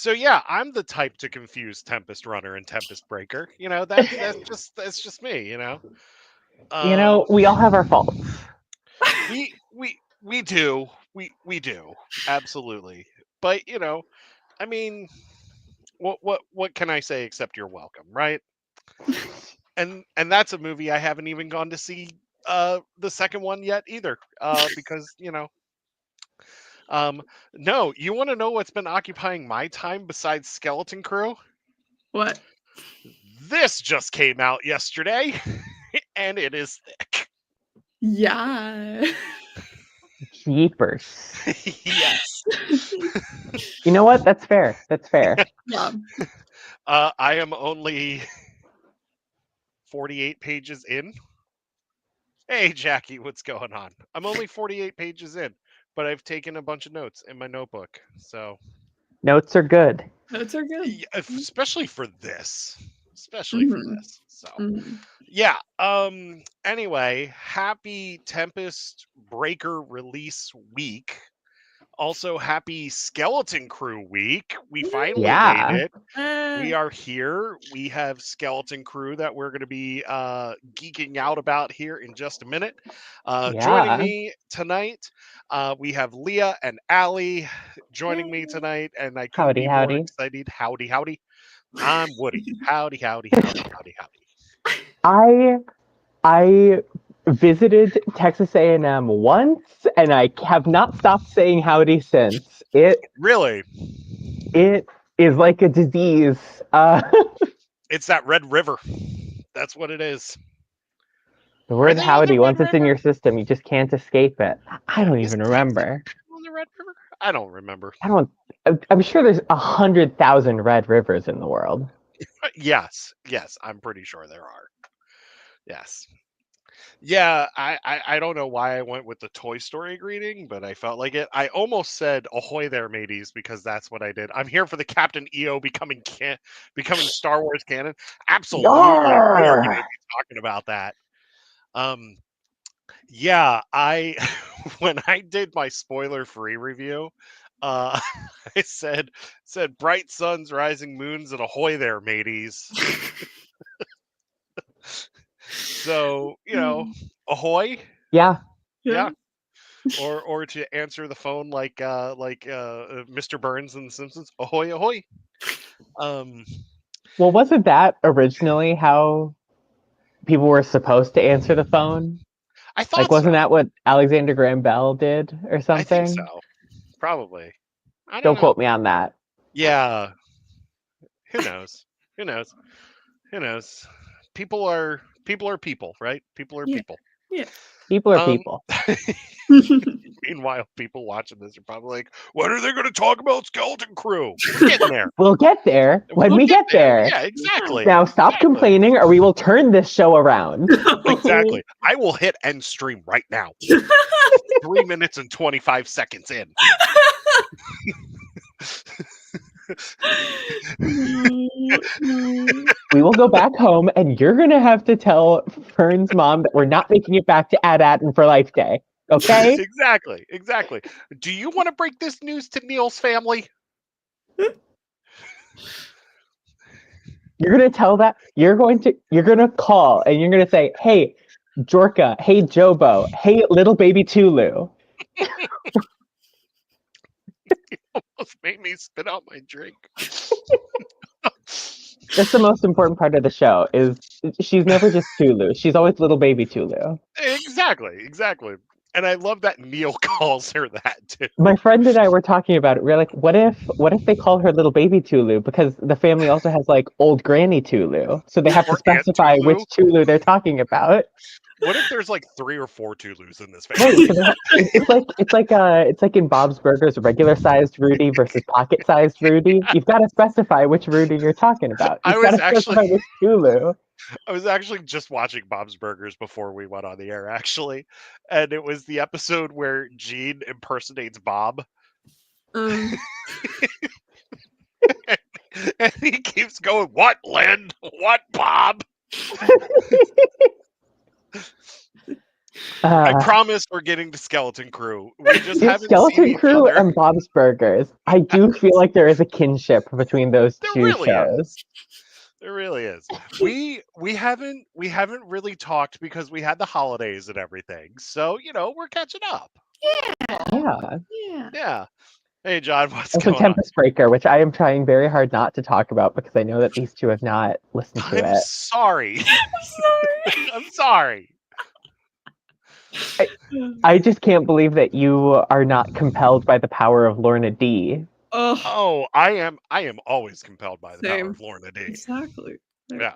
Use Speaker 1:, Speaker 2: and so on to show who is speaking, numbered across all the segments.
Speaker 1: So yeah, I'm the type to confuse Tempest Runner and Tempest Breaker. That's just me.
Speaker 2: We all have our faults.
Speaker 1: We do we do absolutely, but I mean, what can I say except you're welcome, right? And that's a movie I haven't even gone to see the second one yet either, because no, you want to know what's been occupying my time besides Skeleton Crew?
Speaker 3: What?
Speaker 1: This just came out yesterday, and it is thick.
Speaker 3: Yeah.
Speaker 2: Jeepers.
Speaker 1: Yes.
Speaker 2: You know what? That's fair. That's fair.
Speaker 3: Yeah.
Speaker 1: I am only 48 pages in. Hey, Jackie, what's going on? I'm only 48 pages in, but I've taken a bunch of notes in my notebook. So
Speaker 2: Notes are good.
Speaker 3: Notes are good.
Speaker 1: especially for this. Especially for
Speaker 3: Mhm.
Speaker 1: this. So
Speaker 3: Mhm.
Speaker 1: yeah. Anyway, happy Tempest Breaker release week. Also, happy Skeleton Crew week. We finally
Speaker 2: Yeah.
Speaker 1: made it. We are here. We have Skeleton Crew that we're going to be geeking out about here in just a minute. Joining me tonight, we have Leah and Allie joining me tonight, and I couldn't be more excited. Howdy, howdy. I'm Woody. Howdy, howdy, howdy, howdy, howdy.
Speaker 2: I visited Texas A&M once, and I have not stopped saying howdy since.
Speaker 1: Really?
Speaker 2: It is like a disease.
Speaker 1: It's that Red River. That's what it is.
Speaker 2: The word howdy, once it's in
Speaker 1: River?
Speaker 2: your system, you just can't escape it. I don't even remember.
Speaker 1: On the Red River? I don't remember.
Speaker 2: I'm sure there's 100,000 Red Rivers in the world.
Speaker 1: Yes, I'm pretty sure there are. Yes. Yeah, I don't know why I went with the Toy Story greeting, but I felt like it. I almost said "Ahoy there, mateys," because that's what I did. I'm here for the Captain EO becoming Star Wars canon. Absolutely, we are going to be talking about that. Yeah, I when I did my spoiler-free review, I said "Bright suns, rising moons, and ahoy there, mateys." So ahoy.
Speaker 2: Yeah.
Speaker 1: Or to answer the phone like Mr. Burns in The Simpsons, ahoy, ahoy.
Speaker 2: Well, wasn't that originally how people were supposed to answer the phone?
Speaker 1: I thought
Speaker 2: wasn't that what Alexander Graham Bell did or something?
Speaker 1: I think so. Probably. I
Speaker 2: don't quote me on that.
Speaker 1: Yeah. Who knows? Who knows? Who knows? People are people, right? People are people.
Speaker 3: Yeah.
Speaker 2: People are people.
Speaker 1: Meanwhile, people watching this are probably like, when are they going to talk about Skeleton Crew? We're getting there.
Speaker 2: We'll get there when we get there.
Speaker 1: Yeah, exactly.
Speaker 2: Now stop complaining or we will turn this show around.
Speaker 1: Exactly. I will hit end stream right now. 3 minutes and 25 seconds in.
Speaker 2: We will go back home and you're going to have to tell Fern's mom that we're not making it back to Ad-Atten for Life Day. Okay?
Speaker 1: Exactly. Do you want to break this news to Neil's family?
Speaker 2: You're going to tell that. You're going to call and you're going to say, hey, Jorka, hey, Jobo, hey, little baby Tulu.
Speaker 1: You almost made me spit out my drink.
Speaker 2: That's the most important part of the show, is she's never just Tulu. She's always little baby Tulu.
Speaker 1: Exactly. And I love that Neil calls her that too.
Speaker 2: My friend and I were talking about it. We were like, what if they call her little baby Tulu? Because the family also has like old granny Tulu. So they have to specify which Tulu they're talking about.
Speaker 1: What if there's like 3 or 4 Tulus in this family?
Speaker 2: Right, it's like in Bob's Burgers, regular sized Rudy versus pocket sized Rudy. You've got to specify which Rudy you're talking about. You've got to specify which Tulu.
Speaker 1: I was actually just watching Bob's Burgers before we went on the air, actually, and it was the episode where Gene impersonates Bob. And he keeps going, "What, Lynn? What, Bob?" I
Speaker 2: Uh,
Speaker 1: promise we're getting to Skeleton Crew. We just
Speaker 2: It's
Speaker 1: haven't seen
Speaker 2: Skeleton
Speaker 1: each
Speaker 2: Crew
Speaker 1: other.
Speaker 2: and Bob's Burgers. I do feel like there is a kinship between those
Speaker 1: There
Speaker 2: two
Speaker 1: really is.
Speaker 2: shows.
Speaker 1: There really is. We haven't really talked because we had the holidays and everything. So, we're catching up.
Speaker 2: Yeah.
Speaker 1: Yeah. Hey John, what's
Speaker 2: Also,
Speaker 1: going on?
Speaker 2: Tempest Breaker, which I am trying very hard not to talk about because I know that these two have not listened to
Speaker 1: I'm
Speaker 2: it.
Speaker 1: sorry.
Speaker 3: Sorry.
Speaker 1: I'm sorry.
Speaker 2: I just can't believe that you are not compelled by the power of Lorna D.
Speaker 3: Oh,
Speaker 1: Oh, I am always compelled by the power
Speaker 3: same.
Speaker 1: of Lorna D.
Speaker 3: Exactly.
Speaker 1: Yeah.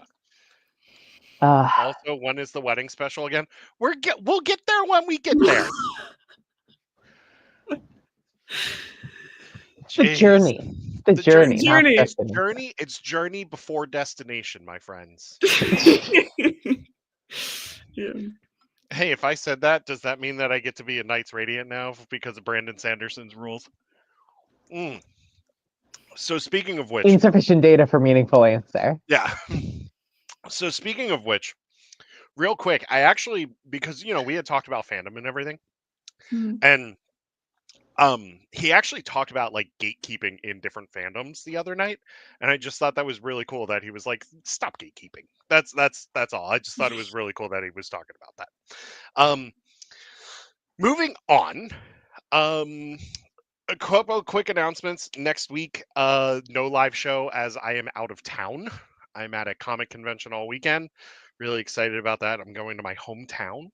Speaker 2: Uh,
Speaker 1: Also, when is the wedding special again? We'll get there when we get there.
Speaker 2: the
Speaker 1: Jeez.
Speaker 2: journey. The journey, not
Speaker 3: Journey.
Speaker 2: destiny.
Speaker 1: It's journey before destination, my friends.
Speaker 3: Yeah.
Speaker 1: Hey, if I said that, does that mean that I get to be a Knights Radiant now because of Brandon Sanderson's rules? So speaking of which,
Speaker 2: Insufficient data for meaningful answer.
Speaker 1: yeah. So speaking of which, real quick, I actually, because we had talked about fandom and everything, and he actually talked about like gatekeeping in different fandoms the other night, and I just thought that was really cool that he was like, stop gatekeeping. That's all. I just thought it was really cool that he was talking about that. Moving on. A couple of quick announcements. Next week, no live show as I am out of town. I'm at a comic convention all weekend. Really excited about that. I'm going to my hometown.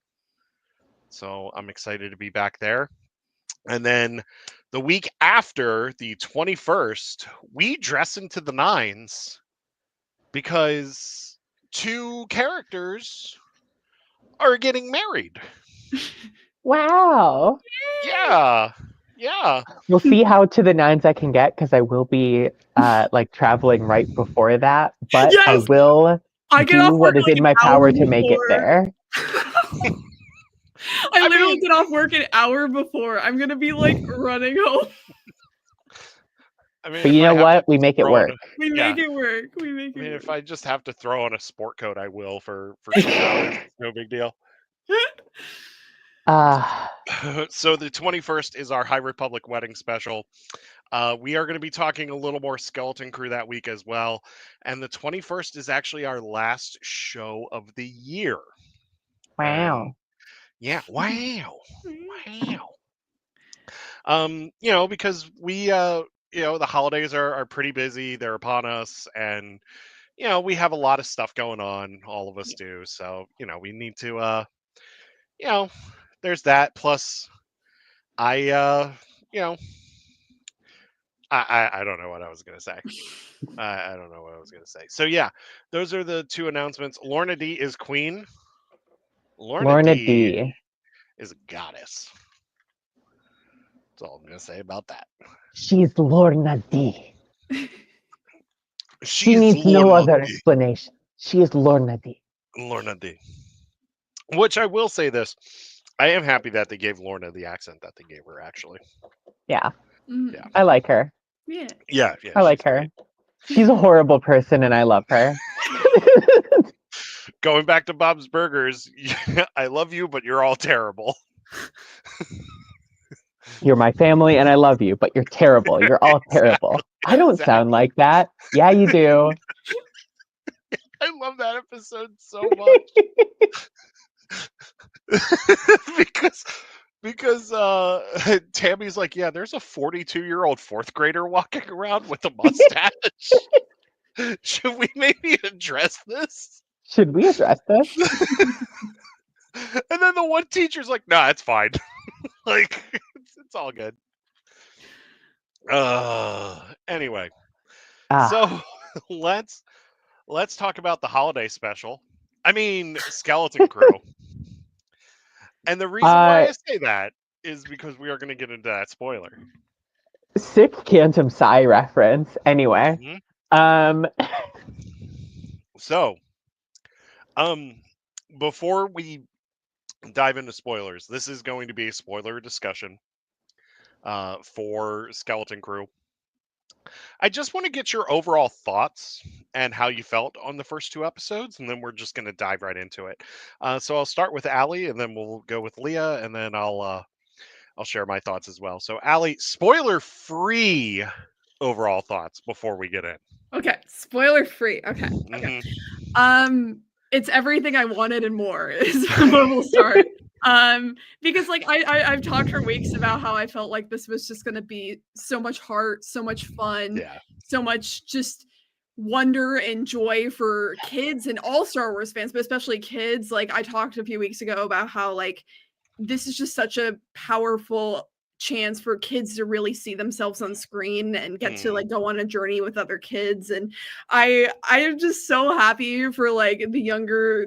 Speaker 1: So I'm excited to be back there. And then the week after, the 21st, we dress into the nines because two characters are getting married.
Speaker 2: Wow.
Speaker 1: Yeah. Yeah.
Speaker 2: We'll see how to the nines I can get because I will be like traveling right before that, but I
Speaker 3: Yes!
Speaker 2: will
Speaker 3: I get
Speaker 2: do
Speaker 3: off work
Speaker 2: what is
Speaker 3: like
Speaker 2: in
Speaker 3: an
Speaker 2: my
Speaker 3: hour
Speaker 2: power to make it
Speaker 3: before.
Speaker 2: there.
Speaker 3: I literally get off work an hour before. I'm gonna be like running home.
Speaker 1: I mean,
Speaker 2: But
Speaker 1: if
Speaker 2: you
Speaker 1: I
Speaker 2: know
Speaker 1: have
Speaker 2: what?
Speaker 1: to
Speaker 2: We
Speaker 1: just
Speaker 2: make it
Speaker 1: throw on
Speaker 2: work.
Speaker 3: We
Speaker 1: Yeah.
Speaker 3: make it work. We make
Speaker 1: I
Speaker 3: it
Speaker 1: mean,
Speaker 3: work.
Speaker 1: if I just have to throw on a sport coat, I will for 6 hours. No big deal. So the 21st is our High Republic wedding special. We are going to be talking a little more Skeleton Crew that week as well. And the 21st is actually our last show of the year.
Speaker 2: Wow.
Speaker 1: And yeah, wow. Because we the holidays are pretty busy. They're upon us, and we have a lot of stuff going on. All of us do. So, we need to there's that. Plus I I don't know what I was gonna say. I don't know what I was gonna say. So yeah, those are the two announcements. Lorna D is queen.
Speaker 2: Lorna D.
Speaker 1: is a goddess. That's all I'm gonna say about that.
Speaker 2: She's Lorna D. She
Speaker 1: She's
Speaker 2: needs no
Speaker 1: Lorna
Speaker 2: other
Speaker 1: D.
Speaker 2: explanation. She is Lorna D.
Speaker 1: Lorna D. Which I will say this. I am happy that they gave Lorna the accent that they gave her, actually.
Speaker 2: Yeah.
Speaker 1: Yeah.
Speaker 2: I like her.
Speaker 3: Yeah.
Speaker 1: Yeah.
Speaker 2: I like her.
Speaker 1: Great.
Speaker 2: She's a horrible person and I love her.
Speaker 1: Going back to Bob's Burgers, I love you, but you're all terrible.
Speaker 2: You're my family and I love you, but you're terrible. You're all terrible. I don't sound like that. Yeah, you do.
Speaker 1: I love that episode so much. because Tammy's like, yeah, there's a 42-year-old fourth grader walking around with a mustache. Should we maybe address this?
Speaker 2: Should we address this?
Speaker 1: And then the one teacher's like, nah, it's fine. Like, it's all good. Anyway. So let's talk about the holiday special. I mean, Skeleton Crew. And the reason why I say that is because we are going to get into that spoiler.
Speaker 2: Sick Quantum Psi reference. Anyway.
Speaker 1: So, before we dive into spoilers, this is going to be a spoiler discussion for Skeleton Crew. I just want to get your overall thoughts and how you felt on the first 2 episodes, and then we're just going to dive right into it. So I'll start with Allie, and then we'll go with Leah, and then I'll share my thoughts as well. So Allie, spoiler free overall thoughts before we get in.
Speaker 3: Okay, spoiler free. Okay. It's everything I wanted and more is where we'll start. Because like I've talked for weeks about how I felt like this was just gonna be so much heart, so much fun,
Speaker 1: Yeah.
Speaker 3: so much just wonder and joy for kids and all Star Wars fans, but especially kids. Like I talked a few weeks ago about how like this is just such a powerful chance for kids to really see themselves on screen and get to like go on a journey with other kids. And I am just so happy for like the younger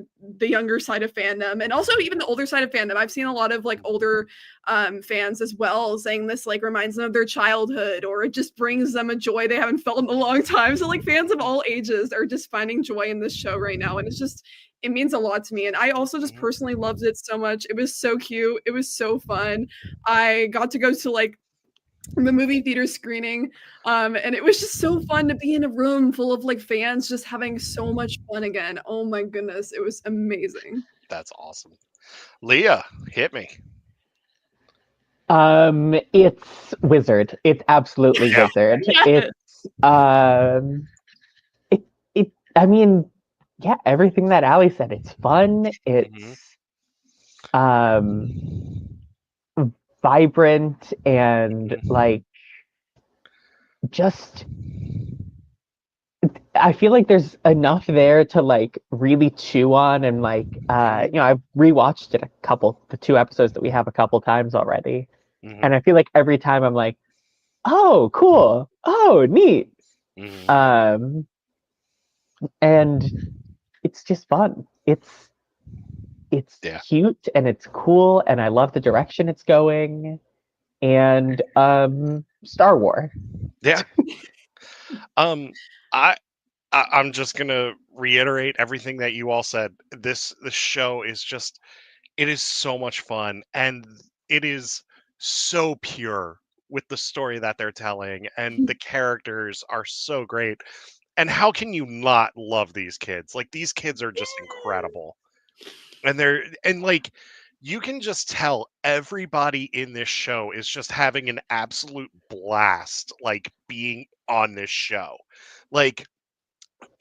Speaker 3: side of fandom, and also even the older side of fandom. I've seen a lot of like older fans as well saying this like reminds them of their childhood, or it just brings them a joy they haven't felt in a long time. So like fans of all ages are just finding joy in this show right now, and it's just, it means a lot to me. And I also just personally loved it so much. It was so cute. It was so fun. I got to go to like the movie theater screening, and it was just so fun to be in a room full of like fans just having so much fun again. Oh my goodness, it was amazing.
Speaker 1: That's awesome. Leah, hit me.
Speaker 2: It's Wizard. It's absolutely
Speaker 1: Yeah.
Speaker 2: Wizard.
Speaker 3: Yes.
Speaker 2: It I mean, yeah, everything that Allie said. It's fun. It's vibrant and like just, I feel like there's enough there to like really chew on, and like I've rewatched it the 2 episodes that we have a couple times already. And I feel like every time I'm like, oh, cool. Oh, neat. And it's just fun. It's cute and it's cool, and I love the direction it's going. And Star Wars.
Speaker 1: Yeah. I'm just gonna reiterate everything that you all said. This show is just, it is so much fun, and it is so pure with the story that they're telling, and the characters are so great. And how can you not love these kids? Like, these kids are just incredible. And like, you can just tell everybody in this show is just having an absolute blast, like being on this show. Like,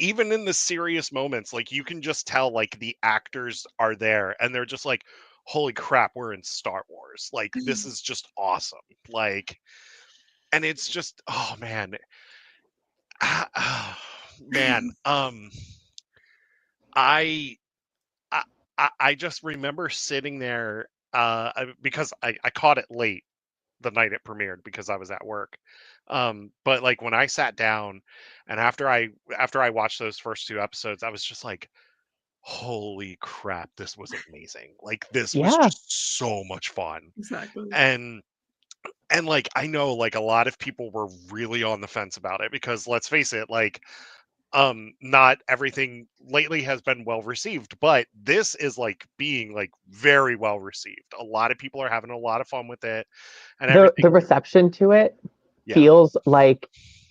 Speaker 1: even in the serious moments, like you can just tell like the actors are there and they're just like, holy crap, we're in Star Wars. Like, this is just awesome. Like, and it's just, oh man. Man, I I just remember sitting there because I caught it late the night it premiered because I was at work. But like when I sat down and after I watched those first 2 episodes, I was just like, holy crap, this was amazing. Like, this was
Speaker 2: Yeah.
Speaker 1: just so much fun.
Speaker 3: Exactly.
Speaker 1: And like, I know like a lot of people were really on the fence about it because let's face it, like not everything lately has been well received, but this is like being like very well received. A lot of people are having a lot of fun with it and everything.
Speaker 2: The reception to it feels like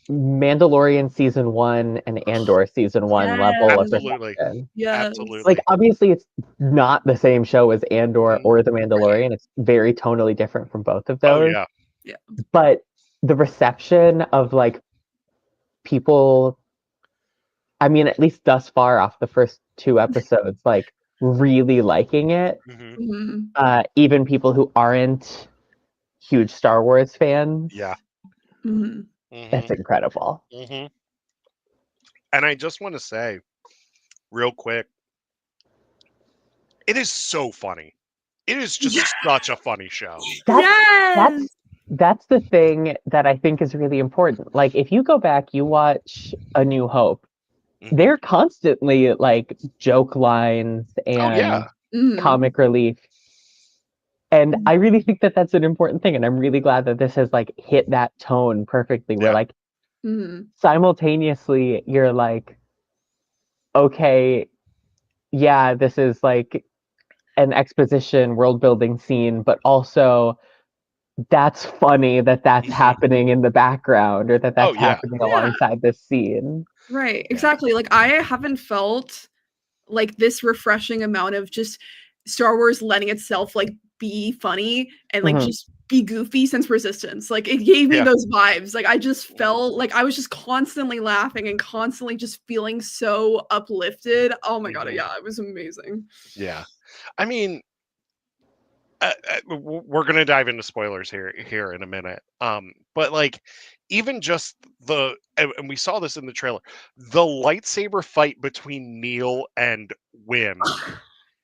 Speaker 2: Mandalorian season 1 and Andor season 1 level of reception.
Speaker 1: Absolutely.
Speaker 2: Like, obviously it's not the same show as Andor or The Mandalorian. It's very tonally different from both of those.
Speaker 1: Oh
Speaker 3: yeah.
Speaker 2: But the reception of like people, I mean, at least thus far off the first 2 episodes, like really liking it. Even people who aren't huge Star Wars fans.
Speaker 1: Yeah.
Speaker 2: That's incredible.
Speaker 1: And I just want to say real quick, it is so funny. It is just such a funny show.
Speaker 2: That's the thing that I think is really important. Like, if you go back, you watch A New Hope, they're constantly like joke lines and comic relief. And I really think that that's an important thing. And I'm really glad that this has like hit that tone perfectly. Where like simultaneously you're like, okay, yeah, this is like an exposition world building scene, but also that's funny that's happening in the background, or that's
Speaker 1: Oh yeah.
Speaker 2: happening
Speaker 3: Yeah.
Speaker 2: alongside this scene.
Speaker 3: Right,
Speaker 1: Yeah.
Speaker 3: exactly. Like, I haven't felt like this refreshing amount of just Star Wars letting itself like be funny and like just be goofy since Resistance. Like, it gave me
Speaker 1: Yeah.
Speaker 3: those vibes. Like, I just felt like I was just constantly laughing and constantly just feeling so uplifted. Oh my god, yeah, it was amazing.
Speaker 1: Yeah. I mean, we're gonna dive into spoilers here in a minute. But like, even just and we saw this in the trailer, the lightsaber fight between Neil and Win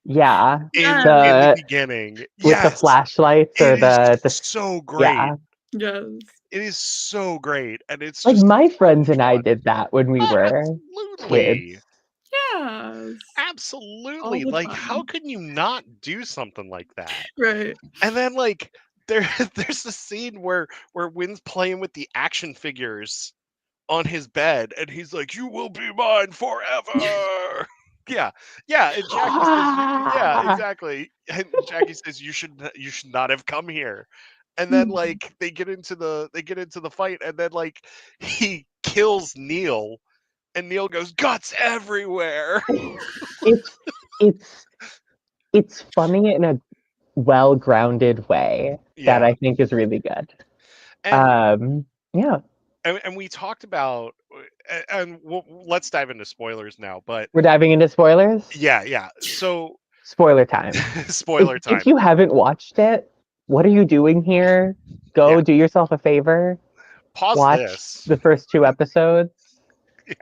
Speaker 2: Yeah,
Speaker 1: in the
Speaker 2: the
Speaker 1: beginning,
Speaker 2: with the
Speaker 1: yes,
Speaker 2: flashlights, or
Speaker 1: it is
Speaker 2: the
Speaker 1: so great.
Speaker 2: yeah.
Speaker 3: Yes.
Speaker 1: It is so great, and it's
Speaker 2: Like,
Speaker 1: just
Speaker 2: my
Speaker 1: so
Speaker 2: friends and I
Speaker 1: fun.
Speaker 2: did that when we
Speaker 1: Oh,
Speaker 2: were
Speaker 1: absolutely.
Speaker 2: kids.
Speaker 3: Yes. All
Speaker 1: Absolutely.
Speaker 3: the
Speaker 1: Like, how
Speaker 3: time.
Speaker 1: can you not do something like that?
Speaker 3: Right.
Speaker 1: And then like there's a scene where Wynn's playing with the action figures on his bed, and he's like, "You will be mine forever." Yeah. Yeah, and Jackie says, yeah, exactly. And Jackie says, you should not have come here." And then like they get into the fight, and then like he kills Neil, and Neil goes, "Guts everywhere."
Speaker 2: it's it's it's funny in a well-grounded way that
Speaker 1: Yeah.
Speaker 2: I think is really good.
Speaker 1: And
Speaker 2: Yeah,
Speaker 1: and we talked about and let's dive into spoilers now, but
Speaker 2: we're diving into spoilers.
Speaker 1: yeah. So
Speaker 2: Spoiler time.
Speaker 1: spoiler
Speaker 2: If
Speaker 1: time.
Speaker 2: you haven't watched it, what are you doing here?
Speaker 1: Yeah.
Speaker 2: Go do yourself a favor.
Speaker 1: Pause
Speaker 2: Watch
Speaker 1: this.
Speaker 2: the first 2 episodes.
Speaker 1: Yeah.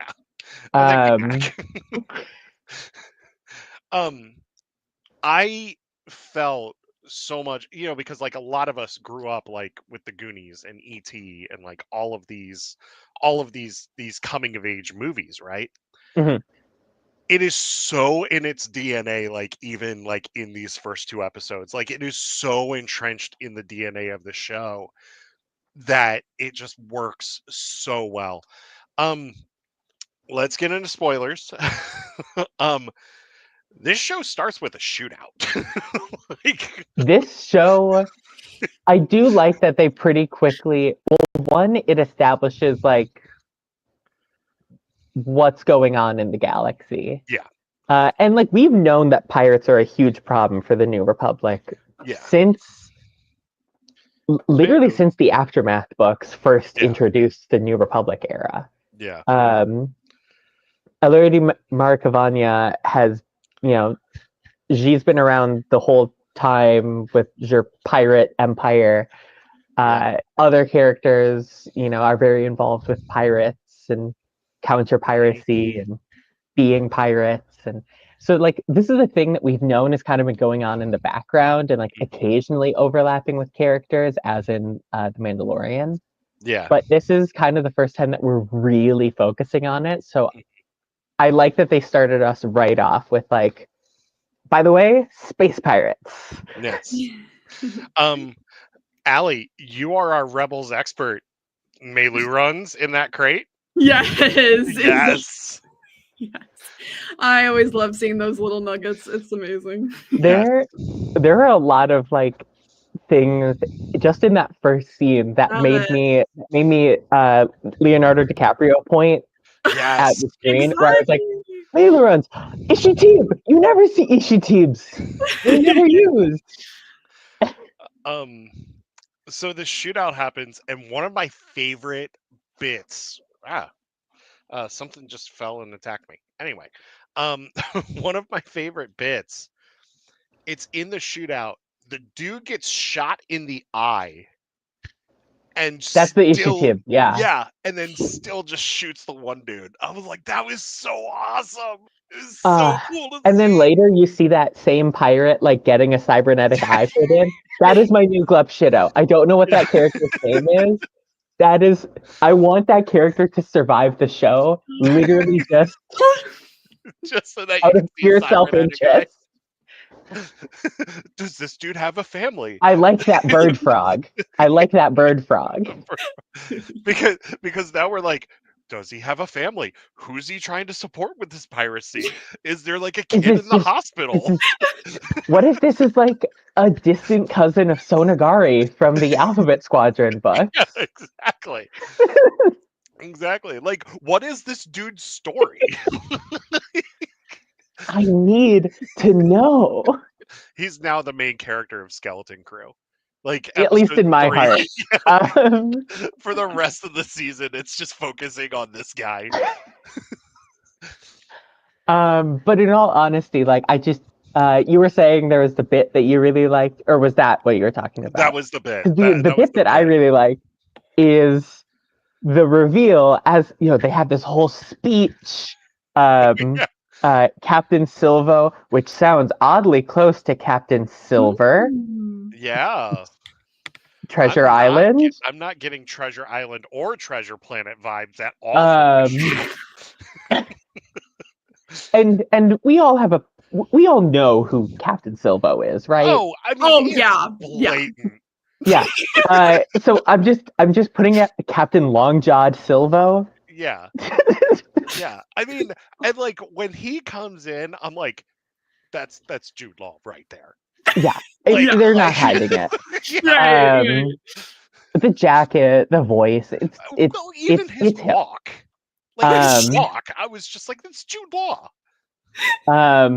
Speaker 1: And then come
Speaker 2: Um,
Speaker 1: back. um I felt so much, because like a lot of us grew up like with the Goonies and ET and like all of these coming of age movies, right?
Speaker 2: mhm.
Speaker 1: It is so in its DNA, like even like in these first 2 episodes, like it is so entrenched in the DNA of the show that it just works so well. Um, let's get into spoilers. um, this show starts with a shootout. Like,
Speaker 2: This show, I do like that they pretty quickly. Well, one, it establishes like what's going on in the galaxy.
Speaker 1: yeah,
Speaker 2: And like, we've known that pirates are a huge problem for the New Republic
Speaker 1: yeah,
Speaker 2: since literally
Speaker 1: Boo.
Speaker 2: since the Aftermath books first
Speaker 1: Yeah,
Speaker 2: introduced the New Republic era.
Speaker 1: yeah,
Speaker 2: Elodie Marcavania has, you know, she's been around the whole time with your pirate empire.
Speaker 1: yeah.
Speaker 2: Other characters, are very involved with pirates and counter piracy and being pirates. And so, like, this is a thing that we've known has kind of been going on in the background and, like, occasionally overlapping with characters, as in The Mandalorian.
Speaker 1: Yeah.
Speaker 2: But this is kind of the first time that we're really focusing on it. So I like that they started us right off with, like, by the way, space pirates.
Speaker 1: Yes. Allie, you are our Rebels expert. Melu runs in that crate.
Speaker 3: Yes.
Speaker 1: Yes.
Speaker 3: Yes. I always love seeing those little nuggets. It's amazing.
Speaker 2: There are a lot of, like, things just in that first scene that
Speaker 3: Love
Speaker 2: made
Speaker 3: it.
Speaker 2: me Leonardo DiCaprio point at
Speaker 1: Yes.
Speaker 2: the screen, where I was like,
Speaker 3: Exactly.
Speaker 2: Mela runs, Ishitib! You never see Ishitibs! They're never used!
Speaker 1: So the shootout happens, and one of my favorite bits. Something just fell and attacked me. Anyway, one of my favorite bits. It's in the shootout. The dude gets shot in the eye, and
Speaker 2: That's the
Speaker 1: still,
Speaker 2: Ishitib, yeah.
Speaker 1: yeah, and then still just shoots the one dude. I was like, that was so awesome. It was so
Speaker 2: Uh,
Speaker 1: cool to
Speaker 2: and then
Speaker 1: see.
Speaker 2: later you see that same pirate, like, getting a cybernetic eye put in. That is my new Glup Shido. I don't know what that character's name is. I want that character to survive the show, literally just
Speaker 1: Just so that you
Speaker 2: out
Speaker 1: can
Speaker 2: of
Speaker 1: see
Speaker 2: pure
Speaker 1: cybernetic eye.
Speaker 2: self-interest.
Speaker 1: Does this dude have a family?
Speaker 2: I like that bird frog. I like that bird frog.
Speaker 1: Because now we're like, Does he have a family? Who's he trying to support with this piracy? Is there like a
Speaker 2: Is
Speaker 1: kid
Speaker 2: this
Speaker 1: in the
Speaker 2: just
Speaker 1: hospital?
Speaker 2: what if this is like a distant cousin of Sonagari from the Alphabet Squadron book?
Speaker 1: Yeah, exactly. Exactly. Like, what is this dude's story?
Speaker 2: I need to know.
Speaker 1: He's now the main character of Skeleton Crew. Like
Speaker 2: At least
Speaker 1: episode
Speaker 2: in my
Speaker 1: 3,
Speaker 2: heart. Um,
Speaker 1: for the rest of the season, it's just focusing on this guy.
Speaker 2: but in all honesty, like I just you were saying there was the bit that you really liked, or was that what you were talking
Speaker 1: That
Speaker 2: about?
Speaker 1: was the bit.
Speaker 2: Because the
Speaker 1: That was
Speaker 2: bit
Speaker 1: the
Speaker 2: that I
Speaker 1: bit.
Speaker 2: really like is the reveal as they have this whole speech.
Speaker 1: Yeah.
Speaker 2: Captain Silvo, which sounds oddly close to Captain Silver,
Speaker 1: Yeah.
Speaker 2: Treasure Island.
Speaker 1: I'm not getting Treasure Island or Treasure Planet vibes at all.
Speaker 2: And we all know who Captain Silvo is, right?
Speaker 1: Oh, I mean, it's
Speaker 3: yeah.
Speaker 1: blatant.
Speaker 2: Yeah. So I'm just putting it Captain Longjawed Silvo.
Speaker 1: Yeah. Yeah. I mean, and like when he comes in, I'm like, that's Jude Law right there.
Speaker 2: Yeah.
Speaker 1: Like,
Speaker 2: They're not hiding it.
Speaker 3: Yeah.
Speaker 2: The jacket, the voice, it's
Speaker 1: well, even his
Speaker 2: it's him.
Speaker 1: walk. Like his walk, I was just like, that's Jude Law.
Speaker 2: I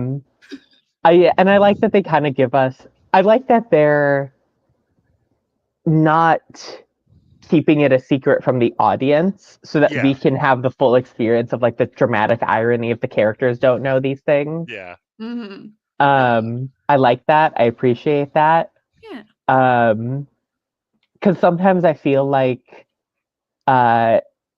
Speaker 2: like that they kind of give us. I like that they're not keeping it a secret from the audience so that we can have the full experience of like the dramatic irony if the characters don't know these things.
Speaker 1: Yeah.
Speaker 3: Mm-hmm.
Speaker 2: I like that. I appreciate that.
Speaker 3: Yeah.
Speaker 2: Because sometimes I feel like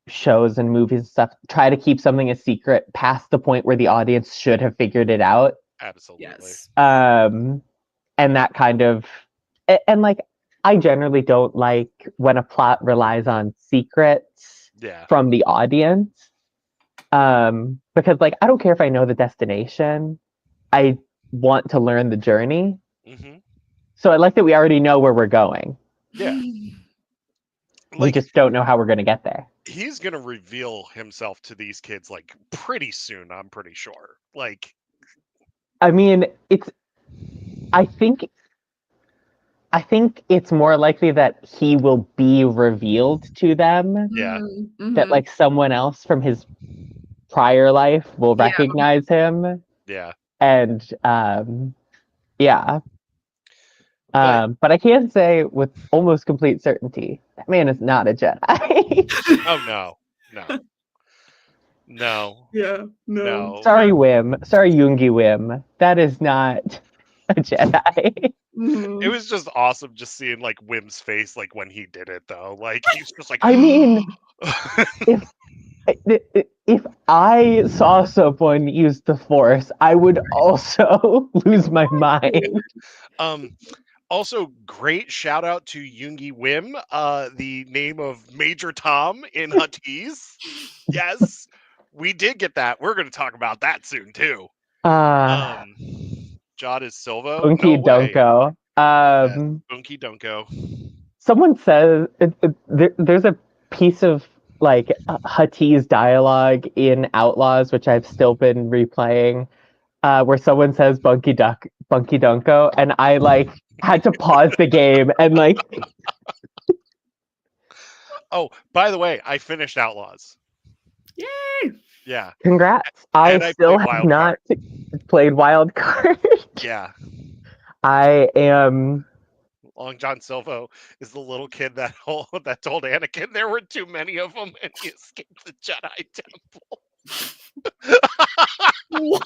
Speaker 2: shows and movies and stuff try to keep something a secret past the point where the audience should have figured it out.
Speaker 1: Absolutely.
Speaker 3: Yes.
Speaker 2: And that kind of and like I generally don't like when a plot relies on secrets from the audience. Because like I don't care if I know the destination. I want to learn the journey.
Speaker 1: Mm-hmm.
Speaker 2: So I like that we already know where we're going.
Speaker 1: Yeah.
Speaker 2: We just don't know how we're going to get there.
Speaker 1: He's going to reveal himself to these kids like pretty soon, I'm pretty sure. Like,
Speaker 2: I mean, I think it's more likely that he will be revealed to them.
Speaker 1: Yeah.
Speaker 3: Mm-hmm.
Speaker 2: That like someone else from his prior life will recognize him.
Speaker 1: Yeah.
Speaker 2: And yeah. But I can say with almost complete certainty, that man is not a Jedi.
Speaker 1: Oh no. No.
Speaker 3: Yeah. No.
Speaker 2: Sorry, Wim. Sorry, Yoongi Wim. That is not a Jedi.
Speaker 1: It was just awesome just seeing like Wim's face like when he did it though. Like he's just like
Speaker 2: I mean, if I saw someone use the Force, I would also lose my mind.
Speaker 1: Also, great shout out to Yoongi Wim, the name of Major Tom in Huttese. Yes, we did get that. We're going to talk about that soon too. Jod is Silvo.
Speaker 2: Bunky Donko.
Speaker 1: Bunky Donko.
Speaker 2: Someone says there's a piece of like Huttese dialogue in Outlaws, which I've still been replaying, where someone says Bunky Donko, and I like had to pause the game and like.
Speaker 1: Oh, by the way, I finished Outlaws.
Speaker 3: Yay!
Speaker 1: Yeah.
Speaker 2: Congrats! I still have not played Wild Card.
Speaker 1: Yeah.
Speaker 2: I am.
Speaker 1: Long John Silvo is the little kid that told Anakin there were too many of them and he escaped the Jedi Temple.
Speaker 3: What?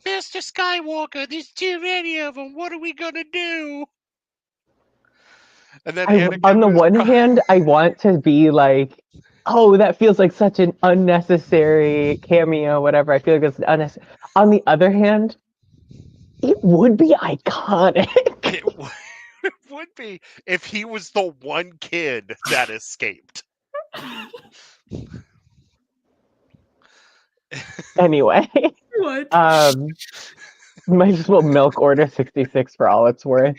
Speaker 1: Master Skywalker, there's too many of them. What are we gonna do? And then Anakin
Speaker 2: on the one hand, I want to be like, oh, that feels like such an unnecessary cameo, whatever. I feel like it's unnecessary. On the other hand, it would be iconic.
Speaker 1: It would be if he was the one kid that escaped.
Speaker 2: Anyway,
Speaker 3: what?
Speaker 2: Might as well milk Order 66 for all it's worth.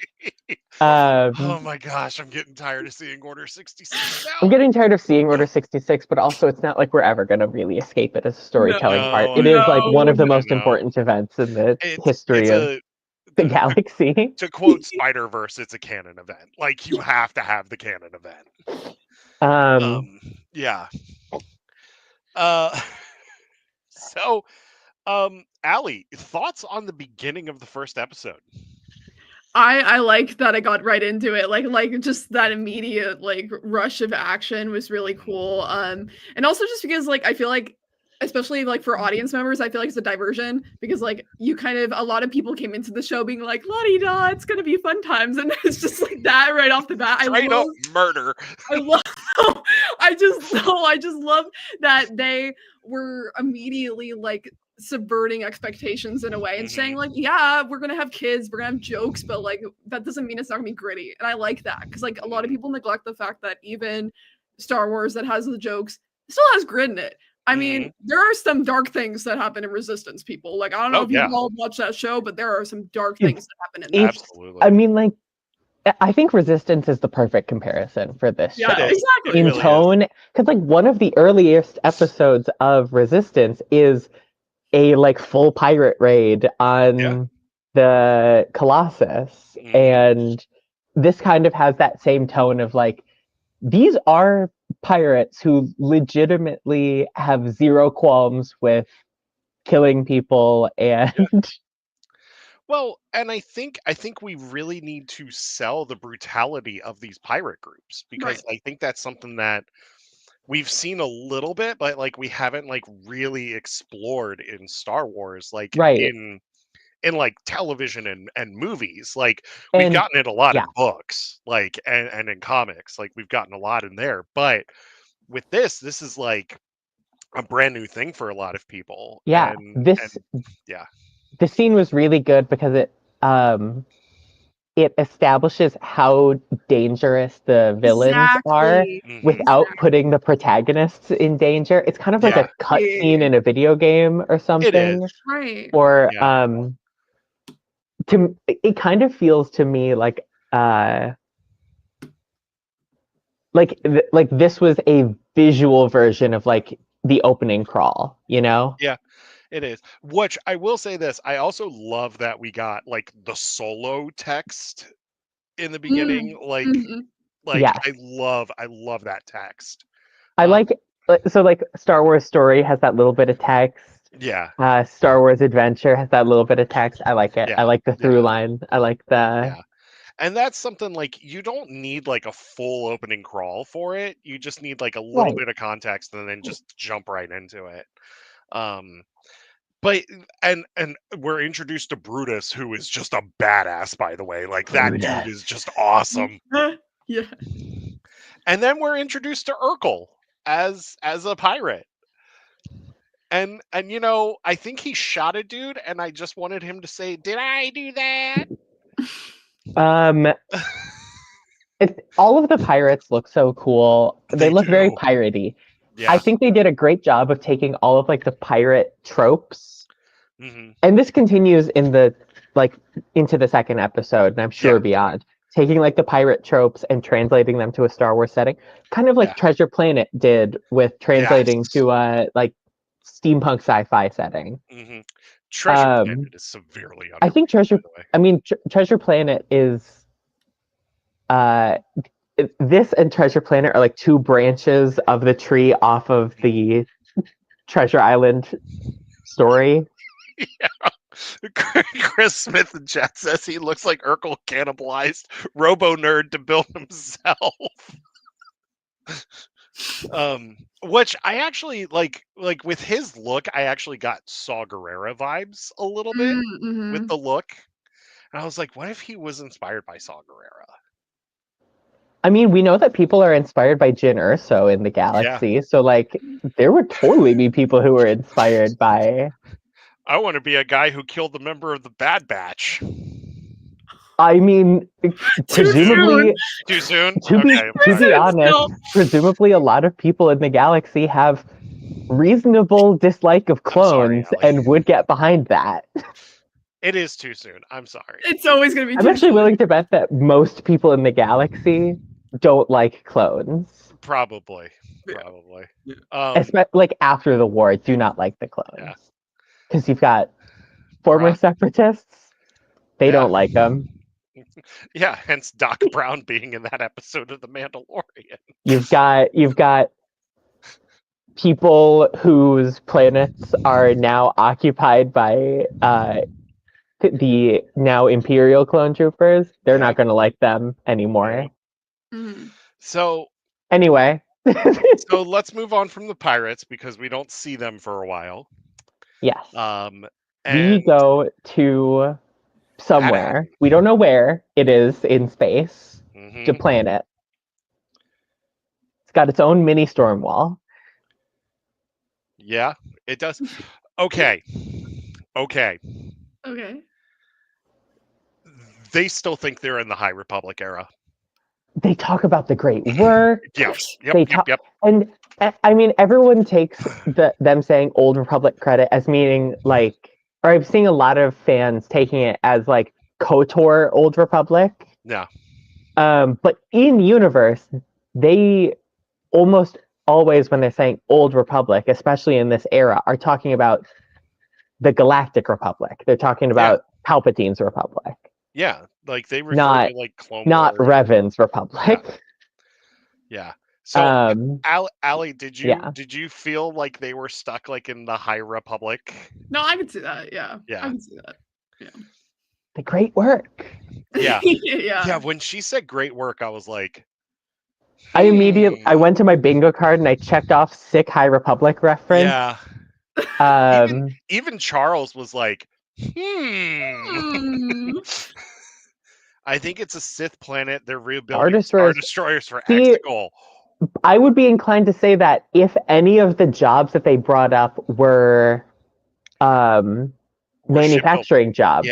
Speaker 1: Oh my gosh, I'm getting tired of seeing Order 66 now.
Speaker 2: I'm getting tired of seeing Order 66, but also it's not like we're ever going to really escape it as a storytelling part. It is like one of the most important events in the history of the galaxy.
Speaker 1: To quote Spider-Verse, it's a canon event. Like, you have to have the canon event. Yeah. So, Allie, thoughts on the beginning of the first episode?
Speaker 3: I like that I got right into it. Like just that immediate like rush of action was really cool. And also just because like I feel like especially like for audience members, I feel like it's a diversion because like you kind of a lot of people came into the show being like la-di-da, it's gonna be fun times, and it's just like that right off the bat.
Speaker 1: Straight up murder.
Speaker 3: I just love that they were immediately like subverting expectations in a way and saying like, yeah, we're gonna have kids, we're gonna have jokes, but like that doesn't mean it's not gonna be gritty. And I like that because like a lot of people neglect the fact that even Star Wars that has the jokes still has grit in it. I mean, there are some dark things that happen in Resistance, people. Like, I don't know if you all watch that show, but there are some dark things that happen in that.
Speaker 1: Absolutely.
Speaker 2: I mean, like, I think Resistance is the perfect comparison for this show.
Speaker 3: Exactly.
Speaker 2: In really tone, because like one of the earliest episodes of Resistance is a like full pirate raid on the Colossus, and this kind of has that same tone of like, these are pirates who legitimately have zero qualms with killing people and
Speaker 1: well, and I think we really need to sell the brutality of these pirate groups because I think that's something that we've seen a little bit, but like we haven't like really explored in Star Wars, like in like television and movies. Like we've gotten it a lot in books, like and in comics, like we've gotten a lot in there. But with this is like a brand new thing for a lot of people.
Speaker 2: The scene was really good because it establishes how dangerous the villains are without putting the protagonists in danger. It's kind of like a cutscene in a video game or something.
Speaker 1: It is.
Speaker 3: Right.
Speaker 2: Or it kind of feels to me like this was a visual version of like the opening crawl, you know?
Speaker 1: Yeah. It is. Which I will say this, I also love that we got like the solo text in the beginning. I love that text.
Speaker 2: I like so like Star Wars Story has that little bit of text.
Speaker 1: Yeah.
Speaker 2: Star Wars Adventure has that little bit of text. I like it. I like the through line. I like the
Speaker 1: And that's something like you don't need like a full opening crawl for it. You just need like a little bit of context and then just jump right into it. But and we're introduced to Brutus, who is just a badass, by the way. Like that dude is just awesome.
Speaker 3: Yeah.
Speaker 1: And then we're introduced to Urkel as a pirate. And you know, I think he shot a dude, and I just wanted him to say, "Did I do that?"
Speaker 2: All of the pirates look so cool. They look very piratey. Yeah. I think they did a great job of taking all of like the pirate tropes, and this continues in the like into the second episode, and I'm sure beyond. Taking like the pirate tropes and translating them to a Star Wars setting, kind of like Treasure Planet did with translating to like steampunk sci-fi setting.
Speaker 1: Treasure Planet is severely underrated.
Speaker 2: I think Treasure Planet is this and Treasure Planet are like two branches of the tree off of the Treasure Island story.
Speaker 1: Chris Smith in chat says he looks like Urkel cannibalized Robo Nerd to build himself. Which I actually like with his look, I actually got Saw Gerrera vibes a little bit with the look. And I was like, what if he was inspired by Saw Gerrera?
Speaker 2: I mean, we know that people are inspired by Jyn Erso in the galaxy, so like there would totally be people who were inspired by.
Speaker 1: I want to be a guy who killed the member of the Bad Batch.
Speaker 2: I mean, presumably
Speaker 1: too soon.
Speaker 2: To be honest, presumably a lot of people in the galaxy have reasonable dislike of clones and would get behind that.
Speaker 1: It is too soon. I'm sorry.
Speaker 3: It's always going to be
Speaker 2: I'm
Speaker 3: too
Speaker 2: actually
Speaker 3: soon.
Speaker 2: willing to bet that most people in the galaxy don't like clones.
Speaker 1: Probably.
Speaker 2: Like after the war, do not like the clones.
Speaker 1: Yeah.
Speaker 2: Because you've got former separatists, they don't like them.
Speaker 1: Yeah, hence Doc Brown being in that episode of The Mandalorian.
Speaker 2: You've got people whose planets are now occupied by the now Imperial clone troopers. They're not going to like them anymore.
Speaker 1: So
Speaker 2: anyway,
Speaker 1: so let's move on from the pirates because we don't see them for a while.
Speaker 2: Yes.
Speaker 1: And
Speaker 2: we go to somewhere. We don't know where it is in space. The planet. It's got its own mini storm wall.
Speaker 1: Yeah, it does. Okay. They still think they're in the High Republic era.
Speaker 2: They talk about the great work.
Speaker 1: Yep.
Speaker 2: And I mean, everyone takes them saying Old Republic credit as meaning like, or I'm seeing a lot of fans taking it as like KOTOR Old Republic.
Speaker 1: Yeah.
Speaker 2: But in universe, they almost always, when they're saying Old Republic, especially in this era, are talking about the Galactic Republic. They're talking about Palpatine's Republic.
Speaker 1: Yeah, like they refer to like Clone
Speaker 2: not
Speaker 1: Wars.
Speaker 2: Revan's Republic.
Speaker 1: Yeah. So, Allie, did you feel like they were stuck like in the High Republic?
Speaker 3: No, I can see that. Yeah. I can see that. Yeah.
Speaker 2: The great work.
Speaker 1: Yeah.
Speaker 3: Yeah.
Speaker 1: When she said great work, I was like,
Speaker 2: I went to my bingo card and I checked off sick High Republic reference.
Speaker 1: Yeah. Even Charles was like, I think it's a Sith planet. They're rebuilding Star Destroyers for Exegol.
Speaker 2: I would be inclined to say that if any of the jobs that they brought up were manufacturing jobs,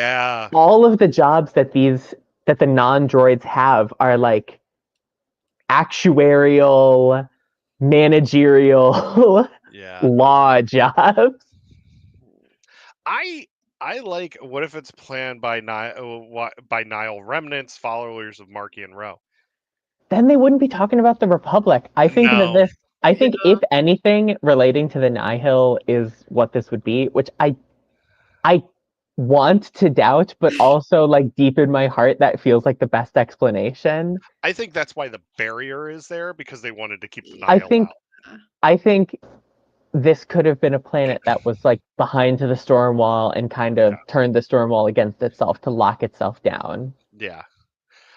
Speaker 2: all of the jobs that the non-droids have are like actuarial, managerial, law jobs.
Speaker 1: I like. What if it's planned by Nile remnants, followers of Markian Row?
Speaker 2: Then they wouldn't be talking about the Republic. I think if anything relating to the Nihil is what this would be, which I want to doubt, but also like deep in my heart that feels like the best explanation.
Speaker 1: I think that's why the barrier is there, because they wanted to keep the Nihil out.
Speaker 2: I think this could have been a planet that was like behind to the storm wall and kind of turned the storm wall against itself to lock itself down.
Speaker 1: Yeah.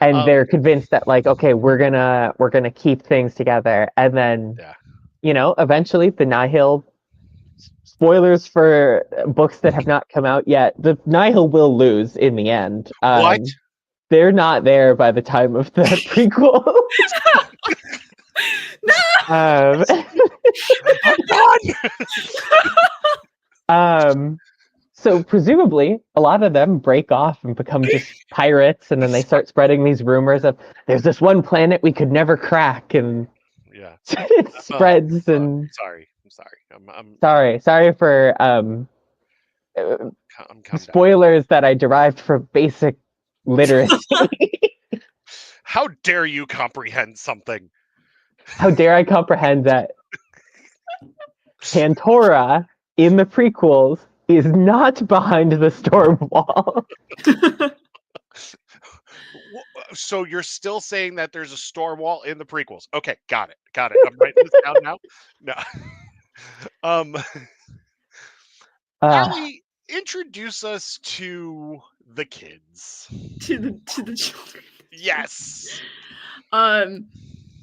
Speaker 2: And they're convinced that like, okay, we're gonna keep things together, and then eventually the Nihil, spoilers for books that have not come out yet, the Nihil will lose in the end.
Speaker 1: What?
Speaker 2: They're not there by the time of the prequel.
Speaker 1: No!
Speaker 2: So presumably a lot of them break off and become just pirates, and then they start spreading these rumors of there's this one planet we could never crack, and it spreads. And
Speaker 1: I'm
Speaker 2: sorry for spoilers that I derived from basic literacy.
Speaker 1: How dare you comprehend something?
Speaker 2: How dare I comprehend that Pandora in the prequels is not behind the storm wall.
Speaker 1: So you're still saying that there's a storm wall in the prequels? Okay, got it. I'm writing this down now. No. Allie, introduce us to the kids.
Speaker 3: To the children.
Speaker 1: Yes.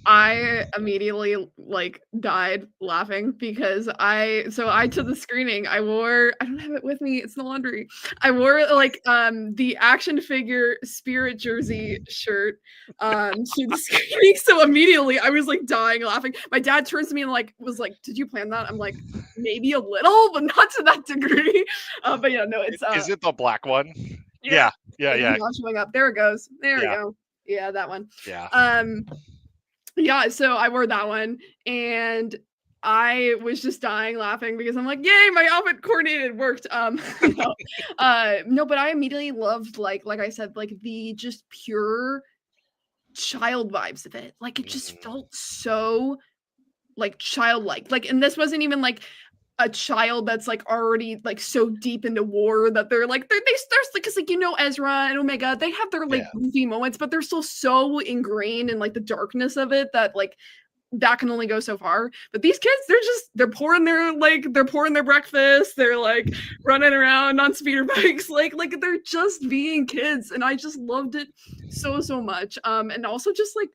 Speaker 3: I immediately died laughing because to the screening I don't have it with me, it's in the laundry. I wore the action figure Spirit jersey shirt to the screening, so immediately I was dying laughing. My dad turns to me and was like, "Did you plan that?" I'm like, maybe a little, but not to that degree. But no, it's
Speaker 1: is it the black one?
Speaker 3: Yeah.
Speaker 1: Not
Speaker 3: showing up. There it goes. There we go. Yeah, that one.
Speaker 1: Yeah.
Speaker 3: Yeah, so I wore that one, and I was just dying laughing because I'm like, yay, my outfit coordinated worked. No, no, but I immediately loved like I said, like the just pure child vibes of it. Like it just felt so like childlike. Like, and this wasn't even like a child that's like already like so deep into war that they're like they start because like Ezra and Omega, they have their like goofy moments, but they're still so ingrained in like the darkness of it that like that can only go so far. But these kids, they're pouring their breakfast, they're like running around on speeder bikes, like they're just being kids, and I just loved it so much. And also just like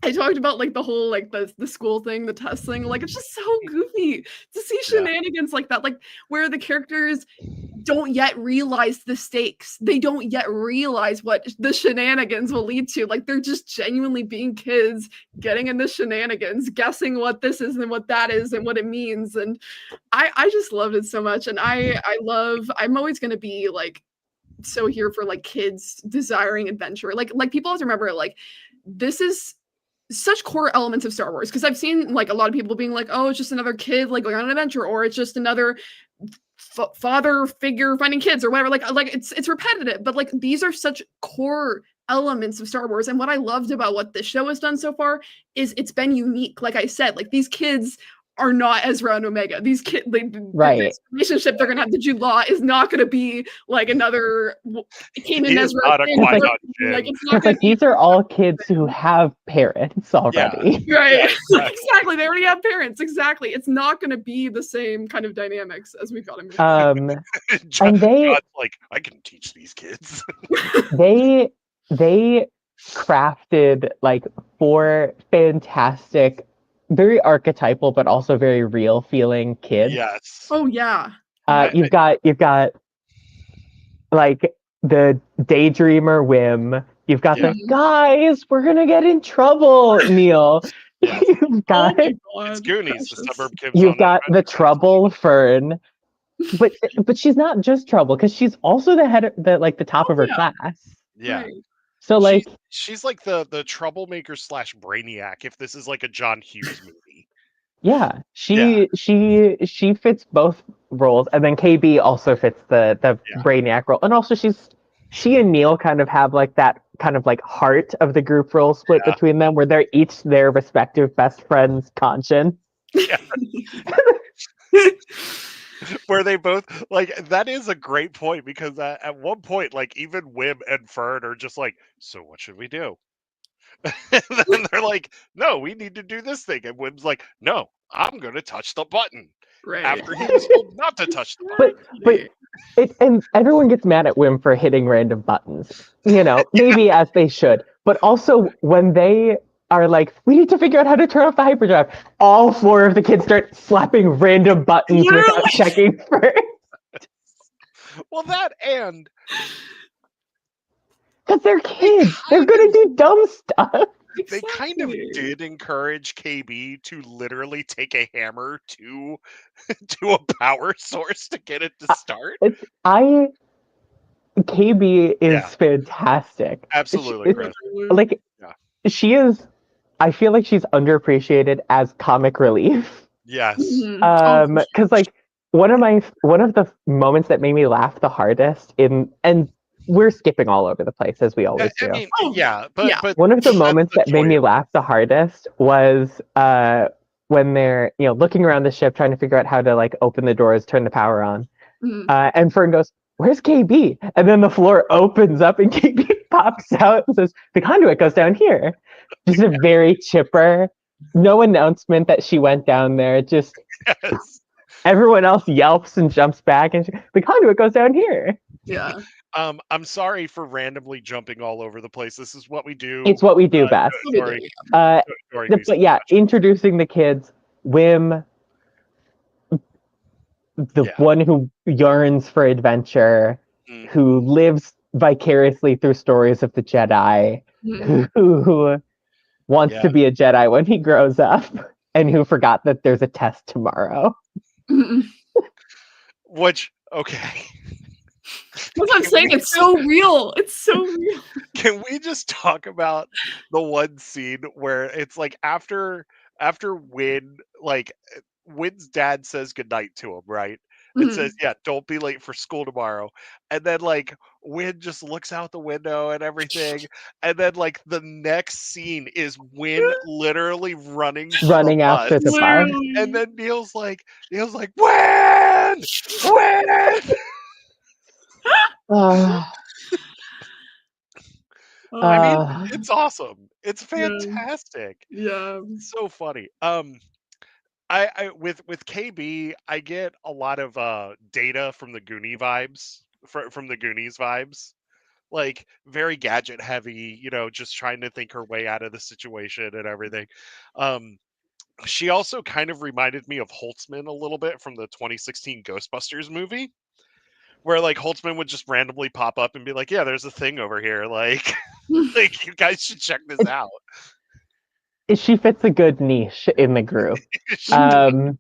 Speaker 3: I talked about like the whole like the school thing, the test thing, like it's just so goofy to see shenanigans like that, like where the characters don't yet realize the stakes. They don't yet realize what the shenanigans will lead to. Like they're just genuinely being kids, getting into shenanigans, guessing what this is and what that is and what it means. And I just loved it so much. And I'm always gonna be like so here for like kids desiring adventure. Like people have to remember like this is such core elements of Star Wars, because I've seen like a lot of people being like, oh, it's just another kid like going on an adventure, or it's just another father figure finding kids or whatever. Like it's repetitive, but like these are such core elements of Star Wars. And what I loved about what this show has done so far is it's been unique. Like I said, like these kids are not Ezra and Omega. These kids,
Speaker 2: right?
Speaker 3: The relationship they're gonna have, the Jude Law, is not gonna be like another Kanan and Ezra.
Speaker 2: Like it's not like these are all kids who have parents already.
Speaker 3: Yeah. Right? Yeah, exactly. They already have parents. Exactly. It's not gonna be the same kind of dynamics as we've got in
Speaker 2: and
Speaker 1: John's like, I can teach these kids.
Speaker 2: they crafted like 4 fantastic, very archetypal but also very real feeling kids.
Speaker 1: Yes.
Speaker 3: Oh yeah.
Speaker 2: You've got like the daydreamer Whim. You've got the guys, we're gonna get in trouble, Neil.
Speaker 1: Yes.
Speaker 2: You've got
Speaker 1: it's Goonies, the suburb kids.
Speaker 2: You've got the trouble Fern. But she's not just trouble, because she's also the top of her class.
Speaker 1: Yeah.
Speaker 3: Right.
Speaker 2: So like
Speaker 1: she's like the troublemaker / brainiac if this is like a John Hughes movie.
Speaker 2: Yeah, she fits both roles, and then KB also fits the brainiac role, and also she and Neil kind of have like that kind of like heart of the group role split between them, where they're each their respective best friend's conscience.
Speaker 1: Yeah. Where they both like, that is a great point, because at one point like even Whim and Fern are just like, so what should we do? And then they're like, no, we need to do this thing, and Whim's like, no, I'm gonna touch the button.
Speaker 3: Right.
Speaker 1: After he was told not to touch the button.
Speaker 2: And everyone gets mad at Whim for hitting random buttons, maybe as they should, but also when they are like, we need to figure out how to turn off the hyperdrive, all 4 of the kids start slapping random buttons without checking first.
Speaker 1: Well, that, and
Speaker 2: because they're kids, they're gonna do dumb stuff.
Speaker 1: They kind of did encourage KB to literally take a hammer to a power source to get it to start.
Speaker 2: KB is fantastic.
Speaker 1: Absolutely, Chris.
Speaker 2: Like she is. I feel like she's underappreciated as comic relief.
Speaker 1: Yes.
Speaker 2: Because like one of the moments that made me laugh the hardest and we're skipping all over the place as we always do.
Speaker 1: But
Speaker 2: one of the moments that made me laugh the hardest was when they're looking around the ship trying to figure out how to like open the doors, turn the power on, and Fern goes, "Where's KB?" And then the floor opens up and KB pops out and says, "The conduit goes down here." Just a very chipper, no announcement that she went down there. Just everyone else yelps and jumps back, and the conduit goes down here.
Speaker 3: Yeah.
Speaker 1: I'm sorry for randomly jumping all over the place. This is what we do.
Speaker 2: It's what we do best. But yeah, introducing the kids, Whim, the one who yearns for adventure, who lives vicariously through stories of the Jedi, who wants to be a Jedi when he grows up, and who forgot that there's a test tomorrow.
Speaker 1: Which, okay.
Speaker 3: That's what I'm saying. It's so real. It's so real.
Speaker 1: Can we just talk about the one scene where it's like after Win like Wynn's dad says goodnight to him, right? And says, "Yeah, don't be late for school tomorrow." And then like Wynn just looks out the window and everything, and then like the next scene is Wynn literally running to the
Speaker 2: Running
Speaker 1: bus,
Speaker 2: after the bus.
Speaker 1: and then Neil's like, "Wynn, Wynn!"
Speaker 2: Uh,
Speaker 1: I mean,
Speaker 2: uh,
Speaker 1: it's awesome. It's
Speaker 3: Yeah.
Speaker 1: fantastic.
Speaker 3: Yeah.
Speaker 1: So funny. I with KB, I get a lot of data from the Goonie vibes, from the Goonies vibes. Like very gadget heavy, just trying to think her way out of the situation and everything. Um, she also kind of reminded me of Holtzman a little bit from the 2016 Ghostbusters movie, where like Holtzman would just randomly pop up and be like, "Yeah, there's a thing over here. Like, like you guys should check this out."
Speaker 2: she fits a good niche in the group.
Speaker 1: She does.
Speaker 2: Um,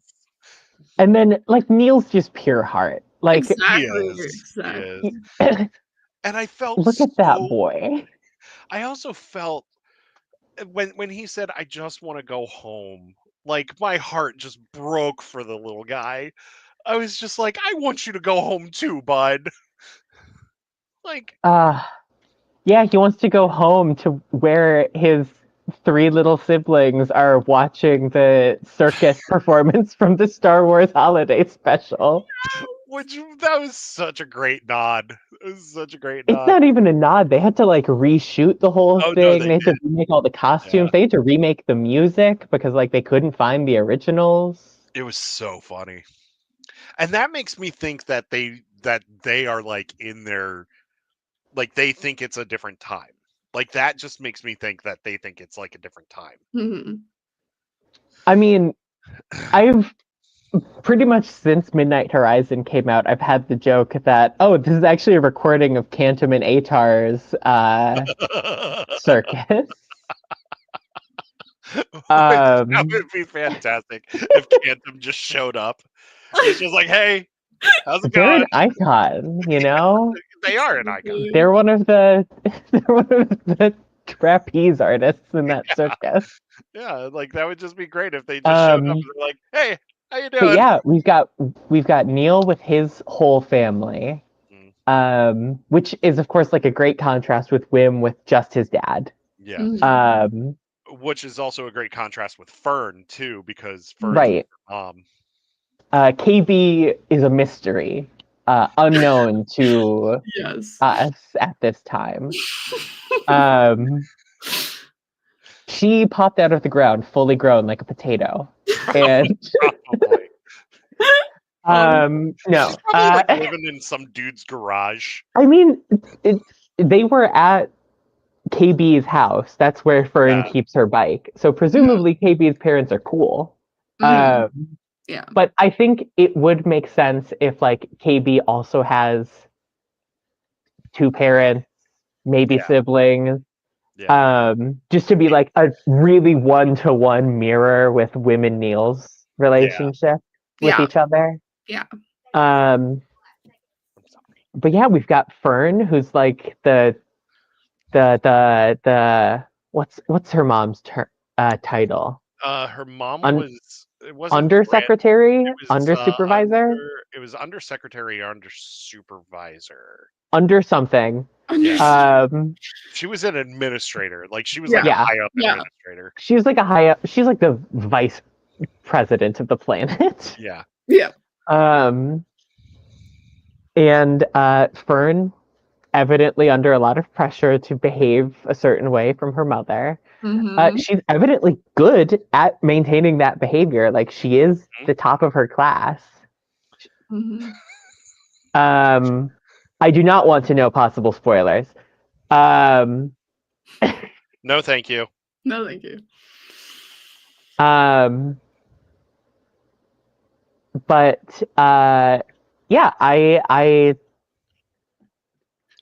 Speaker 2: and then like Neil's just pure heart. Like,
Speaker 1: He
Speaker 3: Exactly.
Speaker 1: is. He is.
Speaker 3: Exactly.
Speaker 1: And I felt
Speaker 2: look at that
Speaker 1: so.
Speaker 2: boy.
Speaker 1: I also felt when he said, "I just want to go home," like my heart just broke for the little guy. I was just like, "I want you to go home too, bud." Like,
Speaker 2: Uh, yeah, he wants to go home to where his three little siblings are watching the circus performance from the Star Wars holiday special.
Speaker 1: which that was such a great nod. It was such a great
Speaker 2: It's
Speaker 1: nod.
Speaker 2: not even a nod. They had to like reshoot the whole
Speaker 1: Oh no,
Speaker 2: thing.
Speaker 1: they
Speaker 2: They had
Speaker 1: did.
Speaker 2: to remake all the
Speaker 1: Yeah,
Speaker 2: costumes. They had to remake the music because like they couldn't find the originals.
Speaker 1: it was so funny, and that makes me think that they are like in their, like they think it's a different time. Like that just makes me think that they think it's like a different time.
Speaker 3: Mhm.
Speaker 2: I mean, I've pretty much since Midnight Horizon came out, I've had the joke that, oh, this is actually a recording of Cantum and Atar's circus.
Speaker 1: That
Speaker 2: Um,
Speaker 1: would be fantastic if Cantum just showed up. He's just like, "Hey, how's it
Speaker 2: they're an
Speaker 1: going?"
Speaker 2: icon, you know?
Speaker 1: They are an icon.
Speaker 2: They're one of the they're one of the trapeze artists in that circus.
Speaker 1: Yeah, like that would just be great if they just showed up
Speaker 2: Um,
Speaker 1: and they're like, "Hey, how you
Speaker 2: but
Speaker 1: doing?"
Speaker 2: yeah, we've got Neil with his whole family,
Speaker 1: Mm,
Speaker 2: which is of course like a great contrast with Wim with just his dad.
Speaker 1: yeah,
Speaker 3: Mhm.
Speaker 2: Um,
Speaker 1: which is also a great contrast with Fern too, because Fern's with
Speaker 2: right.
Speaker 1: her mom.
Speaker 2: KB is a mystery, unknown to
Speaker 3: Yes.
Speaker 2: us at this time. Um, she popped out of the ground fully grown like a potato. And
Speaker 1: Probably. She's
Speaker 2: no,
Speaker 1: probably like living in some dude's garage.
Speaker 2: I mean, it, they were at KB's house. That's where Fern
Speaker 1: Yeah,
Speaker 2: keeps her bike. So
Speaker 3: Yeah.
Speaker 2: presumably KB's parents are cool.
Speaker 3: Mhm.
Speaker 2: Um,
Speaker 3: Yeah.
Speaker 2: but I think it would make sense if like KB also has two parents, maybe
Speaker 1: yeah,
Speaker 2: siblings,
Speaker 1: yeah,
Speaker 2: just to be like a really one-to-one mirror with Wim and Neil's
Speaker 1: yeah.
Speaker 2: relationship with
Speaker 3: Yeah.
Speaker 2: each other.
Speaker 3: Yeah.
Speaker 2: Um,
Speaker 1: I'm sorry.
Speaker 2: but yeah, we've got Fern, who's like the what's her mom's title?
Speaker 1: Her mom
Speaker 2: Un,
Speaker 1: was, it wasn't grand.
Speaker 2: undersecretary,
Speaker 1: It was
Speaker 2: under supervisor,
Speaker 1: undersecretary or under supervisor.
Speaker 2: under something.
Speaker 1: Yeah,
Speaker 2: Um,
Speaker 1: she was an administrator. Like she was like
Speaker 3: Yeah.
Speaker 1: a
Speaker 2: yeah,
Speaker 1: high up
Speaker 3: Yeah.
Speaker 1: administrator.
Speaker 2: she's like a high up. She's like the vice president of the planet.
Speaker 1: Yeah,
Speaker 3: Yeah.
Speaker 2: Um, and Fern, evidently under a lot of pressure to behave a certain way from her mother.
Speaker 3: Mhm.
Speaker 2: She's evidently good at maintaining that behavior. Like she is
Speaker 1: Mhm.
Speaker 2: the top of her class.
Speaker 3: Mhm.
Speaker 2: Um, I do not want to know possible spoilers. Um,
Speaker 1: no, thank you.
Speaker 3: No, thank you.
Speaker 2: um, but yeah, I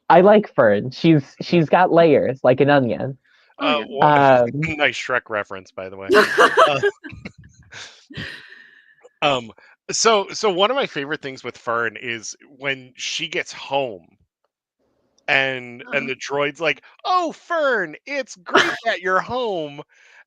Speaker 2: like Fern. She's got layers like an onion.
Speaker 3: Oh yeah.
Speaker 1: Nice Shrek reference, by the way. Uh, um, so one of my favorite things with Fern is when she gets home and the droid's like, "Oh, Fern, it's great that you're home,"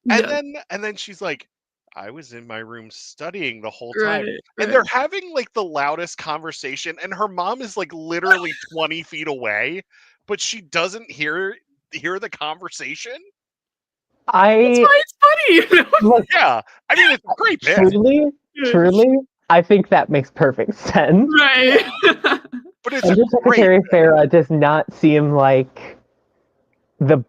Speaker 3: Yeah.
Speaker 1: and then she's like, I was in my room studying the whole time.
Speaker 3: Right,
Speaker 1: And
Speaker 3: right.
Speaker 1: they're having like the loudest conversation, and her mom is like literally 20 feet away, but she doesn't hear the conversation.
Speaker 3: That's
Speaker 2: I
Speaker 3: why it's funny.
Speaker 2: look,
Speaker 1: Yeah. I mean, it's a great bit.
Speaker 2: truly, I think that makes perfect sense.
Speaker 3: Right.
Speaker 1: But it's a great
Speaker 2: Undersecretary Farah does not seem like the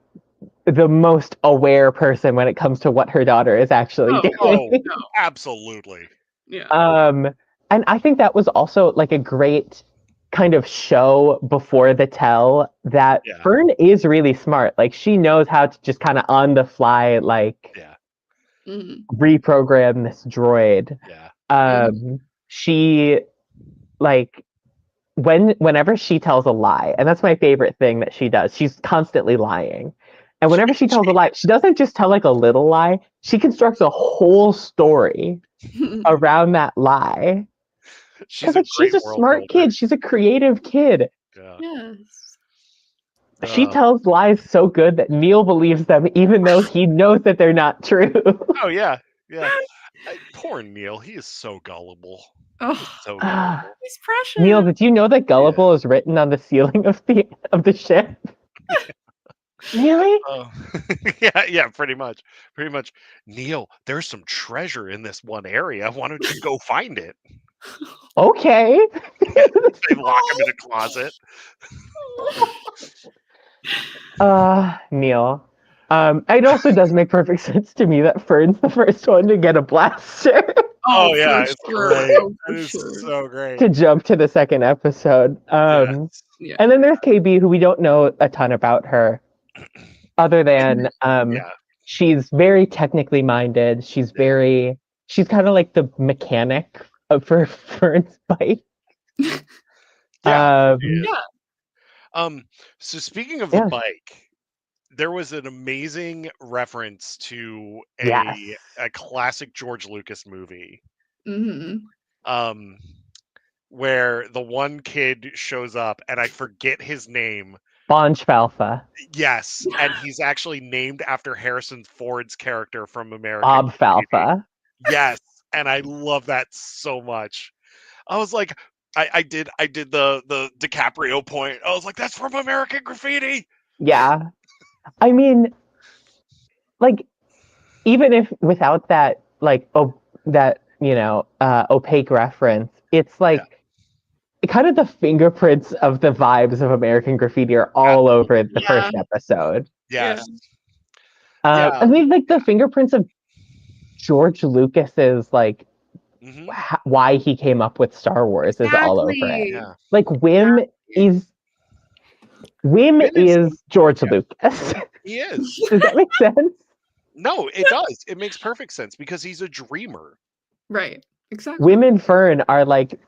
Speaker 2: most aware person when it comes to what her daughter is actually
Speaker 3: Oh,
Speaker 1: Oh,
Speaker 2: doing.
Speaker 3: no.
Speaker 1: absolutely.
Speaker 3: Yeah.
Speaker 2: And I think that was also like a great kind of show before the tell that
Speaker 1: Yeah.
Speaker 2: Fern is really smart. Like she knows how to just kind of on the fly, like
Speaker 1: Yeah.
Speaker 3: Mhm.
Speaker 2: reprogram this droid.
Speaker 1: Yeah.
Speaker 2: She like whenever she tells a lie, and that's my favorite thing that she does. She's constantly lying. And whenever she tells a lie, she doesn't just tell like a little lie. She constructs a whole story around that lie.
Speaker 1: She's
Speaker 2: Because
Speaker 1: a
Speaker 2: like she's
Speaker 1: great
Speaker 2: a
Speaker 1: world
Speaker 2: smart
Speaker 1: builder.
Speaker 2: kid. She's a creative kid.
Speaker 1: Yeah.
Speaker 3: Yes.
Speaker 2: She
Speaker 1: Uh,
Speaker 2: tells lies so good that Neil believes them, even though he knows that they're not true.
Speaker 1: oh yeah. Yeah. Poor Neil. He is so gullible. He is
Speaker 3: Oh,
Speaker 1: so
Speaker 2: Ah,
Speaker 1: gullible.
Speaker 3: he's
Speaker 2: Neil,
Speaker 3: precious.
Speaker 2: did you know that gullible is written on the ceiling of the ship? Really?
Speaker 1: Oh, yeah, pretty much. Pretty much. Neil, there's some treasure in this one area. Why don't you go find it?
Speaker 2: Okay.
Speaker 1: They lock him in a closet.
Speaker 2: Neil. It also does make perfect sense to me that Fern's the first one to get a blaster
Speaker 1: Oh,
Speaker 3: Oh,
Speaker 1: yeah,
Speaker 3: for
Speaker 1: it's
Speaker 3: sure.
Speaker 1: great.
Speaker 3: Oh,
Speaker 1: It
Speaker 3: for
Speaker 1: is
Speaker 3: sure.
Speaker 1: so great.
Speaker 2: to jump to the second episode.
Speaker 1: Yes.
Speaker 3: Yeah.
Speaker 2: And then there's KB, who we don't know a ton about her, other than
Speaker 1: Yeah.
Speaker 2: she's very technically minded. She's kind of like the mechanic for Fern's bike.
Speaker 1: Yeah. She is.
Speaker 2: Um,
Speaker 1: Um, so speaking of the
Speaker 2: yeah.
Speaker 1: bike, there was an amazing reference to
Speaker 2: Yes.
Speaker 1: a classic George Lucas movie.
Speaker 3: Mhm.
Speaker 1: Um, where the one kid shows up and I forget his name.
Speaker 2: Bonch Falfa.
Speaker 1: Yes, and he's actually named after Harrison Ford's character from American
Speaker 2: Bob
Speaker 1: Graffiti.
Speaker 2: Falfa.
Speaker 1: Yes, and I love that so much. I was like, I did the DiCaprio point. I was like, that's from American Graffiti.
Speaker 2: Yeah. I mean, like, even if without that, like, opaque reference, it's
Speaker 1: Yeah,
Speaker 2: like kind of the fingerprints of the vibes of American Graffiti are all over the
Speaker 1: absolutely.
Speaker 3: Yeah.
Speaker 2: first episode.
Speaker 3: Yeah.
Speaker 1: Yes. Yeah.
Speaker 2: I mean, like the fingerprints of George Lucas's like
Speaker 1: Hmm.
Speaker 2: why he came up with Star Wars is all over it.
Speaker 3: Exactly.
Speaker 1: Yeah.
Speaker 2: Like is Wim
Speaker 1: Vin is
Speaker 2: is George
Speaker 1: yeah,
Speaker 2: Lucas.
Speaker 1: he is.
Speaker 2: Does that make sense?
Speaker 1: No, it does. It makes perfect sense because he's a dreamer.
Speaker 3: Right. Exactly.
Speaker 2: Wim and Fern are like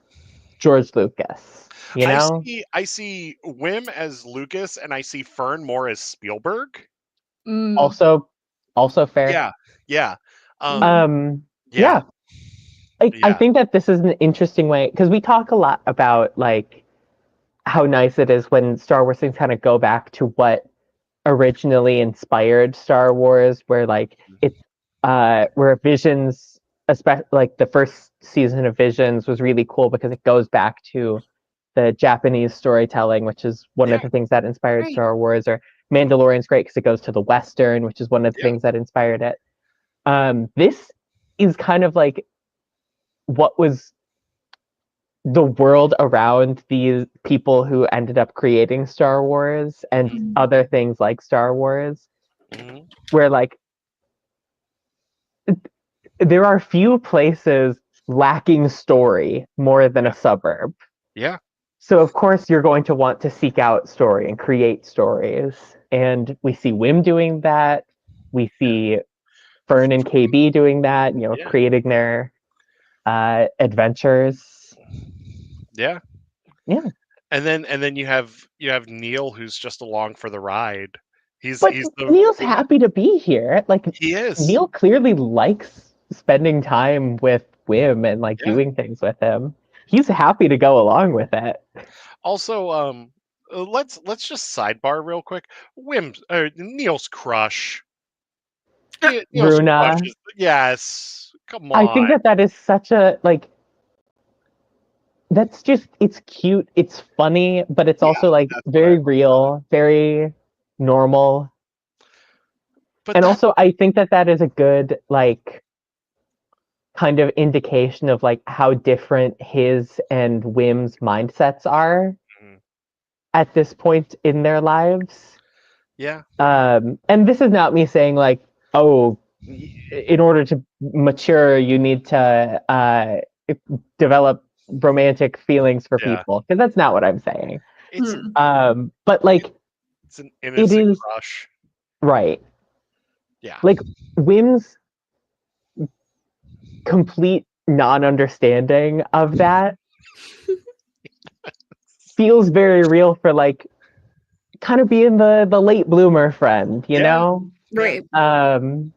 Speaker 2: George Lucas. You know?
Speaker 1: I see Wim as Lucas and I see Fern more as Spielberg.
Speaker 3: Mm.
Speaker 2: Also fair.
Speaker 1: Yeah. Yeah.
Speaker 2: Yeah.
Speaker 1: Yeah.
Speaker 2: I
Speaker 1: Yeah.
Speaker 2: think that this is an interesting way because we talk a lot about like how nice it is when Star Wars things kind of go back to what originally inspired Star Wars, where like it's where Visions, especially like the first season of Visions, was really cool because it goes back to the Japanese storytelling, which is one
Speaker 1: Yeah.
Speaker 2: of the things that inspired
Speaker 3: Right.
Speaker 2: Star Wars. Or Mandalorian's great because it goes to the Western, which is one of the
Speaker 1: Yeah.
Speaker 2: things that inspired it. This is kind of like what was the world around these people who ended up creating Star Wars and
Speaker 1: Mhm.
Speaker 2: other things like Star Wars,
Speaker 1: Mhm.
Speaker 2: where like there are few places lacking story more than
Speaker 1: Yeah.
Speaker 2: a suburb.
Speaker 1: Yeah.
Speaker 2: So of course you're going to want to seek out story and create stories. And we see Wim doing that. We see Fern and KB doing that,
Speaker 1: Yeah.
Speaker 2: creating their adventures.
Speaker 1: Yeah.
Speaker 2: Yeah.
Speaker 1: And then you have Neil who's just along for the ride.
Speaker 2: But
Speaker 1: He's the
Speaker 2: Neil's
Speaker 1: yeah,
Speaker 2: happy to be here. Like
Speaker 1: he is.
Speaker 2: Neil clearly likes spending time with Wim and like
Speaker 1: Yeah.
Speaker 2: doing things with him. He's happy to go along with it.
Speaker 1: Also, let's just sidebar real quick. Neil's crush. Neil's crush
Speaker 2: Runa,
Speaker 1: is yes. Come
Speaker 2: I
Speaker 1: on.
Speaker 2: think that is such a like. That's just it's cute, it's funny, but it's also like
Speaker 1: that's what I
Speaker 2: very
Speaker 1: love about
Speaker 2: real, very normal.
Speaker 1: But
Speaker 2: And
Speaker 1: that's
Speaker 2: also I think that is a good like kind of indication of like how different his and Wim's mindsets are
Speaker 1: Mhm.
Speaker 2: at this point in their lives.
Speaker 1: Yeah.
Speaker 2: And this is not me saying like, oh, in order to mature, you need to develop romantic feelings for
Speaker 1: Yeah.
Speaker 2: people, because that's not what I'm saying.
Speaker 1: It's
Speaker 2: But like,
Speaker 1: it's an
Speaker 2: it
Speaker 1: innocent
Speaker 2: is
Speaker 1: crush.
Speaker 2: right.
Speaker 1: Yeah.
Speaker 2: Like Wim's complete non-understanding of that feels very real for like kind of being the late bloomer friend, you
Speaker 1: Yeah.
Speaker 2: know?
Speaker 1: Yeah.
Speaker 3: Right.
Speaker 1: I mean,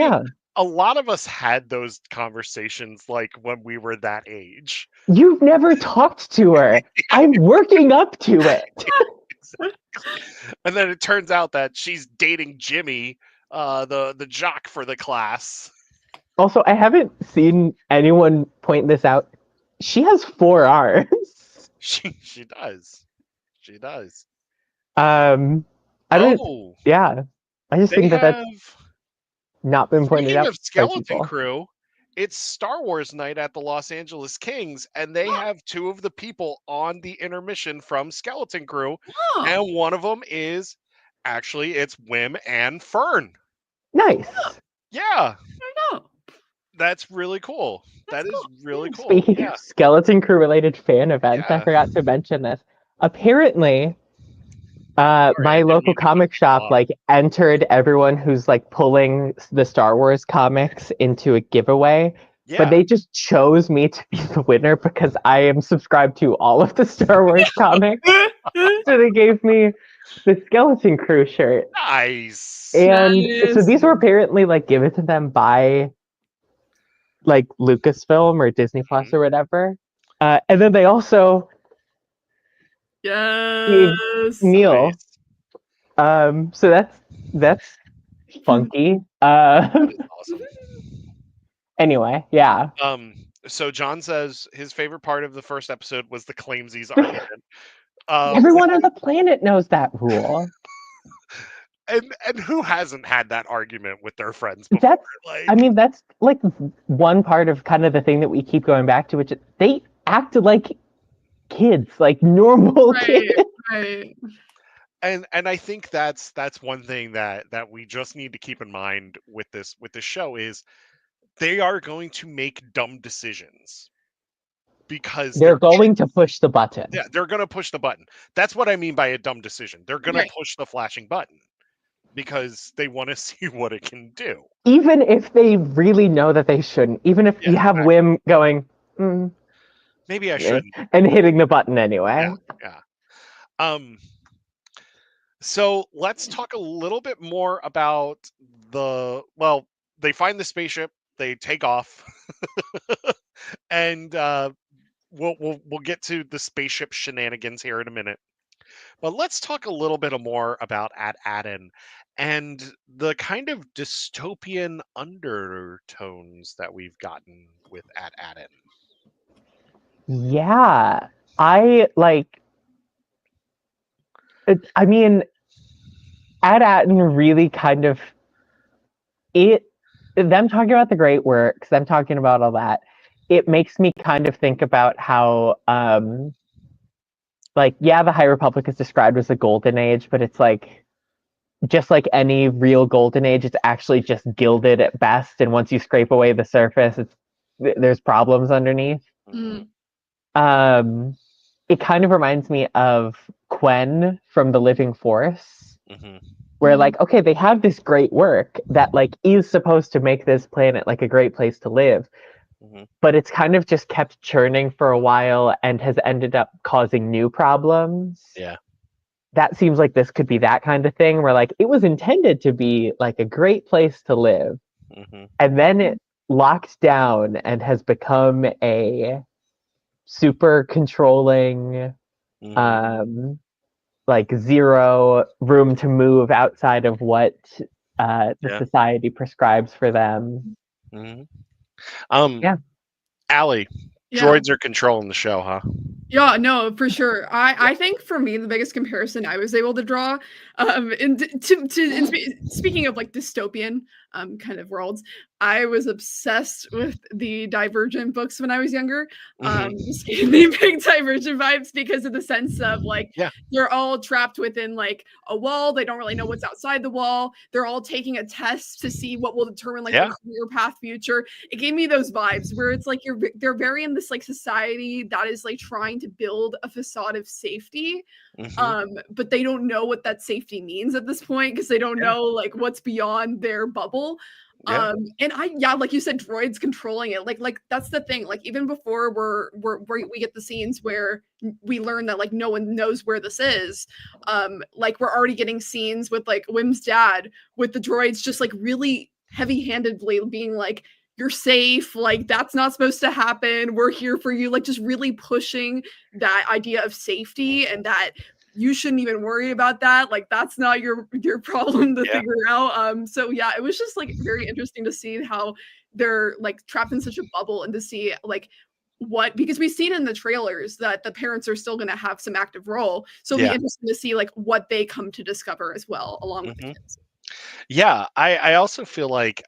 Speaker 2: Yeah.
Speaker 1: a lot of us had those conversations like when we were that age.
Speaker 2: You've never talked to her. I'm working up to it.
Speaker 1: And then it turns out that she's dating Jimmy, the jock for the class.
Speaker 2: Also, I haven't seen anyone point this out. She has 4 arms.
Speaker 1: She does. She does.
Speaker 2: I don't.
Speaker 1: Oh,
Speaker 2: Yeah, I just
Speaker 1: they
Speaker 2: think that that's
Speaker 1: have
Speaker 2: not been pointed
Speaker 1: speaking
Speaker 2: out
Speaker 1: of
Speaker 2: by
Speaker 1: Skeleton
Speaker 2: people.
Speaker 1: Crew, it's Star Wars night at the Los Angeles Kings, and they have two of the people on the intermission from Skeleton Crew,
Speaker 3: Oh,
Speaker 1: and one of them is actually it's Wim and Fern.
Speaker 2: Nice.
Speaker 1: Yeah,
Speaker 3: I know.
Speaker 1: that's really cool.
Speaker 3: That's
Speaker 1: That is
Speaker 3: cool.
Speaker 1: really cool.
Speaker 2: Speaking
Speaker 1: Yeah,
Speaker 2: of Skeleton Crew related fan events, I
Speaker 1: yeah.
Speaker 2: forgot to mention this. Apparently,
Speaker 1: Sorry, I
Speaker 2: my
Speaker 1: didn't
Speaker 2: local
Speaker 1: mean to cut
Speaker 2: comic
Speaker 1: you
Speaker 2: shop
Speaker 1: off.
Speaker 2: like entered everyone who's like pulling the Star Wars comics into a giveaway, but
Speaker 1: Yeah.
Speaker 2: they just chose me to be the winner because I am subscribed to all of the Star Wars comics. So they gave me the Skeleton Crew shirt.
Speaker 1: Nice.
Speaker 2: And so
Speaker 3: Nice.
Speaker 2: these were apparently like given to them by like Lucasfilm or Disney Plus
Speaker 1: Mhm.
Speaker 2: or whatever. And then they also gave
Speaker 3: Yes.
Speaker 2: Neil.
Speaker 1: Nice.
Speaker 2: So that's funky.
Speaker 1: That is awesome.
Speaker 2: Anyway, yeah.
Speaker 1: So John says his favorite part of the first episode was the Claimsies argument.
Speaker 2: Everyone on the planet knows that rule.
Speaker 1: And who hasn't had that argument with their friends before?
Speaker 2: That's, I
Speaker 1: Like,
Speaker 2: mean, that's like one part of kind of the thing that we keep going back to, which is they act like kids, like normal
Speaker 3: Right.
Speaker 2: kids.
Speaker 3: Right.
Speaker 1: and I think that's one thing that we just need to keep in mind with this show is they are going to make dumb decisions because
Speaker 2: They're
Speaker 1: they're
Speaker 2: going to
Speaker 1: kids.
Speaker 2: push the button.
Speaker 1: Yeah, they're going to push the button. That's what I mean by a dumb decision. They're going to
Speaker 3: Right.
Speaker 1: push the flashing button because they want to see what it can do.
Speaker 2: Even if they really know that they shouldn't, even if
Speaker 1: Yeah,
Speaker 2: you have
Speaker 1: exactly.
Speaker 2: Wim going, mm,
Speaker 1: Maybe I
Speaker 2: eh,
Speaker 1: shouldn't.
Speaker 2: and hitting the button
Speaker 1: Yeah,
Speaker 2: anyway.
Speaker 1: yeah. Um, so let's talk a little bit more about well, they find the spaceship, they take off, and we'll get to the spaceship shenanigans here in a minute. But let's talk a little bit more about At Aden and the kind of dystopian undertones that we've gotten with At Aden.
Speaker 2: Yeah, I like. I mean, Ad Atten really kind of it. Them talking about the great works, them talking about all that. It makes me kind of think about how, like, yeah, the High Republic is described as a golden age, but it's like just like any real golden age, it's actually just gilded at best, and once you scrape away the surface, there's problems underneath.
Speaker 1: Mhm,
Speaker 2: Um, it kind of reminds me of Quen from The Living Force,
Speaker 1: mhm,
Speaker 2: where
Speaker 3: Mhm.
Speaker 2: like, okay, they have this great work that like is supposed to make this planet like a great place to live,
Speaker 1: mhm.
Speaker 2: but it's kind of just kept churning for a while and has ended up causing new problems.
Speaker 1: Yeah.
Speaker 2: That seems like this could be that kind of thing where like it was intended to be like a great place to live,
Speaker 1: Mhm,
Speaker 2: and then it locked down and has become a super controlling,
Speaker 1: mhm.
Speaker 2: um like zero room to move outside of what the
Speaker 1: Yeah.
Speaker 2: society prescribes for them
Speaker 1: Mhm. Um,
Speaker 2: Yeah.
Speaker 1: Allie,
Speaker 3: Yeah.
Speaker 1: droids are controlling the show, huh?
Speaker 3: Yeah, no, for sure.
Speaker 1: Yeah.
Speaker 3: I think for me the biggest comparison I was able to draw, in speaking of like dystopian kind of worlds, I was obsessed with the Divergent books when I was younger.
Speaker 1: Mhm.
Speaker 3: Just gave me big Divergent vibes because of the sense of like
Speaker 1: Yeah.
Speaker 3: they're all trapped within like a wall. They don't really know what's outside the wall. They're all taking a test to see what will determine like their
Speaker 1: Yeah.
Speaker 3: career path future. It gave me those vibes where it's like they're very in this like society that is like trying to build a facade of safety,
Speaker 1: Mhm.
Speaker 3: but they don't know what that safety means at this point because they don't
Speaker 1: Yeah.
Speaker 3: know like what's beyond their bubble.
Speaker 1: Yeah.
Speaker 3: And I yeah, like you said, droids controlling it. Like that's the thing. Like even before we get the scenes where we learn that like no one knows where this is. Like we're already getting scenes with like Wim's dad with the droids just like really heavy-handedly being like, you're safe, like that's not supposed to happen, we're here for you, like just really pushing that idea of safety and that you shouldn't even worry about that, like that's not your problem to
Speaker 1: Yeah.
Speaker 3: figure out. So yeah, it was just like very interesting to see how they're like trapped in such a bubble and to see like what, because we've seen in the trailers that the parents are still going to have some active role, so it'll be
Speaker 1: Yeah.
Speaker 3: interesting to see like what they come to discover as well along with the
Speaker 1: Mhm.
Speaker 3: kids.
Speaker 1: Yeah. I also feel like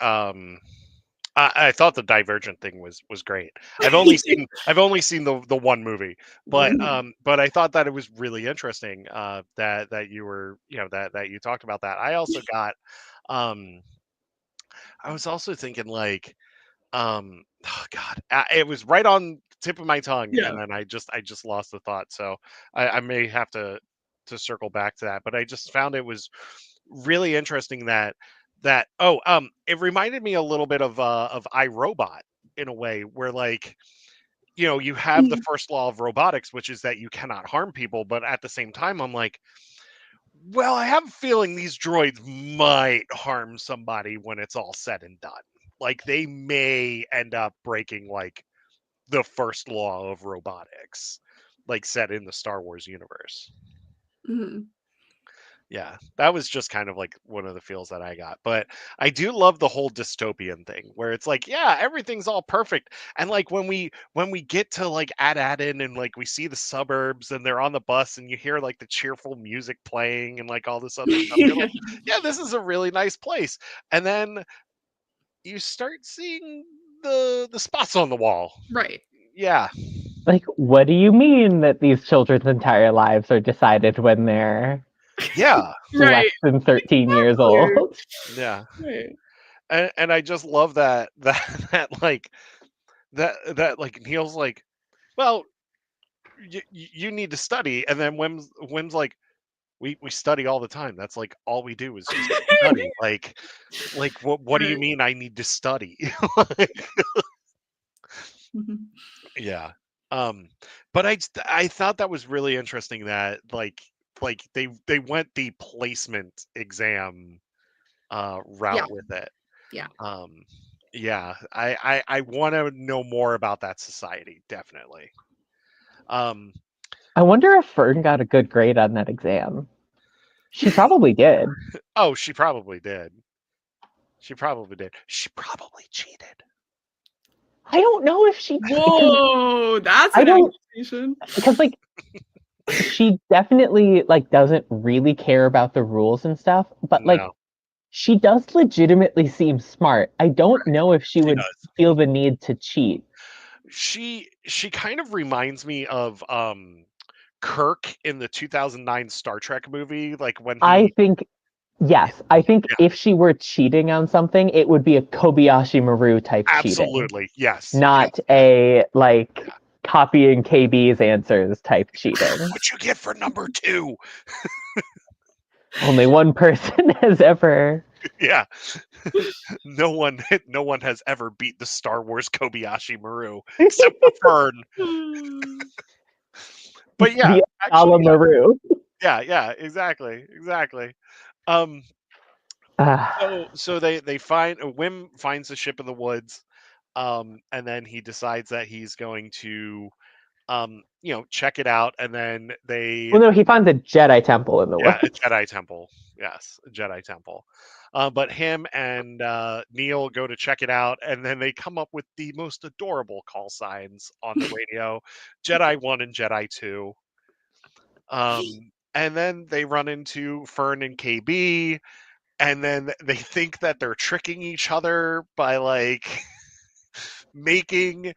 Speaker 1: I thought the Divergent thing was great. I've only seen the one movie, but I thought that it was really interesting that you were that you talked about that. I also got um I was also thinking like oh god, it was right on the tip of my tongue,
Speaker 3: Yeah.
Speaker 1: and then I just lost the thought. So I may have to circle back to that. But I just found it was really interesting that it reminded me a little bit of iRobot in a way where like you have the first law of robotics, which is that you cannot harm people, but at the same time I'm like, well, I have a feeling these droids might harm somebody when it's all said and done. Like they may end up breaking like the first law of robotics, like set in the Star Wars universe.
Speaker 3: Mhm.
Speaker 1: Yeah, that was just kind of like one of the feels that I got. But I do love the whole dystopian thing where it's like, yeah, everything's all perfect. And like when we get to like Ad and like we see the suburbs and they're on the bus and you hear like the cheerful music playing and like all this other stuff, you're like, yeah, this is a really nice place. And then you start seeing the spots on the wall.
Speaker 3: Right.
Speaker 1: Yeah.
Speaker 2: Like, what do you mean that these children's entire lives are decided when they're
Speaker 1: Yeah.
Speaker 2: less
Speaker 3: Right.
Speaker 2: than 13 years
Speaker 3: Exactly.
Speaker 2: old?
Speaker 1: Yeah.
Speaker 3: Right.
Speaker 1: And I just love that that like that like Neil's like, well, you need to study, and then Wim's like, we study all the time. That's like all we do is just study. Like what do you
Speaker 3: Right.
Speaker 1: mean I need to study? Like,
Speaker 3: Mhm.
Speaker 1: yeah. Um, but I thought that was really interesting that like they went the placement exam
Speaker 3: Yeah.
Speaker 1: route with it.
Speaker 3: Yeah.
Speaker 1: Um, yeah, I want to know more about that society, definitely. Um,
Speaker 2: I wonder if Fern got a good grade on that exam. She probably did.
Speaker 1: oh, she probably did. She probably did. She probably cheated.
Speaker 2: I don't know if she, because
Speaker 3: Whoa, that's
Speaker 2: I
Speaker 3: an
Speaker 2: don't,
Speaker 3: accusation.
Speaker 2: because like she definitely like doesn't really care about the rules and stuff, but like
Speaker 1: No,
Speaker 2: she does legitimately seem smart. I don't know if she
Speaker 1: she
Speaker 2: would
Speaker 1: does.
Speaker 2: feel the need to cheat.
Speaker 1: She kind of reminds me of Kirk in the 2009 Star Trek movie, like when
Speaker 2: I
Speaker 1: he
Speaker 2: think yes, I think
Speaker 1: yeah,
Speaker 2: if she were cheating on something, it would be a Kobayashi Maru type cheating,
Speaker 1: absolutely. Yes. Yes.
Speaker 2: not a
Speaker 1: Yeah.
Speaker 2: like copying KB's answers type cheating.
Speaker 1: What you get for number 2?
Speaker 2: Only one person has ever.
Speaker 1: Yeah. No one has ever beat the Star Wars Kobayashi Maru except for Fern. But yeah,
Speaker 2: The
Speaker 1: actually,
Speaker 2: Ala Maru.
Speaker 1: yeah, exactly, exactly. Um, so they find Wim finds a ship in the woods, and then he decides that he's going to check it out, and then they
Speaker 2: Well, no, he finds a Jedi temple in the
Speaker 1: yeah, a
Speaker 2: woods.
Speaker 1: Jedi temple. Yes, a Jedi temple. But him and Neil go to check it out, and then they come up with the most adorable call signs on the radio: Jedi 1 and Jedi 2. And then they run into Fern and KB, and then they think that they're tricking each other by like making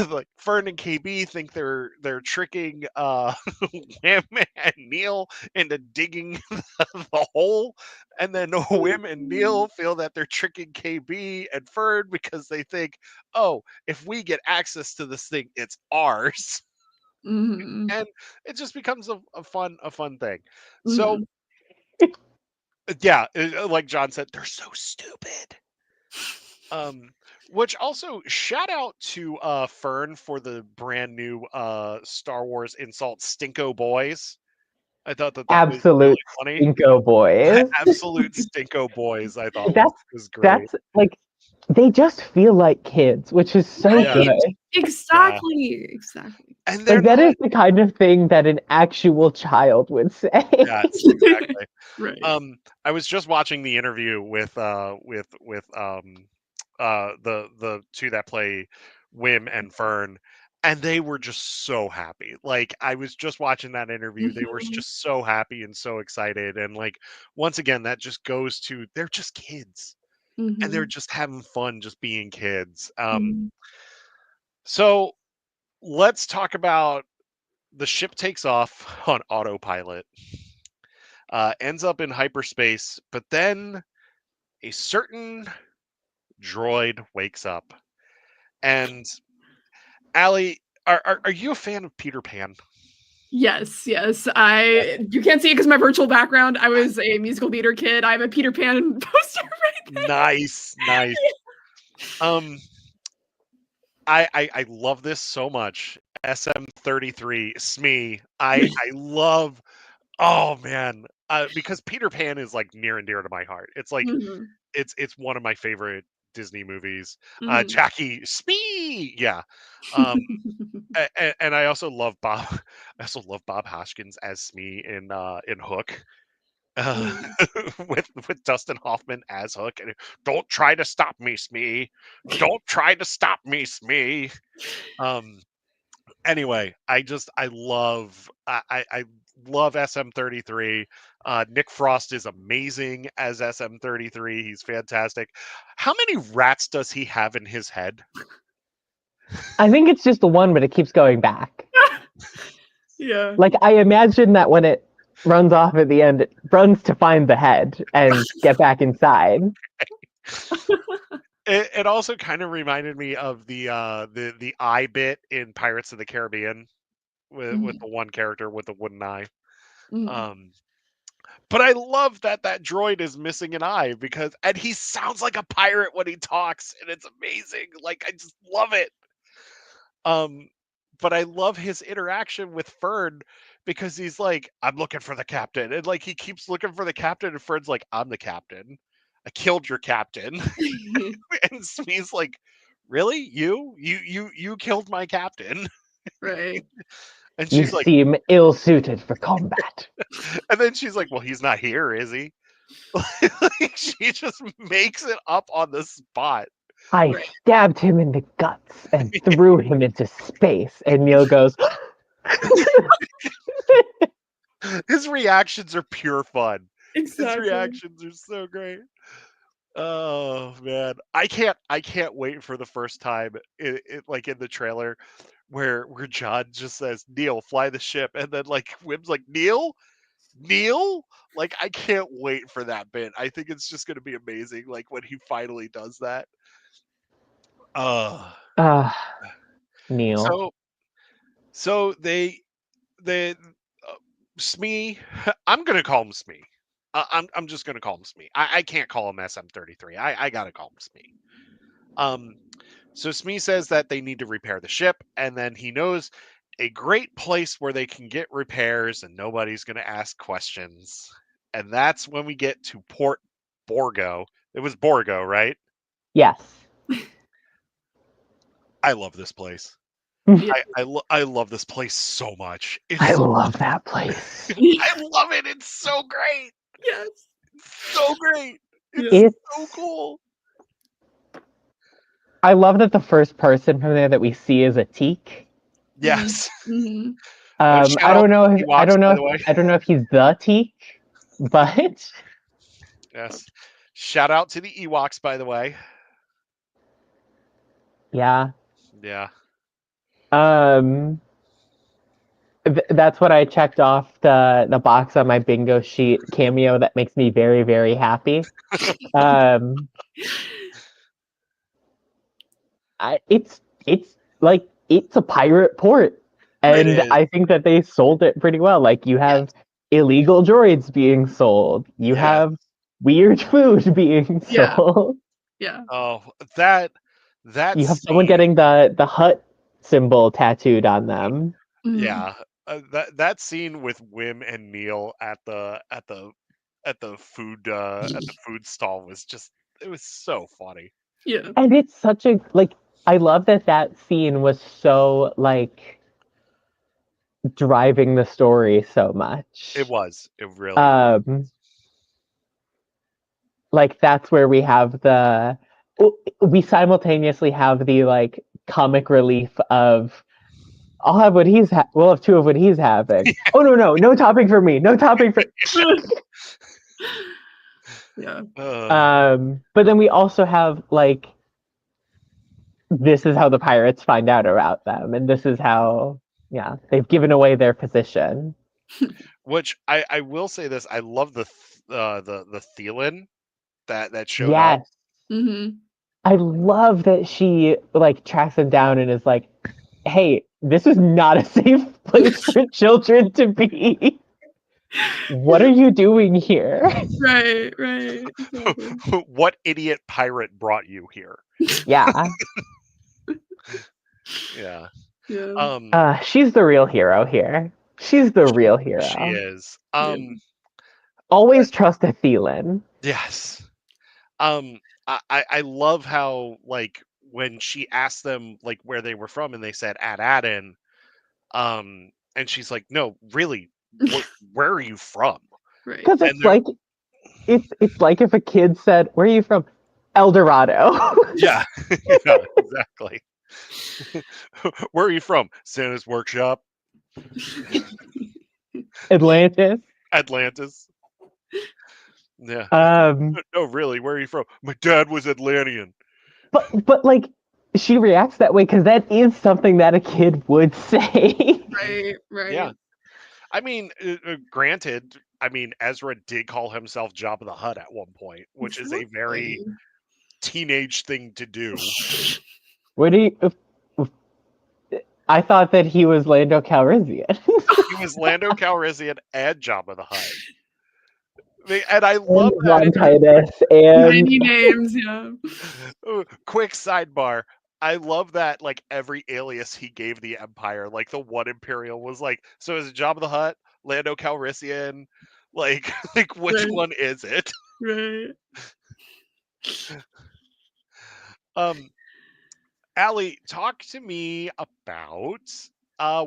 Speaker 1: like Fern and KB think they're tricking Wim and Neil into digging the hole, and then Wim and Neil feel that they're tricking KB and Fern because they think, oh, if we get access to this thing, it's ours.
Speaker 3: Mhm.
Speaker 1: And it just becomes a fun thing. So
Speaker 3: Mhm.
Speaker 1: yeah, like John said, they're so stupid. Um, which also shout out to Fern for the brand new Star Wars insult Stinko Boys. I thought that was
Speaker 2: Absolute
Speaker 1: really funny.
Speaker 2: stinko boys.
Speaker 1: Absolute Stinko Boys, I thought
Speaker 2: That's
Speaker 1: was great.
Speaker 2: that's like they just feel like kids, which is so
Speaker 1: Yeah,
Speaker 2: good.
Speaker 3: Right.
Speaker 1: yeah.
Speaker 3: Exactly.
Speaker 1: And they're
Speaker 2: Like that
Speaker 1: not.
Speaker 2: is the kind of thing that an actual child would say.
Speaker 1: Yes, exactly.
Speaker 3: Right.
Speaker 1: I was just watching the interview with the two that play Wim and Fern, and they were just so happy. Like I was just watching that interview, they were
Speaker 3: Mhm.
Speaker 1: just so happy and so excited, and like once again, that just goes to they're just kids, and they're
Speaker 3: Mhm.
Speaker 1: just having fun, just being kids.
Speaker 3: Mhm.
Speaker 1: So let's talk about the ship takes off on autopilot, ends up in hyperspace, but then a certain droid wakes up. And Allie, are you a fan of Peter Pan?
Speaker 3: Yes, yes.
Speaker 1: Yeah.
Speaker 3: You can't see it because my virtual background. I was a musical theater kid. I have a Peter Pan poster right
Speaker 1: Nice, nice.
Speaker 3: there.
Speaker 1: Um, I love this so much. SM33 Smee. I love. Oh man, because Peter Pan is like near and dear to my heart. It's like
Speaker 3: Mhm.
Speaker 1: it's one of my favorite Disney movies.
Speaker 3: Mhm.
Speaker 1: Jackie Smee. Yeah. Um, and I also love Bob. I also love Bob Hoskins as Smee in Hook, uh,
Speaker 3: Mhm.
Speaker 1: with Dustin Hoffman as Hook. And don't try to stop me, Smee. Don't try to stop me, Smee. Um. Anyway, I love I love SM33. Nick Frost is amazing as SM33. He's fantastic. How many rats does he have in his head?
Speaker 2: I think it's just the one, but it keeps going back.
Speaker 3: Yeah.
Speaker 2: Like I imagine that when it runs off at the end, it runs to find the head and get back inside.
Speaker 1: It also kind of reminded me of the eye bit in Pirates of the Caribbean with
Speaker 3: Mhm.
Speaker 1: the one character with the wooden eye.
Speaker 3: Mhm.
Speaker 1: Um, but I love that that droid is missing an eye because and he sounds like a pirate when he talks, and it's amazing. Like I just love it. Um, but I love his interaction with Fern because he's like, "I'm looking for the captain," and like he keeps looking for the captain, and Fern's like, "I'm the captain. I killed your captain." And Smee's like, "Really? You killed my captain?"
Speaker 3: Right.
Speaker 1: And
Speaker 2: You
Speaker 1: she's like,
Speaker 2: seem ill-suited for combat.
Speaker 1: and then she's like, "Well, he's not here, is he?" Like, she just makes it up on the spot.
Speaker 2: I
Speaker 3: Right.
Speaker 2: stabbed him in the guts and threw him into space. And Neil goes,
Speaker 1: His reactions are pure fun. His
Speaker 3: Exactly.
Speaker 1: reactions are so great. Oh man, I can't wait for the first time like in the trailer where John just says Neil fly the ship, and then like Wim's like Neil, like I can't wait for that bit. I think it's just gonna be amazing. Like when he finally does that. Uh
Speaker 2: ah, Neil.
Speaker 1: so so they Smee. I'm gonna call him Smee. I'm just gonna call him Smee. I can't call him SM33. I gotta call him Smee. Um, so Smee says that they need to repair the ship, and then he knows a great place where they can get repairs and nobody's going to ask questions. And that's when we get to Port Borgo. It was Borgo, right?
Speaker 2: Yes.
Speaker 1: I love this place. I love this place so much.
Speaker 2: I love that place.
Speaker 1: I love it. It's so great.
Speaker 3: Yes.
Speaker 1: So great.
Speaker 2: It's
Speaker 1: so cool.
Speaker 2: I love that the first person from there that we see is a teak.
Speaker 1: Yes.
Speaker 3: Mm-hmm.
Speaker 2: I don't know if I don't know if he's the teak, but
Speaker 1: yes. Shout out to the Ewoks, by the way.
Speaker 2: yeah.
Speaker 1: Yeah.
Speaker 2: That's what I checked off the box on my bingo sheet. Cameo that makes me very, very happy. It's like it's a pirate port, and I think that they sold it pretty well. Like you have illegal droids being sold, you have weird food being sold.
Speaker 3: Yeah.
Speaker 1: Oh, that
Speaker 2: you have someone getting the hut symbol tattooed on them.
Speaker 1: Yeah, that scene with Wim and Neil at the food stall was just, it was so funny.
Speaker 3: Yeah.
Speaker 2: And it's such a I love that scene was so like driving the story so much.
Speaker 1: It was. It really was.
Speaker 2: Like that's where we simultaneously have the like comic relief of I'll have what we'll have two of what he's having. Oh no topping for me. No topping for
Speaker 3: Yeah.
Speaker 2: But then we also have like this is how the pirates find out about them, and this is how they've given away their position.
Speaker 1: Which I will say this, I love the Thielen that showed
Speaker 2: yes.
Speaker 1: up.
Speaker 3: Mm-hmm.
Speaker 2: I love that she like tracks him down and is like, "Hey, this is not a safe place for children to be. What are you doing here?"
Speaker 3: Right. Exactly.
Speaker 1: What idiot pirate brought you here?
Speaker 2: Yeah.
Speaker 1: Yeah.
Speaker 2: She's the real hero here. She's the real hero.
Speaker 1: She is.
Speaker 2: Always trust a Thielen.
Speaker 1: Yes. I love how like when she asked them like where they were from and they said Adin, and she's like, no, really, where are you from?
Speaker 3: Right.
Speaker 2: Because it's like it's like if a kid said, "Where are you from?" El Dorado.
Speaker 1: Yeah, exactly. Where are you from? Santa's workshop.
Speaker 2: Atlantis.
Speaker 1: Yeah. No, really, where are you from? My dad was Atlantean.
Speaker 2: But like she reacts that way because that is something that a kid would say.
Speaker 3: Right.
Speaker 1: Yeah. I mean, granted, I mean, Ezra did call himself Jabba the Hutt at one point, which is a very teenage thing to do.
Speaker 2: What do you? I thought that he was Lando Calrissian.
Speaker 1: He was Lando Calrissian and Jabba the Hutt. And I love
Speaker 2: Ron Titus and
Speaker 3: many names, yeah.
Speaker 1: Quick sidebar. I love that like every alias he gave the Empire, like the one Imperial was like, so is it Jabba the Hutt, Lando Calrissian? Like which one is it?
Speaker 3: Right.
Speaker 1: Allie, talk to me about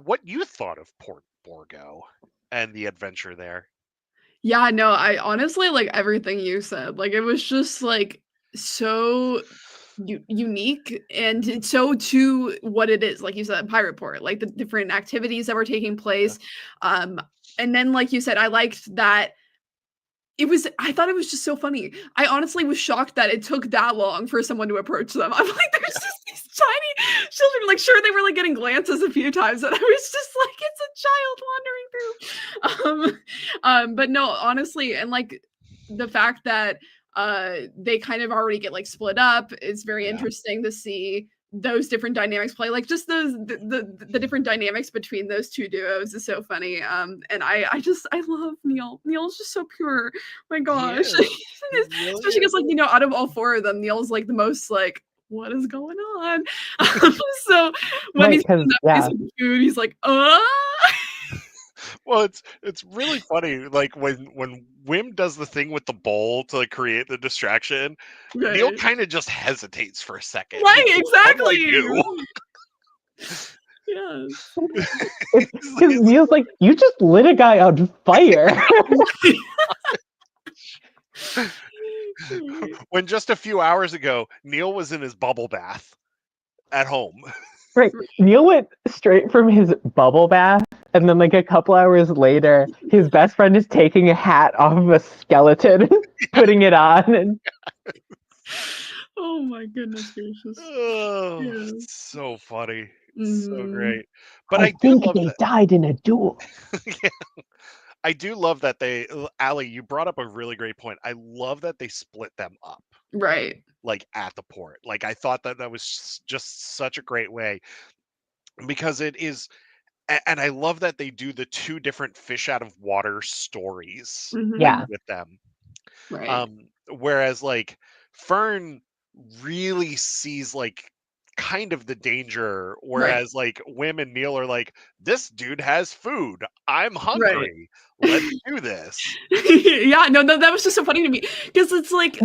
Speaker 1: what you thought of Port Borgo and the adventure there.
Speaker 3: Yeah, no, I honestly like everything you said. Like it was just like so unique and it's so to what it is, like you said, pirate port, like the different activities that were taking place. And then like you said, I liked that I thought it was just so funny. I honestly was shocked that it took that long for someone to approach them. I'm like, there's just these tiny children. Like, sure, they were like getting glances a few times, and I was just like, it's a child wandering through. But no, honestly, and like the fact that they kind of already get like split up is very interesting to see those different dynamics play, like just the different dynamics between those two duos is so funny. And I love Neil. Neil's just so pure. My gosh. Especially because like, out of all four of them, Neil's like the most like, what is going on? So when he's in that piece of food, he's like,
Speaker 1: Well, it's really funny. Like when Wim does the thing with the bowl to like, create the distraction, Neil kind of just hesitates for a second.
Speaker 3: Right, exactly. Yes.
Speaker 2: Because Neil's like, you just lit a guy on fire.
Speaker 1: When just a few hours ago, Neil was in his bubble bath at home.
Speaker 2: Right. Neil went straight from his bubble bath, and then like a couple hours later, his best friend is taking a hat off of a skeleton and putting it on. And
Speaker 3: Oh my goodness gracious.
Speaker 1: Oh,
Speaker 3: Yeah.
Speaker 1: so funny. So
Speaker 3: Mhm.
Speaker 1: great. But
Speaker 2: I
Speaker 1: I do
Speaker 2: think
Speaker 1: love
Speaker 2: they
Speaker 1: that.
Speaker 2: died in a duel.
Speaker 1: Yeah. I do love that Allie, you brought up a really great point. I love that they split them up
Speaker 3: Right.
Speaker 1: like at the port. Like I thought that was just such a great way because it is and I love that they do the two different fish out of water stories
Speaker 3: Mhm.
Speaker 2: Yeah.
Speaker 1: with them.
Speaker 3: Right.
Speaker 1: Whereas like Fern really sees like kind of the danger,
Speaker 3: Right.
Speaker 1: whereas like Wim and Neil are like, this dude has food. I'm
Speaker 3: Right.
Speaker 1: hungry. Let's do this.
Speaker 3: Yeah, no, that was just so funny to me because it's like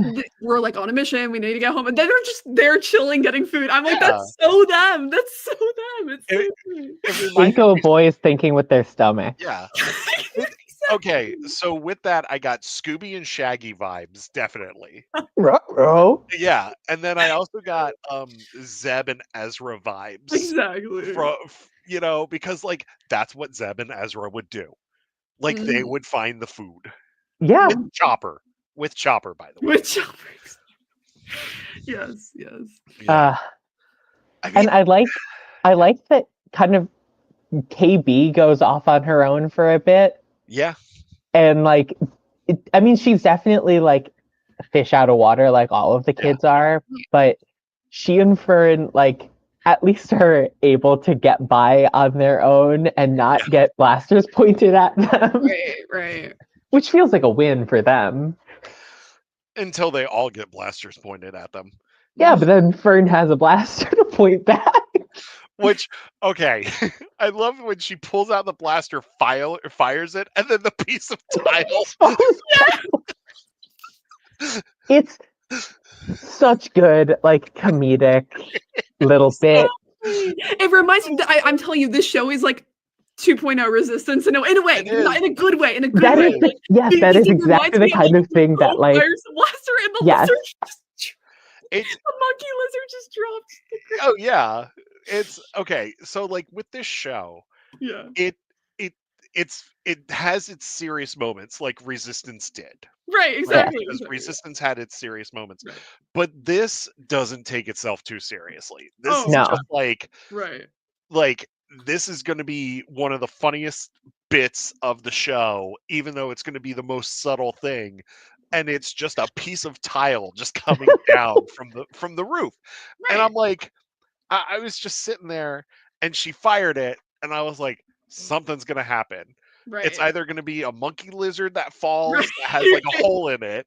Speaker 3: we're like on a mission, we need to get home, and then they're just there chilling, getting food. I'm like,
Speaker 1: Yeah.
Speaker 3: that's so them. That's so them. It's so great.
Speaker 1: It reminded
Speaker 2: Cinco
Speaker 1: me.
Speaker 2: boys thinking with their stomach.
Speaker 1: Yeah.
Speaker 3: Exactly.
Speaker 1: Okay, so with that, I got Scooby and Shaggy vibes, definitely.
Speaker 2: Ruh-roh.
Speaker 1: Yeah, and then I also got Zeb and Ezra vibes
Speaker 3: Exactly.
Speaker 1: from because like that's what Zeb and Ezra would do. Like they
Speaker 3: Mhm.
Speaker 1: would find the food
Speaker 2: Yeah.
Speaker 1: with Chopper, by the way.
Speaker 3: With choppers. Yes, yes.
Speaker 1: Yeah, I
Speaker 2: And
Speaker 1: mean,
Speaker 2: I like that kind of KB goes off on her own for a bit.
Speaker 1: yeah,
Speaker 2: And like, I mean, she's definitely like a fish out of water, like all of the
Speaker 1: Yeah.
Speaker 2: kids are. But she and Fern, like, at least are able to get by on their own and not get blasters pointed at them,
Speaker 3: Right.
Speaker 2: which feels like a win for them.
Speaker 1: until they all get blasters pointed at them.
Speaker 2: Yeah, but then Fern has a blaster to point back.
Speaker 1: Which, okay, I love when she pulls out the blaster, fires it, and then the piece of tile.
Speaker 2: It's such good, like, comedic little bit.
Speaker 3: It reminds me. I'm telling you, this show is like 2.0 Resistance in a way,
Speaker 1: It is.
Speaker 3: not in a good way. In a good
Speaker 2: That
Speaker 3: way.
Speaker 2: is, yes, that is exactly the kind of thing that, like,
Speaker 3: fires the blaster and the
Speaker 2: yes.
Speaker 3: lizard just,
Speaker 1: It's
Speaker 3: the monkey lizard just drops.
Speaker 1: oh yeah, it's okay. So like with this show,
Speaker 3: Yeah.
Speaker 1: it it has its serious moments, like Resistance did.
Speaker 3: Right. Exactly.
Speaker 1: Because Resistance had its serious moments,
Speaker 3: Right.
Speaker 1: but this doesn't take itself too seriously. This is
Speaker 2: No.
Speaker 1: just like
Speaker 3: Right.
Speaker 1: this is going to be one of the funniest bits of the show, even though it's going to be the most subtle thing, and it's just a piece of tile just coming down from the roof, and
Speaker 3: Right.
Speaker 1: I'm like, I was just sitting there, and she fired it, and I was like, something's going to happen.
Speaker 3: Right.
Speaker 1: It's either going to be a monkey lizard that falls
Speaker 3: Right.
Speaker 1: that has like a hole in it,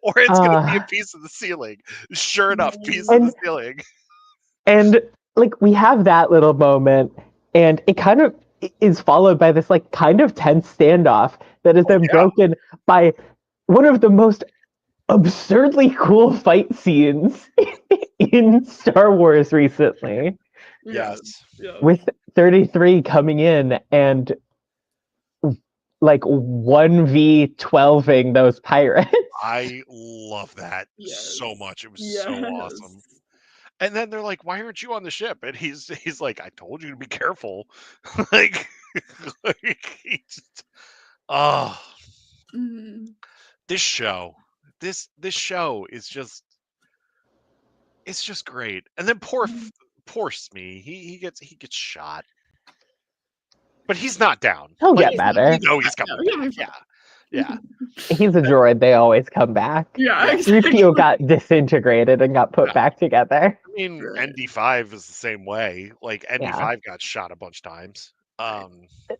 Speaker 1: or it's going to be a piece of the ceiling. Sure enough, piece of the ceiling.
Speaker 2: And like we have that little moment, and it kind of is followed by this like kind of tense standoff that is then broken by one of the most absurdly cool fight scenes in Star Wars recently.
Speaker 1: Yes.
Speaker 2: With 33 coming in and like 1v12ing those pirates.
Speaker 1: I love that so much. It was so awesome.
Speaker 3: Yes.
Speaker 1: And then they're like, "Why aren't you on the ship?" And he's like, "I told you to be careful." like he just, oh,
Speaker 3: Mhm.
Speaker 1: this show is just it's just great. And then poor Smee, he gets shot, but he's not down.
Speaker 2: He'll
Speaker 1: Like,
Speaker 2: get better.
Speaker 1: You know he's coming back. Yeah.
Speaker 2: He's a droid. They always come back.
Speaker 3: Yeah,
Speaker 2: exactly. 3PO got disintegrated and got put back together.
Speaker 1: I mean, ND5 is the same way. Like ND5 got shot a bunch of times.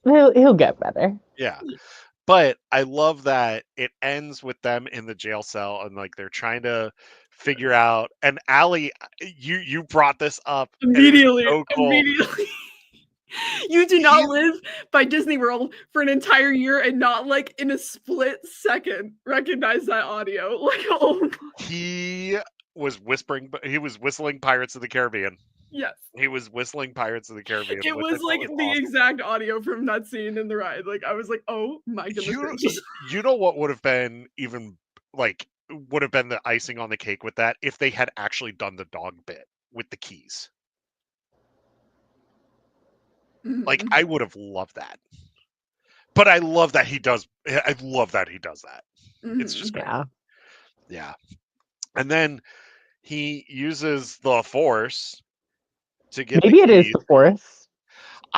Speaker 2: He'll get better.
Speaker 1: Yeah. But I love that it ends with them in the jail cell and like they're trying to figure out. And Allie, you brought this up
Speaker 3: immediately.
Speaker 1: So cool.
Speaker 3: Immediately. You do not live by Disney World for an entire year and not like in a split second recognize that audio. Like, oh my.
Speaker 1: He was whistling Pirates of the Caribbean.
Speaker 3: Yes.
Speaker 1: He was whistling Pirates of the Caribbean,
Speaker 3: It
Speaker 1: which I
Speaker 3: was
Speaker 1: thought
Speaker 3: like
Speaker 1: was
Speaker 3: the
Speaker 1: awesome.
Speaker 3: exact audio from that scene in the ride. Like I was like, oh my goodness gracious.
Speaker 1: You know what would have been even like would have been the icing on the cake with that if they had actually done the dog bit with the keys. Like
Speaker 3: Mhm.
Speaker 1: I would have loved that. But I love that he does. I love that he does that. It's just
Speaker 3: Mhm.
Speaker 1: great.
Speaker 2: Yeah.
Speaker 1: Yeah. And then he uses the Force to get the
Speaker 2: Maybe it is
Speaker 1: keys.
Speaker 2: the Force,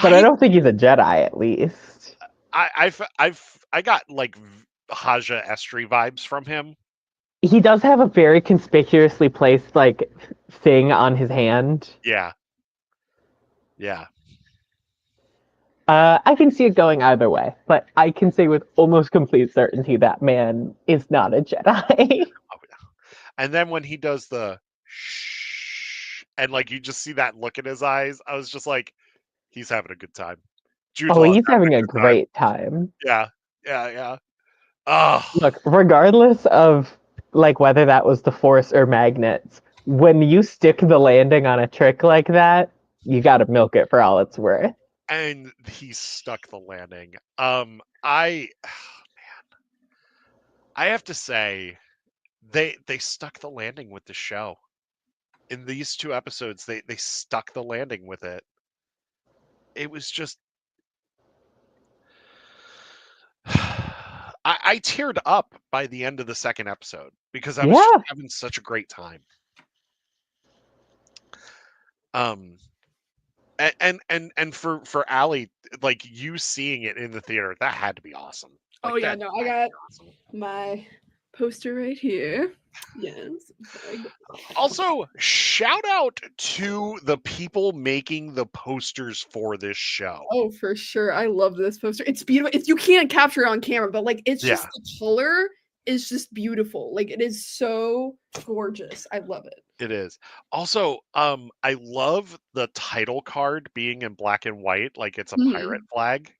Speaker 2: but I
Speaker 1: I
Speaker 2: don't think he's a Jedi at least.
Speaker 1: I got like Haja Estri vibes from him.
Speaker 2: He does have a very conspicuously placed like thing on his hand.
Speaker 1: Yeah. Yeah.
Speaker 2: I can see it going either way, but I can say with almost complete certainty that man is not a Jedi.
Speaker 1: Oh, yeah. And then when he does the shh, and like you just see that look in his eyes, I was just like, he's having a good time. Jude
Speaker 2: Oh,
Speaker 1: Law's
Speaker 2: he's
Speaker 1: having
Speaker 2: having a
Speaker 1: a good time.
Speaker 2: great time.
Speaker 1: Yeah. Yeah. Yeah. Oh,
Speaker 2: Look, regardless of like whether that was the Force or magnets, when you stick the landing on a trick like that, you got to milk it for all it's worth.
Speaker 1: and he stuck the landing. I have to say they stuck the landing with the show. In these 2 episodes, they stuck the landing with it. It was just I teared up by the end of the 2nd episode because I was just
Speaker 2: Yeah,
Speaker 1: having such a great time. Um, and for Allie, like, you seeing it in the theater, that had to be awesome.
Speaker 3: Oh
Speaker 1: Like,
Speaker 3: yeah,
Speaker 1: that
Speaker 3: no, I
Speaker 1: had to
Speaker 3: got
Speaker 1: be awesome.
Speaker 3: my poster right here. Yes.
Speaker 1: Also, shout out to the people making the posters for this show.
Speaker 3: Oh, for sure. I love this poster. It's beautiful. It's you can't capture it on camera, but like it's just
Speaker 1: Yeah,
Speaker 3: the color is just beautiful. Like it is so gorgeous. I love it.
Speaker 1: it is. Also, I love the title card being in black and white, like it's a pirate
Speaker 3: Mhm.
Speaker 1: flag.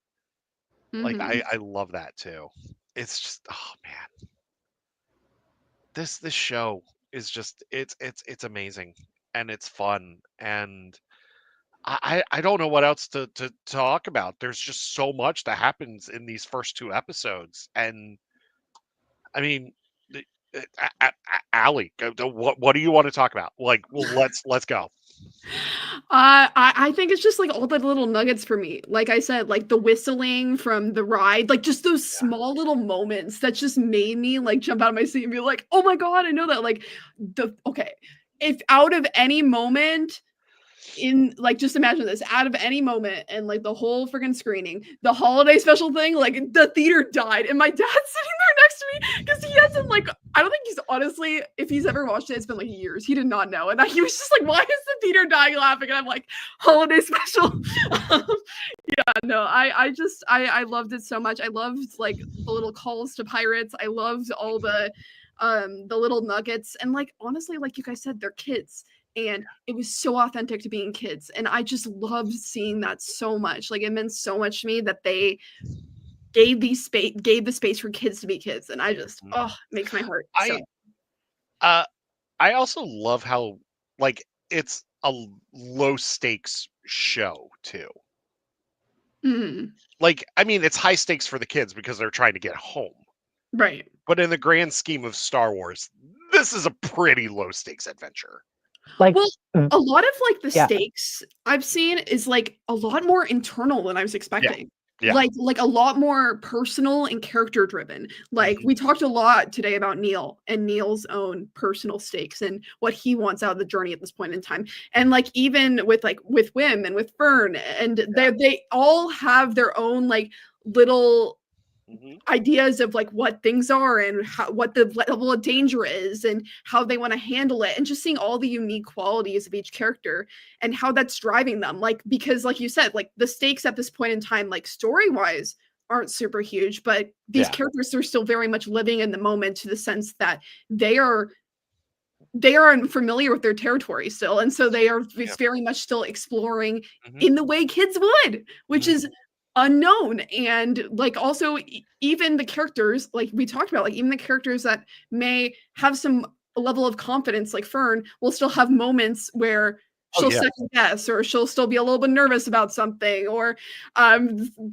Speaker 1: Like,
Speaker 3: Mhm.
Speaker 1: I love that too. It's just, oh man, this show is just it's amazing and it's fun and I don't know what else to talk about. There's just so much that happens in these first 2 episodes, and I mean, Allie, what do you want to talk about? Like, well, let's go.
Speaker 3: I think it's just like all the little nuggets for me. Like I said, like the whistling from the ride, like just those
Speaker 1: Yeah.
Speaker 3: small little moments that just made me like jump out of my seat and be like, oh my god, I know that. Like okay, if out of any moment in like just imagine this out of any moment and like the whole freaking screening the holiday special thing like the theater died and my dad's sitting there next to me because he hasn't like I don't think he's honestly if he's ever watched it it's been like years he did not know and he was just like why is the theater dying laughing and I'm like holiday special yeah no I loved it so much I loved like the little calls to pirates I loved all the little nuggets and like honestly like you guys said they're kids and it was so authentic to being kids and I just loved seeing that so much like it meant so much to me that they gave the space for kids to be kids and I just
Speaker 1: Mhm.
Speaker 3: oh it makes my heart so
Speaker 1: I uh I also love how like it's a low stakes show too.
Speaker 3: mm,
Speaker 1: Like, I mean, it's high stakes for the kids because they're trying to get home.
Speaker 3: right
Speaker 1: But in the grand scheme of Star Wars, this is a pretty low stakes adventure.
Speaker 2: like
Speaker 3: well a lot of like the
Speaker 2: yeah,
Speaker 3: stakes I've seen is like a lot more internal than I was
Speaker 1: Yeah.
Speaker 3: expecting
Speaker 1: Yeah.
Speaker 3: like a lot more personal and character driven like
Speaker 1: Mhm.
Speaker 3: we talked a lot today about Neil and Neil's own personal stakes and what he wants out of the journey at this point in time and like even with Wim and with Fern and they all have their own like little
Speaker 1: Mhm.
Speaker 3: ideas of like what things are and what the level of danger is and how they want to handle it and just seeing all the unique qualities of each character and how that's driving them like because like you said like the stakes at this point in time like story wise aren't super huge but these
Speaker 1: Yeah.
Speaker 3: characters are still very much living in the moment to the sense that they are unfamiliar with their territory still and so they are
Speaker 1: Yeah.
Speaker 3: very much still exploring
Speaker 1: Mhm.
Speaker 3: in the way kids would which is
Speaker 1: Mhm.
Speaker 3: unknown and like also even the characters like we talked about like even the characters that may have some level of confidence like Fern will still have moments where she'll second guess, or she'll still be a little bit nervous about something, or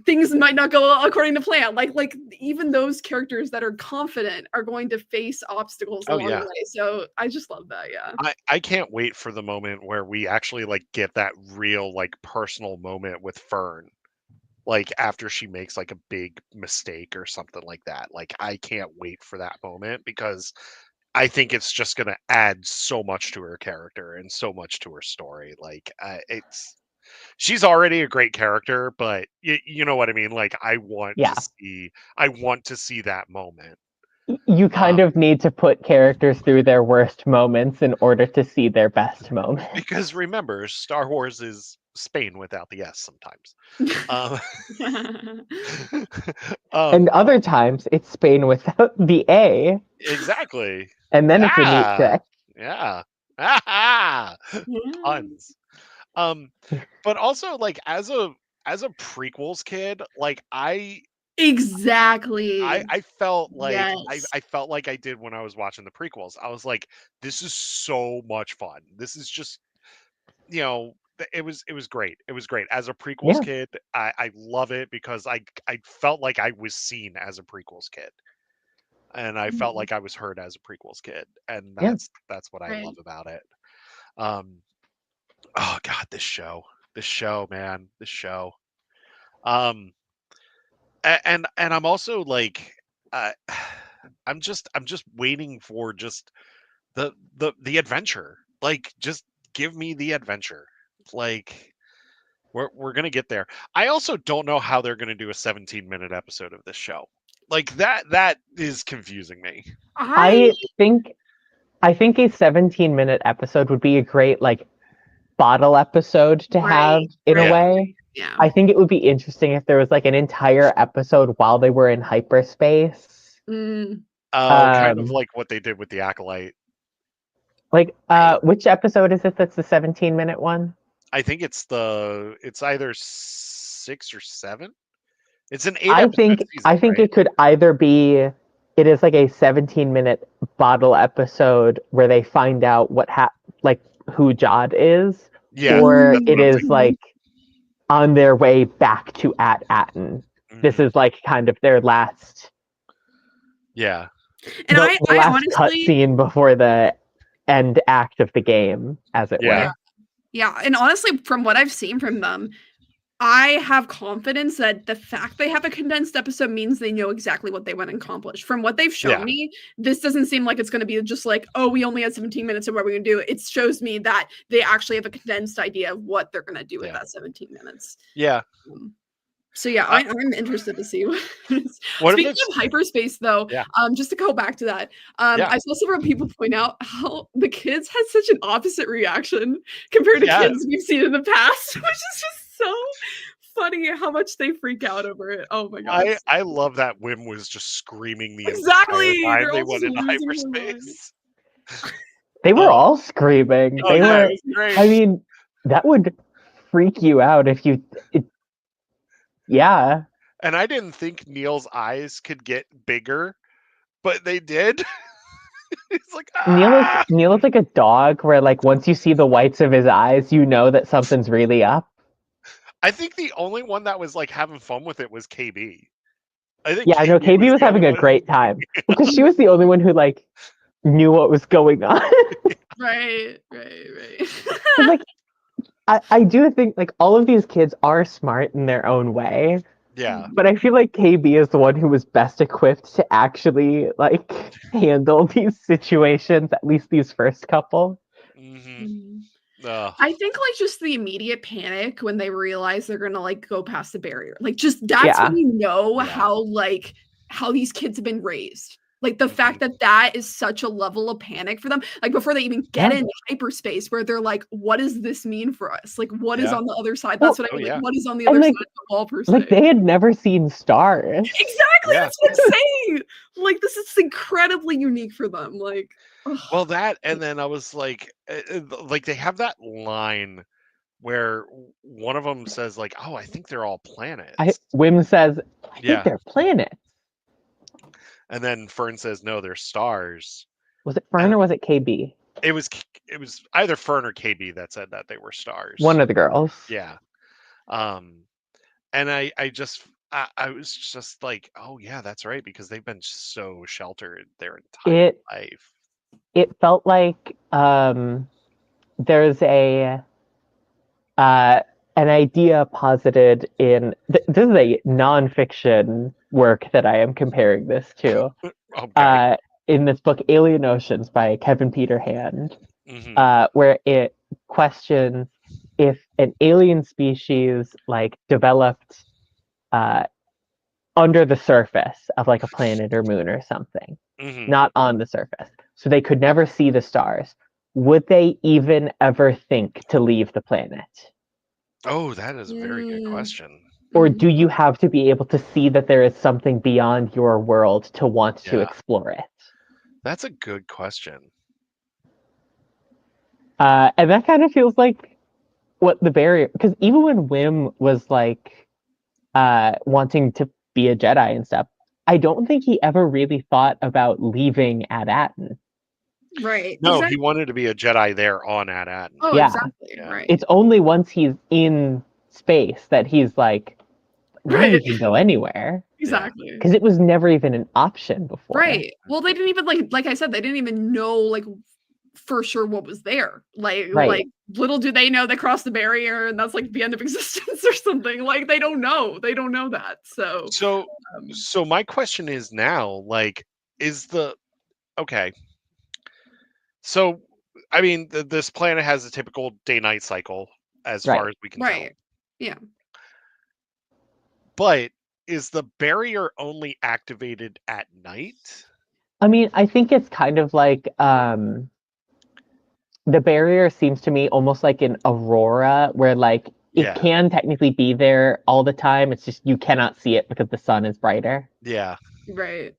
Speaker 3: things might not go according to plan. Like even those characters that are confident are going to face obstacles along the way. So I just love that. Yeah.
Speaker 1: I can't wait for the moment where we actually like get that real like personal moment with Fern. Like after she makes like a big mistake or something like that. Like I can't wait for that moment because I think it's just going to add so much to her character and so much to her story. Like she's already a great character, but you know what I mean? Like I want to see that moment.
Speaker 2: You kind of need to put characters through their worst moments in order to see their best moments.
Speaker 1: Because remember, Star Wars is Spain without the S sometimes.
Speaker 2: And other times it's Spain without the A.
Speaker 1: Exactly.
Speaker 2: And then it's a neat trick.
Speaker 1: Yeah. Puns. But also like as a prequels kid, like I felt like I felt like I did when I was watching the prequels. I was like, this is so much fun. This is just, you know, it was great. It was great. As a prequels kid, I love it because I felt like I was seen as a prequels kid. And I felt like I was heard as a prequels kid. And that's what I love about it. Oh God, this show, man, this show. And I'm also like, I'm just waiting for just the adventure. Like, just give me the adventure. Like, we're gonna get there. I also don't know how they're gonna do a 17-minute episode of this show. Like that is confusing me.
Speaker 2: I think a 17-minute episode would be a great like bottle episode to have in a way.
Speaker 3: Yeah.
Speaker 2: I think it would be interesting if there was like an entire episode while they were in hyperspace.
Speaker 1: Kind of like what they did with the Acolyte.
Speaker 2: Like, which episode is it that's the 17-minute one?
Speaker 1: I think it's either 6 or 7. It's an 8-episode season,
Speaker 2: I think it could either be it is like a 17-minute bottle episode where they find out like who Jod is, or it is like on their way back to Atten. This is like kind of their last
Speaker 1: and
Speaker 2: the last cutscene before the end act of the game, as it were.
Speaker 3: Yeah, and honestly, from what I've seen from them, I have confidence that the fact they have a condensed episode means they know exactly what they want to accomplish. From what they've shown me, this doesn't seem like it's going to be just like, oh, we only had 17 minutes of what we're going to do. It shows me that they actually have a condensed idea of what they're going to do with that 17 minutes.
Speaker 1: Yeah.
Speaker 3: So yeah, I'm interested to see. Speaking of hyperspace, though, just to go back to that, I saw several people point out how the kids had such an opposite reaction compared to kids we've seen in the past, which is just so funny how much they freak out over it. Oh my god!
Speaker 1: I love that Wim was just screaming the
Speaker 3: entire
Speaker 1: time they went into hyperspace.
Speaker 2: They were all screaming. They were. I mean, that would freak you out if you. Yeah.
Speaker 1: And I didn't think Neil's eyes could get bigger, but they did. It's like
Speaker 2: Neil is like a dog where like once you see the whites of his eyes, you know that something's really up.
Speaker 1: I think the only one that was like having fun with it was KB. I think
Speaker 2: I know KB was having a great time because she was the only one who like knew what was going on.
Speaker 3: Right.
Speaker 2: Like I do think like all of these kids are smart in their own way.
Speaker 1: Yeah.
Speaker 2: But I feel like KB is the one who was best equipped to actually like handle these situations, at least these first couple.
Speaker 3: I think like just the immediate panic when they realize they're gonna like go past the barrier. Like just that's when you know how these kids have been raised. Like the fact that is such a level of panic for them, like before they even get into hyperspace, where they're like, "What does this mean for us? Like, what is on the other side?" That's what I mean. Like, what is on the other side of the wall, per se?
Speaker 2: Like they had never seen stars.
Speaker 3: Exactly, that's what I'm saying. Like this is incredibly unique for them. Like,
Speaker 1: well, that and then I was like they have that line where one of them says like, "Oh, I think they're all planets."
Speaker 2: Wim says, "I think they're planets."
Speaker 1: And then Fern says, "No, they're stars."
Speaker 2: Was it Fern or was it KB?
Speaker 1: it was either Fern or KB that said that they were stars.
Speaker 2: One of the girls.
Speaker 1: Yeah. And I was just like, oh yeah, that's right, because they've been so sheltered their entire life.
Speaker 2: It felt like there's an idea posited in this is a nonfiction work that I am comparing this to.
Speaker 1: Okay.
Speaker 2: In this book, Alien Oceans by Kevin Peter Hand, where it questions if an alien species like developed under the surface of like a planet or moon or something, not on the surface, so they could never see the stars, would they even ever think to leave the planet?
Speaker 1: Oh, that is a very good question.
Speaker 2: Or do you have to be able to see that there is something beyond your world to want to explore it?
Speaker 1: That's a good question.
Speaker 2: And that kind of feels like what the barrier, because even when Wim was like wanting to be a Jedi and stuff, I don't think he ever really thought about leaving Ad-Atten.
Speaker 3: Right.
Speaker 1: No, he wanted to be a Jedi there on Ad-Atten.
Speaker 3: Oh,
Speaker 2: yeah.
Speaker 3: exactly. Yeah. Right.
Speaker 2: It's only once he's in space that he's like, now you can go anywhere.
Speaker 3: Exactly.
Speaker 2: Because it was never even an option before.
Speaker 3: Right. Well, they didn't even like I said, they didn't even know like for sure what was there. Like little do they know they crossed the barrier and that's like the end of existence or something. Like they don't know. They don't know that. So
Speaker 1: my question is now, like, okay. So I mean, this planet has a typical day-night cycle as far as we can tell.
Speaker 3: Yeah.
Speaker 1: But is the barrier only activated at night?
Speaker 2: I mean, I think it's kind of like the barrier seems to me almost like an aurora where like it can technically be there all the time. It's just you cannot see it because the sun is brighter.
Speaker 1: Yeah.
Speaker 3: Right.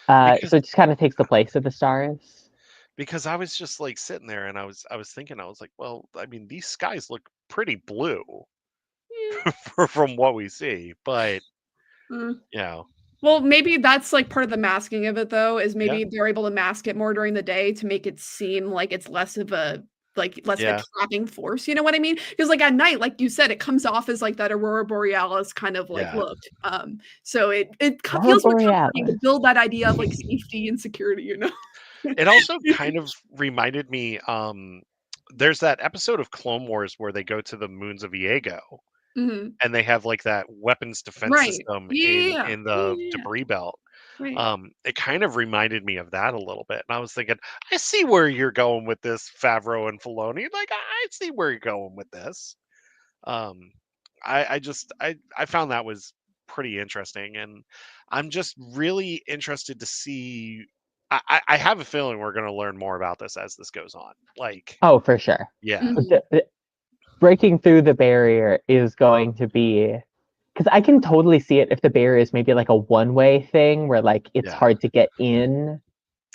Speaker 2: So it just kind of takes the place of the stars.
Speaker 1: Because I was just like sitting there and I was thinking, I was like, well, I mean, these skies look pretty blue from what we see, but
Speaker 3: well, maybe that's like part of the masking of it though, is maybe they're able to mask it more during the day to make it seem like it's less of a trapping force, you know what I mean? Because like at night, like you said, it comes off as like that aurora borealis kind of like look. So it feels more comforting to build that idea of like safety and security, you know.
Speaker 1: It also kind of reminded me, there's that episode of Clone Wars where they go to the moons of Iago and they have like that weapons defense system in the debris belt. It kind of reminded me of that a little bit. And I was thinking, I see where you're going with this, Favreau and Filoni. Like, I see where you're going with this. I found that was pretty interesting. And I'm just really interested to see. I have a feeling we're going to learn more about this as this goes on. Like,
Speaker 2: oh, for sure.
Speaker 1: Yeah.
Speaker 2: Breaking through the barrier is going to be, because I can totally see it if the barrier is maybe like a one-way thing where like it's hard to get in.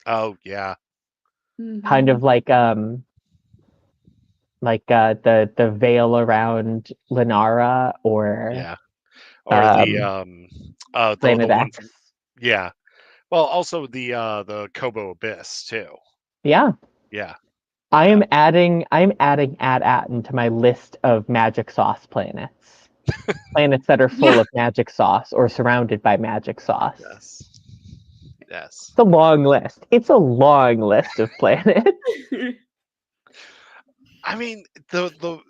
Speaker 1: Oh yeah.
Speaker 2: Kind of like the veil around Lenara or
Speaker 1: the
Speaker 2: Planet X.
Speaker 1: Well, also the Kobo Abyss too.
Speaker 2: Yeah. I'm
Speaker 1: Yeah.
Speaker 2: adding Ad-Atten to my list of magic sauce planets. Planets that are full of magic sauce or surrounded by magic sauce.
Speaker 1: Yes.
Speaker 2: It's a long list. It's a long list of planets.
Speaker 1: I mean, the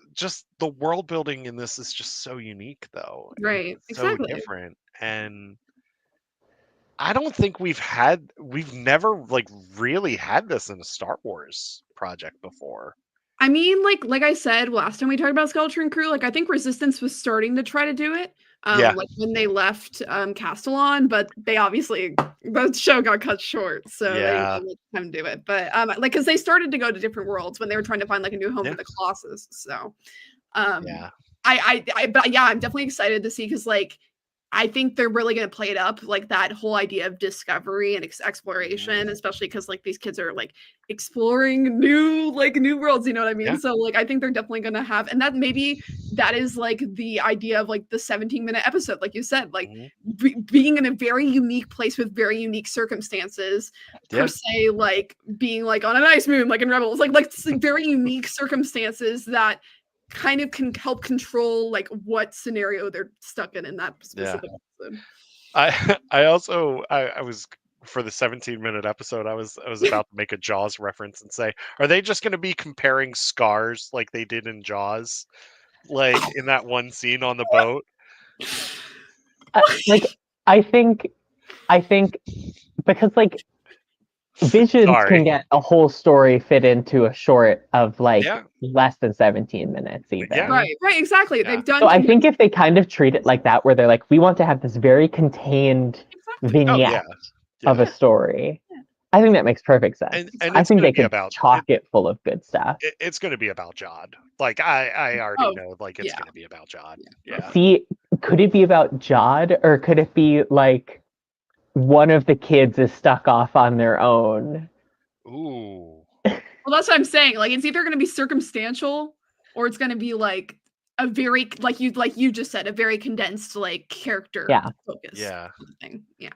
Speaker 1: world building in this is just so unique though.
Speaker 3: Right.
Speaker 1: It's so different. And I don't think we've never like really had this in a Star Wars project before.
Speaker 3: I mean, like I said, last time we talked about Skeleton Crew, like I think Resistance was starting to try to do it. Like when they left Castellon, but they obviously the show got cut short, so they didn't have time to do it. But like because they started to go to different worlds when they were trying to find like a new home for the Colossus. So but yeah, I'm definitely excited to see because like I think they're really going to play it up, like that whole idea of discovery and exploration, especially because like these kids are like exploring new worlds, you know what I mean? So like I think they're definitely going to have, and that maybe that is like the idea of like the 17-minute episode, like you said, like
Speaker 1: Mhm.
Speaker 3: being in a very unique place with very unique circumstances, per se, like being like on an ice moon, like in Rebels, like very unique circumstances that kind of can help control like what scenario they're stuck in that specific episode.
Speaker 1: I was for the 17-minute episode, I was about to make a Jaws reference and say, are they just going to be comparing scars like they did in Jaws, like in that one scene on the boat?
Speaker 2: Like I think because like Visions
Speaker 1: Sorry.
Speaker 2: can get a whole story fit into a short of like
Speaker 1: Yeah.
Speaker 2: less than 17 minutes even.
Speaker 1: Yeah.
Speaker 3: Right, exactly.
Speaker 1: Yeah.
Speaker 3: They've done.
Speaker 2: So I think if they kind of treat it like that, where they're like, we want to have this very contained vignette of a story, I think that makes perfect sense.
Speaker 1: And
Speaker 2: I think they
Speaker 1: be
Speaker 2: could chock it full of good stuff.
Speaker 1: It's going to be about Jod. Like I already know, like it's going to be about Jod. Yeah.
Speaker 2: See, could it be about Jod, or could it be like one of the kids is stuck off on their own?
Speaker 1: Ooh.
Speaker 3: Well, that's what I'm saying. Like, it's either going to be circumstantial, or it's going to be like a very, like you just said, a very condensed like character focus.
Speaker 1: Yeah.
Speaker 3: Thing. Yeah.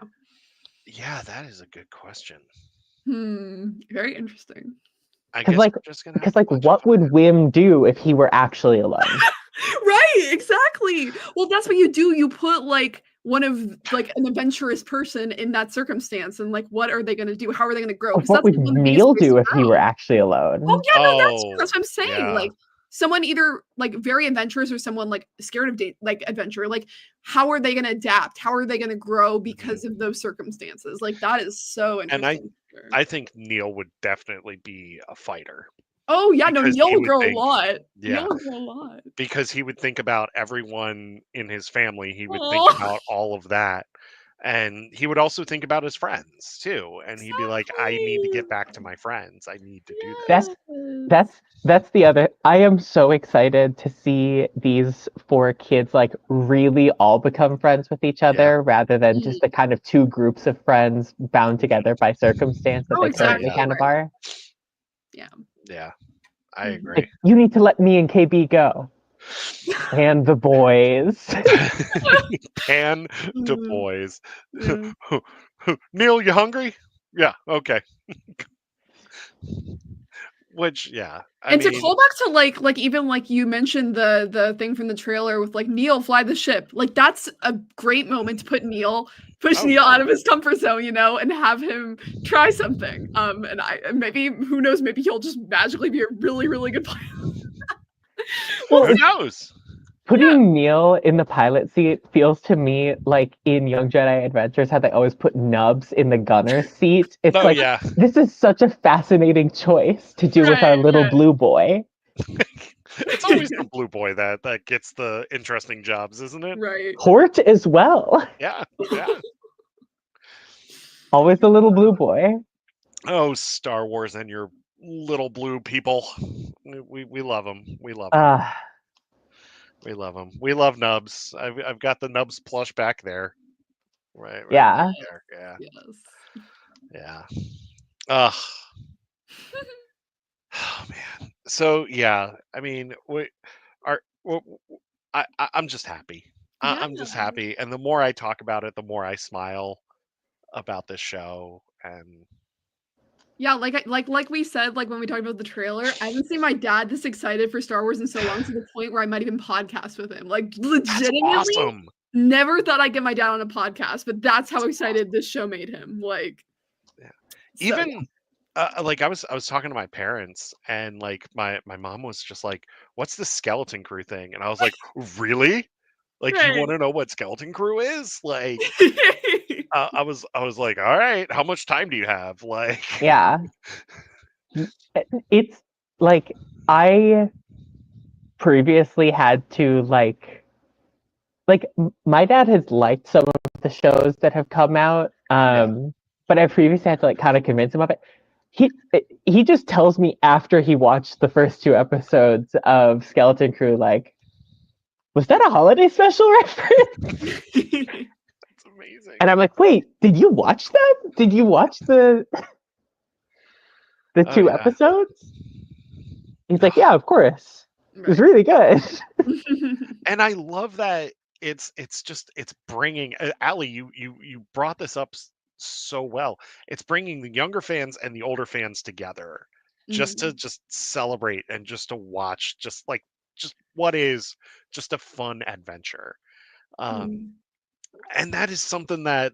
Speaker 1: Yeah, that is a good question.
Speaker 3: Very interesting.
Speaker 1: I guess
Speaker 2: like,
Speaker 1: we're just gonna
Speaker 2: because like, what would Wim do if he were actually alone?
Speaker 3: Right, exactly. Well, that's what you do. You put like one of like an adventurous person in that circumstance, and like, what are they going to do? How are they going to grow?
Speaker 2: What would Neil do if he were actually alone?
Speaker 3: Oh yeah, no, that's what I'm saying.
Speaker 1: Yeah.
Speaker 3: Like someone either like very adventurous or someone like scared of like adventure. Like, how are they going to adapt? How are they going to grow because of those circumstances? Like, that is so interesting.
Speaker 1: And I think Neil would definitely be a fighter.
Speaker 3: Oh yeah, no, Neil will grow a lot.
Speaker 1: Yeah,
Speaker 3: Neil will grow a lot
Speaker 1: because he would think about everyone in his family. He would think about all of that, and he would also think about his friends too. And he'd be like, "I need to get back to my friends. I need to do this."
Speaker 2: That's the other. I am so excited to see these 4 kids like really all become friends with each other, rather than just the kind of 2 groups of friends bound together by circumstance that they currently kind of are.
Speaker 1: Yeah, I agree.
Speaker 2: Like, you need to let me and KB go. And the boys.
Speaker 1: And the boys. Neil, you hungry? Yeah, okay. Which, I mean,
Speaker 3: to call back to like even like you mentioned the thing from the trailer with like Neil fly the ship, like that's a great moment to put Neil out of his comfort zone, you know, and have him try something. And maybe, who knows, maybe he'll just magically be a really, really good pilot.
Speaker 1: Well, who knows?
Speaker 2: Putting Neil in the pilot seat feels to me like in Young Jedi Adventures how they always put Nubs in the gunner seat. It's this is such a fascinating choice to do with our little blue boy.
Speaker 1: It's always the blue boy that gets the interesting jobs, isn't it?
Speaker 3: Right.
Speaker 2: Hort as well.
Speaker 1: Yeah.
Speaker 2: Always the little blue boy.
Speaker 1: Oh, Star Wars and your little blue people. We love them. We love them. We love them. We love Nubs. I've got the Nubs plush back there. Right
Speaker 2: yeah.
Speaker 1: There. Yeah.
Speaker 3: Yes.
Speaker 1: Yeah. Ugh. Oh man. So yeah, I mean, I'm just happy. I'm just happy, and the more I talk about it, the more I smile about this show. And
Speaker 3: yeah, like we said, like when we talked about the trailer, I haven't seen my dad this excited for Star Wars in so long, to the point where I might even podcast with him. Like, legitimately,
Speaker 1: that's awesome.
Speaker 3: Never thought I'd get my dad on a podcast, but that's how excited this show made him. Like,
Speaker 1: even like I was talking to my parents, and like my mom was just like, "What's the Skeleton Crew thing?" And I was like, "Really? Like, you want to know what Skeleton Crew is?" Like, I was like, "All right, how much time do you have?" Like,
Speaker 2: yeah, it's like I previously had to like my dad has liked some of the shows that have come out, but I previously had to like kind of convince him of it. He just tells me after he watched the first 2 episodes of Skeleton Crew, like, was that a holiday special reference?
Speaker 1: That's amazing.
Speaker 2: And I'm like, wait, did you watch that? Did you watch the 2 episodes? He's like, yeah, of course. It was really good.
Speaker 1: And I love that it's bringing Allie, you brought this up so well. It's bringing the younger fans and the older fans together just to
Speaker 3: Mhm.
Speaker 1: just celebrate and just to watch just what is just a fun adventure. Um,
Speaker 3: Mhm.
Speaker 1: and that is something that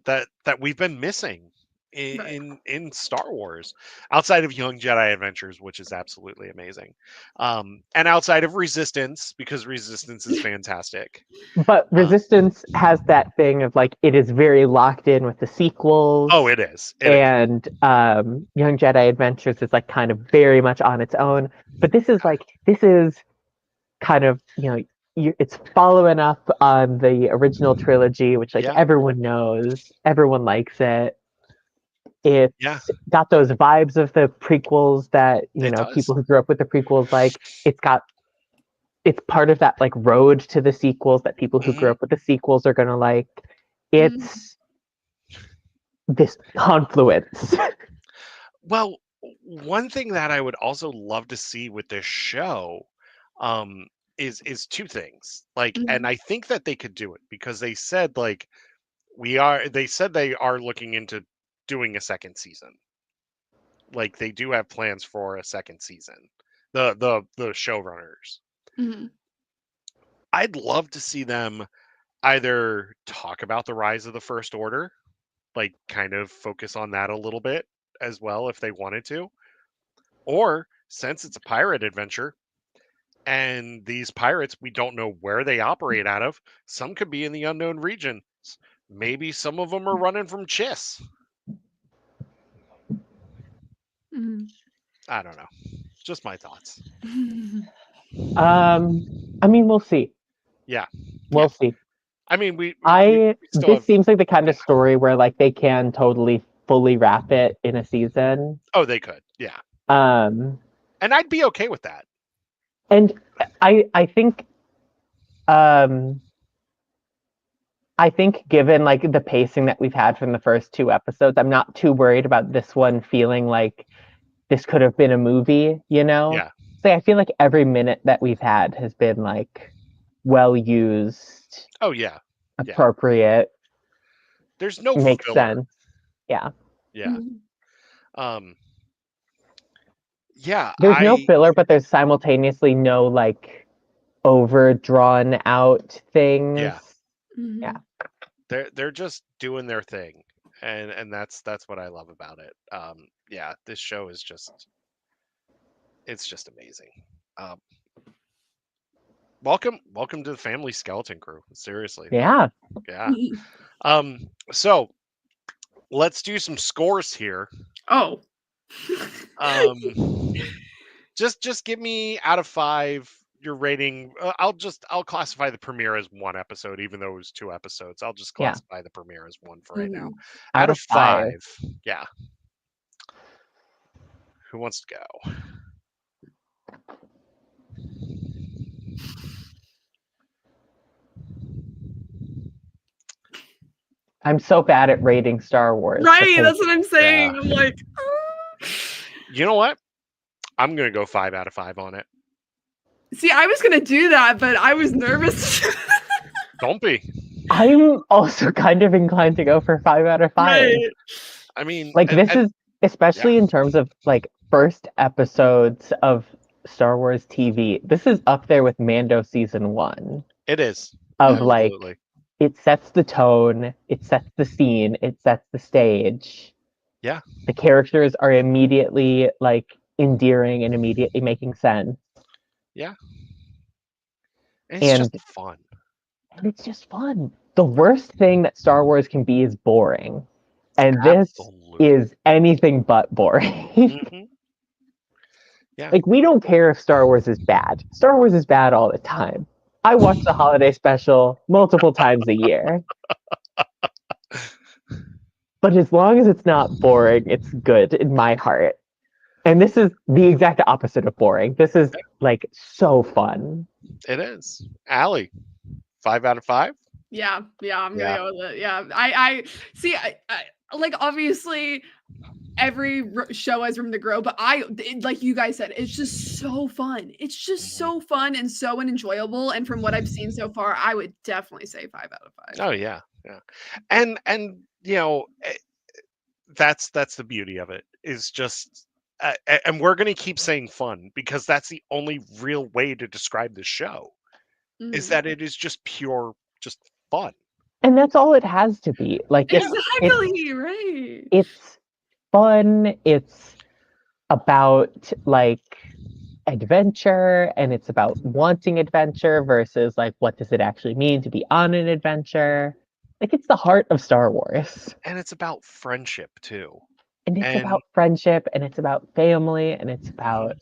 Speaker 1: we've been missing
Speaker 3: Right.
Speaker 1: in Star Wars, outside of Young Jedi Adventures, which is absolutely amazing, and outside of Resistance, because Resistance is fantastic.
Speaker 2: But
Speaker 1: Uh,
Speaker 2: Resistance has that thing of like it is very locked in with the
Speaker 1: oh,
Speaker 2: sequels,
Speaker 1: it is,
Speaker 2: and Young Jedi Adventures is like kind of very much on its own. But this is kind of it's following up on the original trilogy, which like
Speaker 1: yeah,
Speaker 2: everyone knows, everyone likes it.
Speaker 1: yeah,
Speaker 2: It's got those vibes of the prequels that
Speaker 1: it does.
Speaker 2: people who grew up with the prequels like. It's part of that like road to the sequels that people who grew
Speaker 1: Hmm.
Speaker 2: up with the sequels are gonna like.
Speaker 3: Mhm.
Speaker 2: It's this confluence.
Speaker 1: Well, one thing that I would also love to see with this show, um, is two things. Like, and
Speaker 3: Mhm.
Speaker 1: I think that they could do it because they said like they said they are looking into doing a second season. Like they do have plans for a second season. The showrunners.
Speaker 3: Mhm.
Speaker 1: I'd love to see them either talk about the rise of the First Order, like kind of focus on that a little bit as well if they wanted to. Or since it's a pirate adventure and these pirates we don't know where they operate out of, some could be in the unknown regions. Maybe some of them are running from Chiss.
Speaker 3: Mhm.
Speaker 1: I don't know. Just my thoughts.
Speaker 2: um, I mean, we'll see.
Speaker 1: Yeah.
Speaker 3: Yeah.
Speaker 2: We'll see.
Speaker 1: I mean,
Speaker 2: I
Speaker 1: we still
Speaker 2: This
Speaker 1: have.
Speaker 2: seems like the kind
Speaker 1: Yeah.
Speaker 2: of story where like they can totally fully wrap it in a season.
Speaker 1: Oh, they could. Yeah.
Speaker 2: Um,
Speaker 1: And I'd be okay with that.
Speaker 2: and I think um I think given like the pacing that we've had from the first two episodes, I'm not too worried about this one feeling like this could have been a movie, you know?
Speaker 1: Yeah.
Speaker 2: So I feel like every minute that we've had has been like well used,
Speaker 1: Oh, yeah. Yeah.
Speaker 2: appropriate,
Speaker 1: There's no
Speaker 2: makes
Speaker 1: filler.
Speaker 2: sense. Yeah.
Speaker 1: Yeah.
Speaker 3: Mhm.
Speaker 1: Um, yeah,
Speaker 2: There's no filler, but there's simultaneously no like overdrawn out
Speaker 1: yeah.
Speaker 2: things. Yeah.
Speaker 3: Mhm.
Speaker 1: They're just doing their thing. And that's what I love about it. Yeah, this show is just it's just amazing. Um, welcome to the family skeleton crew. Seriously.
Speaker 2: Yeah.
Speaker 1: Yeah. So let's do some scores here.
Speaker 3: Oh.
Speaker 1: Um, just give me out of 5 your rating. I'll classify the premiere as one episode, even though it was 2 episodes. I'll just
Speaker 2: Yeah.
Speaker 1: classify the premiere as one for right now.
Speaker 3: Mhm.
Speaker 1: Out
Speaker 2: Out
Speaker 1: of
Speaker 2: of 5.
Speaker 1: 5, yeah. Who wants to go?
Speaker 2: I'm so bad at rating Star Wars
Speaker 3: Right,
Speaker 2: because
Speaker 3: that's what I'm
Speaker 1: Yeah.
Speaker 3: saying. I'm like, "Ah."
Speaker 1: You know what? I'm gonna go 5 out of 5 on it.
Speaker 3: See, I was gonna do that, but I was nervous.
Speaker 1: Don't be.
Speaker 2: I'm also kind of inclined to go for 5 out of 5.
Speaker 3: Right.
Speaker 1: I mean,
Speaker 2: Like this
Speaker 1: and
Speaker 2: is
Speaker 1: yeah,
Speaker 2: especially in terms of like first episodes of Star Wars TV. This is up there with Mando season 1
Speaker 1: it is
Speaker 2: of
Speaker 3: Mhm.
Speaker 1: absolutely.
Speaker 2: like it sets the tone, it sets the scene, it sets the stage.
Speaker 1: Yeah,
Speaker 2: The characters are immediately like endearing and immediately making sense.
Speaker 1: yeah. It's just
Speaker 2: And
Speaker 1: fun.
Speaker 2: it's just fun. The worst thing that Star Wars can be is boring. And this
Speaker 1: Absolutely.
Speaker 2: is anything but boring.
Speaker 1: Hmm. Yeah.
Speaker 2: Like, we don't care if Star Wars is bad. Star Wars is bad all the time. I watch the holiday special multiple times a year. But as long as it's not boring, it's good in my heart. And this is the exact opposite of boring. This is like so fun.
Speaker 1: It is. Allie, 5 out of 5?
Speaker 3: Yeah, I'm gonna
Speaker 1: Yeah.
Speaker 3: go with it. Yeah, I see. I like obviously every show has room to grow, but like you guys said, it's just so fun. It's just so fun and so enjoyable. And from what I've seen so far, I would definitely say 5 out of 5.
Speaker 1: Oh yeah, yeah, and you know, that's the beauty of it is just, and we're gonna keep saying fun because that's the only real way to describe the show is that it is just pure, just fun.
Speaker 2: And that's all it has to be. Like
Speaker 3: Exactly, right.
Speaker 2: It's fun. It's about like adventure, and it's about wanting adventure versus like what does it actually mean to be on an adventure. Like it's the heart of Star Wars.
Speaker 1: And it's about friendship too.
Speaker 2: And it's
Speaker 1: And
Speaker 2: about friendship, and it's about family, and it's about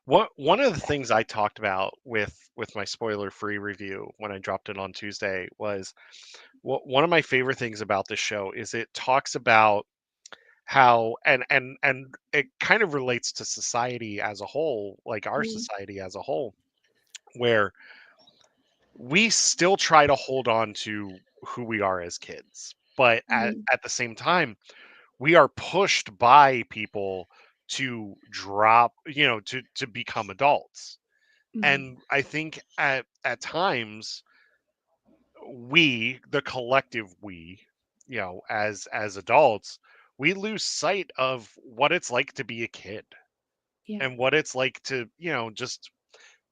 Speaker 1: one of the things I talked about with my spoiler-free review when I dropped it on Tuesday was one of my favorite things about this show is it talks about how, and it kind of relates to society as a whole, like our society as a whole, where we still try to hold on to who we are as kids, but at the same time we are pushed by people to drop, to become adults. And I think at times we, the collective we, as adults, we lose sight of what it's like to be a kid
Speaker 3: Yeah.
Speaker 1: and what it's like to, just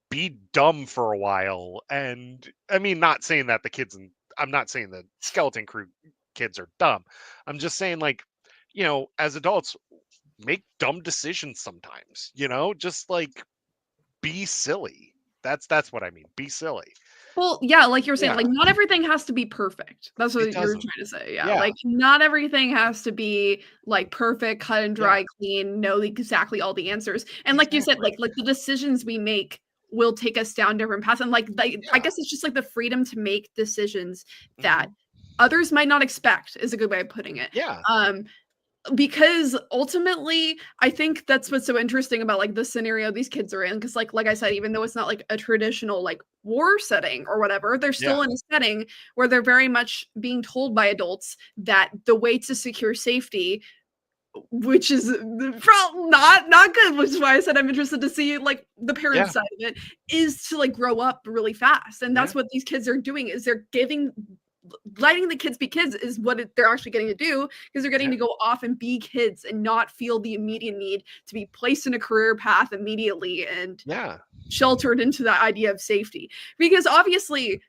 Speaker 1: be dumb for a while. And I mean, not saying that I'm not saying that Skeleton Crew kids are dumb. I'm just saying, like, as adults, make dumb decisions sometimes, just like be silly. That's what I mean. Be silly.
Speaker 3: Well, yeah, like you were saying,
Speaker 1: Yeah,
Speaker 3: like not everything has to be perfect. That's
Speaker 1: it
Speaker 3: what you're
Speaker 1: doesn't.
Speaker 3: trying to say. Yeah.
Speaker 1: Yeah,
Speaker 3: Like not everything has to be like perfect, cut and
Speaker 1: yeah,
Speaker 3: dry, clean, know exactly all the answers. And like you said,
Speaker 1: exactly.
Speaker 3: like the decisions we make will take us down different paths. And like I
Speaker 1: Yeah.
Speaker 3: guess it's just like the freedom to make decisions that
Speaker 1: Mhm.
Speaker 3: others might not expect is a good way of putting it.
Speaker 1: Yeah.
Speaker 3: Because ultimately I think that's what's so interesting about like the scenario these kids are in, because like I said, even though it's not like a traditional like war setting or whatever, they're
Speaker 1: Yeah.
Speaker 3: still in a setting where they're very much being told by adults that the way to secure safety, which is not good, which is why I said I'm interested to see like the parent
Speaker 1: Yeah.
Speaker 3: side of it, is to like grow up really fast. And
Speaker 1: Yeah.
Speaker 3: that's what these kids are doing, is they're letting the kids be kids is what they're actually getting to do, because they're getting
Speaker 1: Yeah.
Speaker 3: to go off and be kids and not feel the immediate need to be placed in a career path immediately and
Speaker 1: Yeah.
Speaker 3: sheltered into that idea of safety. Because obviously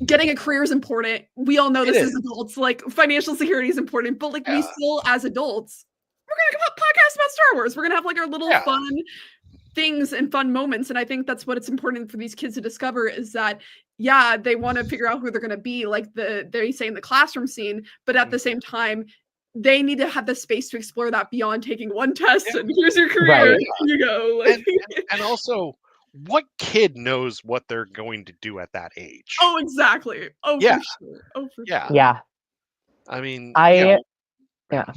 Speaker 3: getting a career is important. We all know
Speaker 1: It
Speaker 3: this as
Speaker 1: is.
Speaker 3: adults, like financial security is important, but like we
Speaker 1: Yeah.
Speaker 3: still as adults, we're gonna come up podcast about Star Wars. We're gonna have like our little
Speaker 1: Yeah.
Speaker 3: fun things and fun moments. And I think that's what it's important for these kids to discover, is that yeah, they want to figure out who they're going to be, like they say in the classroom scene, but at the
Speaker 1: Mhm.
Speaker 3: same time they need to have the space to explore that beyond taking one test
Speaker 1: Yeah.
Speaker 3: and here's your career.
Speaker 2: right.
Speaker 1: Yeah.
Speaker 3: You go like
Speaker 1: And also, what kid knows what they're going to do at that age?
Speaker 3: oh exactly, oh
Speaker 1: Yeah.
Speaker 3: for sure, oh for
Speaker 1: Yeah.
Speaker 3: sure.
Speaker 2: Yeah.
Speaker 1: I mean,
Speaker 2: I
Speaker 1: yeah.
Speaker 2: yeah.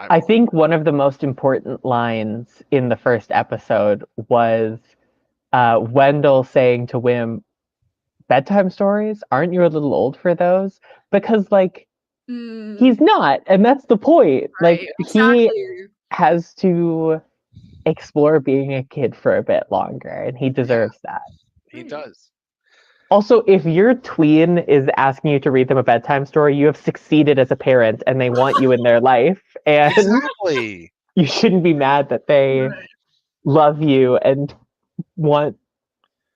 Speaker 2: I think one of the most important lines in the first episode was Wendell saying to Wim, bedtime stories? Aren't you a little old for those? Because, like, he's not, and that's the point. Like,
Speaker 3: Right,
Speaker 2: he
Speaker 3: exactly.
Speaker 2: has to explore being a kid for a bit longer, and he
Speaker 1: Yeah,
Speaker 2: deserves that.
Speaker 1: he
Speaker 3: Right.
Speaker 1: does.
Speaker 2: Also, if your tween is asking you to read them a bedtime story, you have succeeded as a parent, and they want you in their life, and
Speaker 1: Exactly.
Speaker 2: you shouldn't be mad that they
Speaker 3: Right.
Speaker 2: love you and want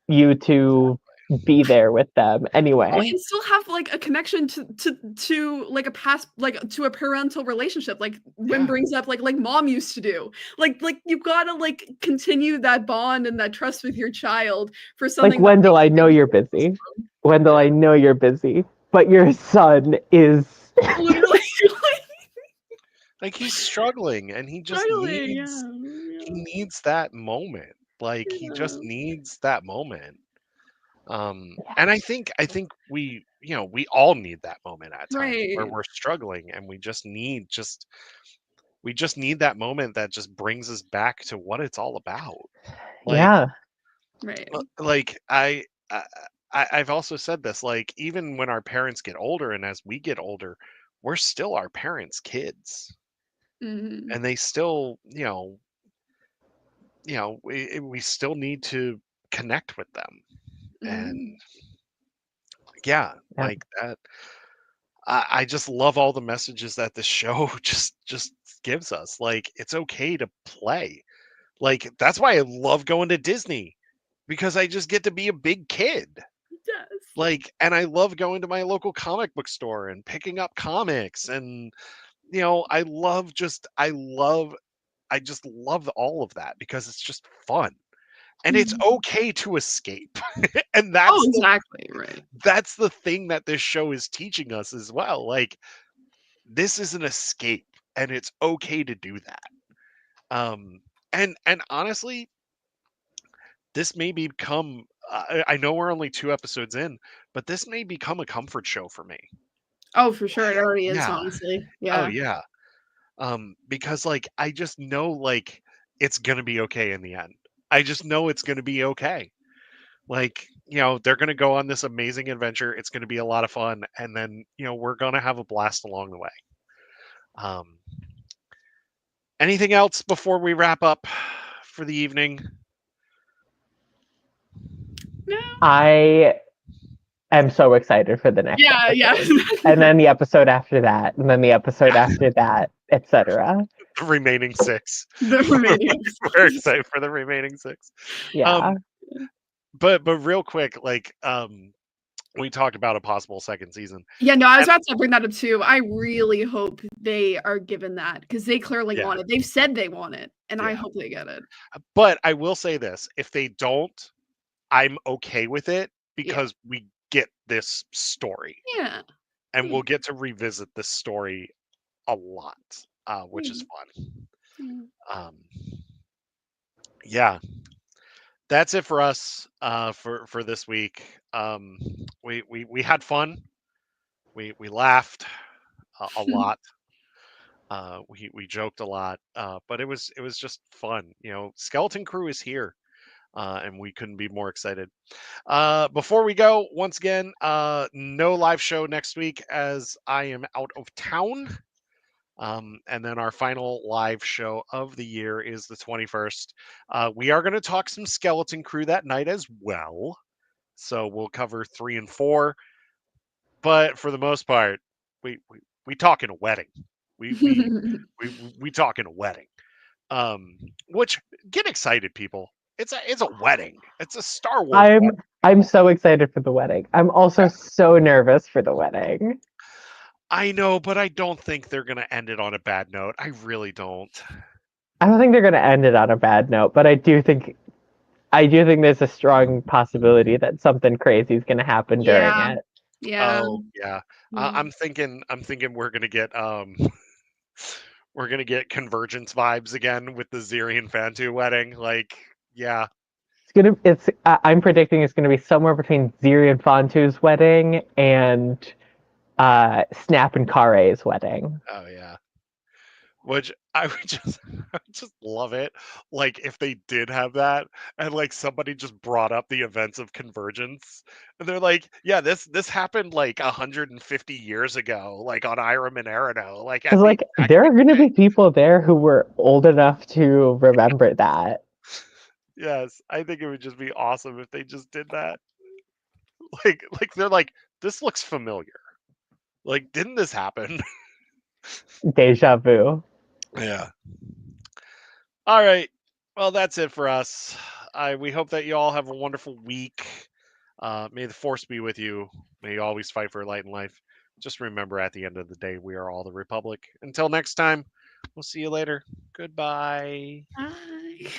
Speaker 2: you to be there with them
Speaker 3: Oh,
Speaker 2: anyway.
Speaker 3: and still have like a connection to like a past, like to a parental relationship, like when
Speaker 1: Yeah.
Speaker 3: brings up like mom used to do. Like you've got to like continue that bond and that trust with your child for
Speaker 2: Like,
Speaker 3: something that
Speaker 2: Wendell, I know
Speaker 3: they
Speaker 2: you're busy. Wendell, I know you're busy, but your son is
Speaker 3: literally
Speaker 1: Like he's struggling and
Speaker 3: struggling.
Speaker 1: he
Speaker 3: Yeah.
Speaker 1: needs that moment. Like he just
Speaker 3: Yeah.
Speaker 1: needs that moment. And I think we all need that moment at times where
Speaker 3: Right.
Speaker 1: we're struggling and we just need that moment that just brings us back to what it's all about. Like
Speaker 2: yeah,
Speaker 3: Right.
Speaker 1: like I've also said this, like even when our parents get older and as we get older, we're still our parents' kids.
Speaker 3: Mhm.
Speaker 1: and they still, we still need to connect with them. And
Speaker 3: Mhm.
Speaker 1: yeah,
Speaker 2: Yeah.
Speaker 1: like that. I just love all the messages that the show just gives us. Like it's okay to play. Like that's why I love going to Disney because I just get to be a big kid.
Speaker 3: Yes.
Speaker 1: Like, and I love going to my local comic book store and picking up comics. And I just love all of that because it's just fun and it's
Speaker 3: Mhm.
Speaker 1: okay to escape. And
Speaker 3: Oh, exactly, right.
Speaker 1: that's the thing that this show is teaching us as well. Like this is an escape and it's okay to do that. Um and honestly, this may become I know we're only 2 episodes in, but this may become a comfort show for me.
Speaker 3: Oh, for sure, it
Speaker 1: Like,
Speaker 3: already is,
Speaker 1: yeah.
Speaker 3: honestly.
Speaker 1: Oh,
Speaker 3: Yeah.
Speaker 1: yeah. Because, like, I just know, like, it's gonna be okay in the end. I just know it's gonna be okay. Like, they're gonna go on this amazing adventure, it's gonna be a lot of fun, and then, we're gonna have a blast along the way. Um, anything else before we wrap up for the evening?
Speaker 3: No.
Speaker 2: I am so excited for the next
Speaker 3: Yeah, yeah.
Speaker 2: episode. And then the episode after that, and then the episode after that, etc.
Speaker 1: The remaining 6.
Speaker 3: The remaining
Speaker 1: We're
Speaker 3: episodes.
Speaker 1: excited for the remaining 6.
Speaker 2: Yeah.
Speaker 1: Um, but real quick, like, we talked about a possible second season.
Speaker 3: Yeah, no, I was
Speaker 1: And
Speaker 3: about to bring that up too. I really hope they are given that because they clearly
Speaker 1: yeah,
Speaker 3: want it. They've said they want it, and I
Speaker 1: yeah.
Speaker 3: hope they get it.
Speaker 1: But I will say this, if they don't, I'm okay with it
Speaker 3: Yeah.
Speaker 1: because we get this story
Speaker 3: Yeah.
Speaker 1: and
Speaker 3: Yeah.
Speaker 1: we'll get to revisit this story a lot, which is
Speaker 3: Mhm.
Speaker 1: fun.
Speaker 3: Yeah.
Speaker 1: Um, yeah, that's it for us for this week. We had fun. We laughed a lot. We joked a lot, but it was just fun. Skeleton Crew is here, and we couldn't be more excited. Before we go, once again, no live show next week as I am out of town. And then our final live show of the year is the 21st. We are going to talk some Skeleton Crew that night as well. So we'll cover 3 and 4. But for the most part, we talking a wedding. We we we talking a wedding. Um, which get excited, people. It's a wedding. It's a Star Wars
Speaker 2: I'm
Speaker 1: wedding,
Speaker 2: I'm
Speaker 1: people.
Speaker 2: so excited for the wedding. I'm also so nervous for the wedding.
Speaker 1: I know, but I don't think they're gonna end it on a bad note. I really don't.
Speaker 2: I don't think they're going to end it on a bad note, but I do think there's a strong possibility that something crazy is going to happen during
Speaker 3: Yeah.
Speaker 2: it.
Speaker 3: Yeah.
Speaker 1: Oh yeah,
Speaker 3: Yeah.
Speaker 1: I'm thinking we're gonna get we're gonna get convergence vibes again with the Ziri and Fantu wedding. Like, yeah,
Speaker 2: I'm predicting it's gonna be somewhere between Ziri and Fantu's wedding and Snap and Kare's wedding.
Speaker 1: oh yeah. Which I would just I would just love it. Like if they did have that and like somebody just brought up the events of convergence and they're like, yeah, this happened like 150 years ago, like on Irem and Arano, like at
Speaker 2: Because
Speaker 1: the
Speaker 2: like
Speaker 1: exact
Speaker 2: there are
Speaker 1: same
Speaker 2: gonna
Speaker 1: thing.
Speaker 2: be people there who were old enough to remember that.
Speaker 1: Yes, I think it would just be awesome if they just did that. Like they're like, this looks familiar. Like, didn't this happen?
Speaker 2: Deja vu.
Speaker 1: Yeah. All right. Well, that's it for us. We hope that you all have a wonderful week. May the force be with you. May you always fight for light in life. Just remember, at the end of the day, we are all the Republic. Until next time, we'll see you later. Goodbye.
Speaker 3: Bye.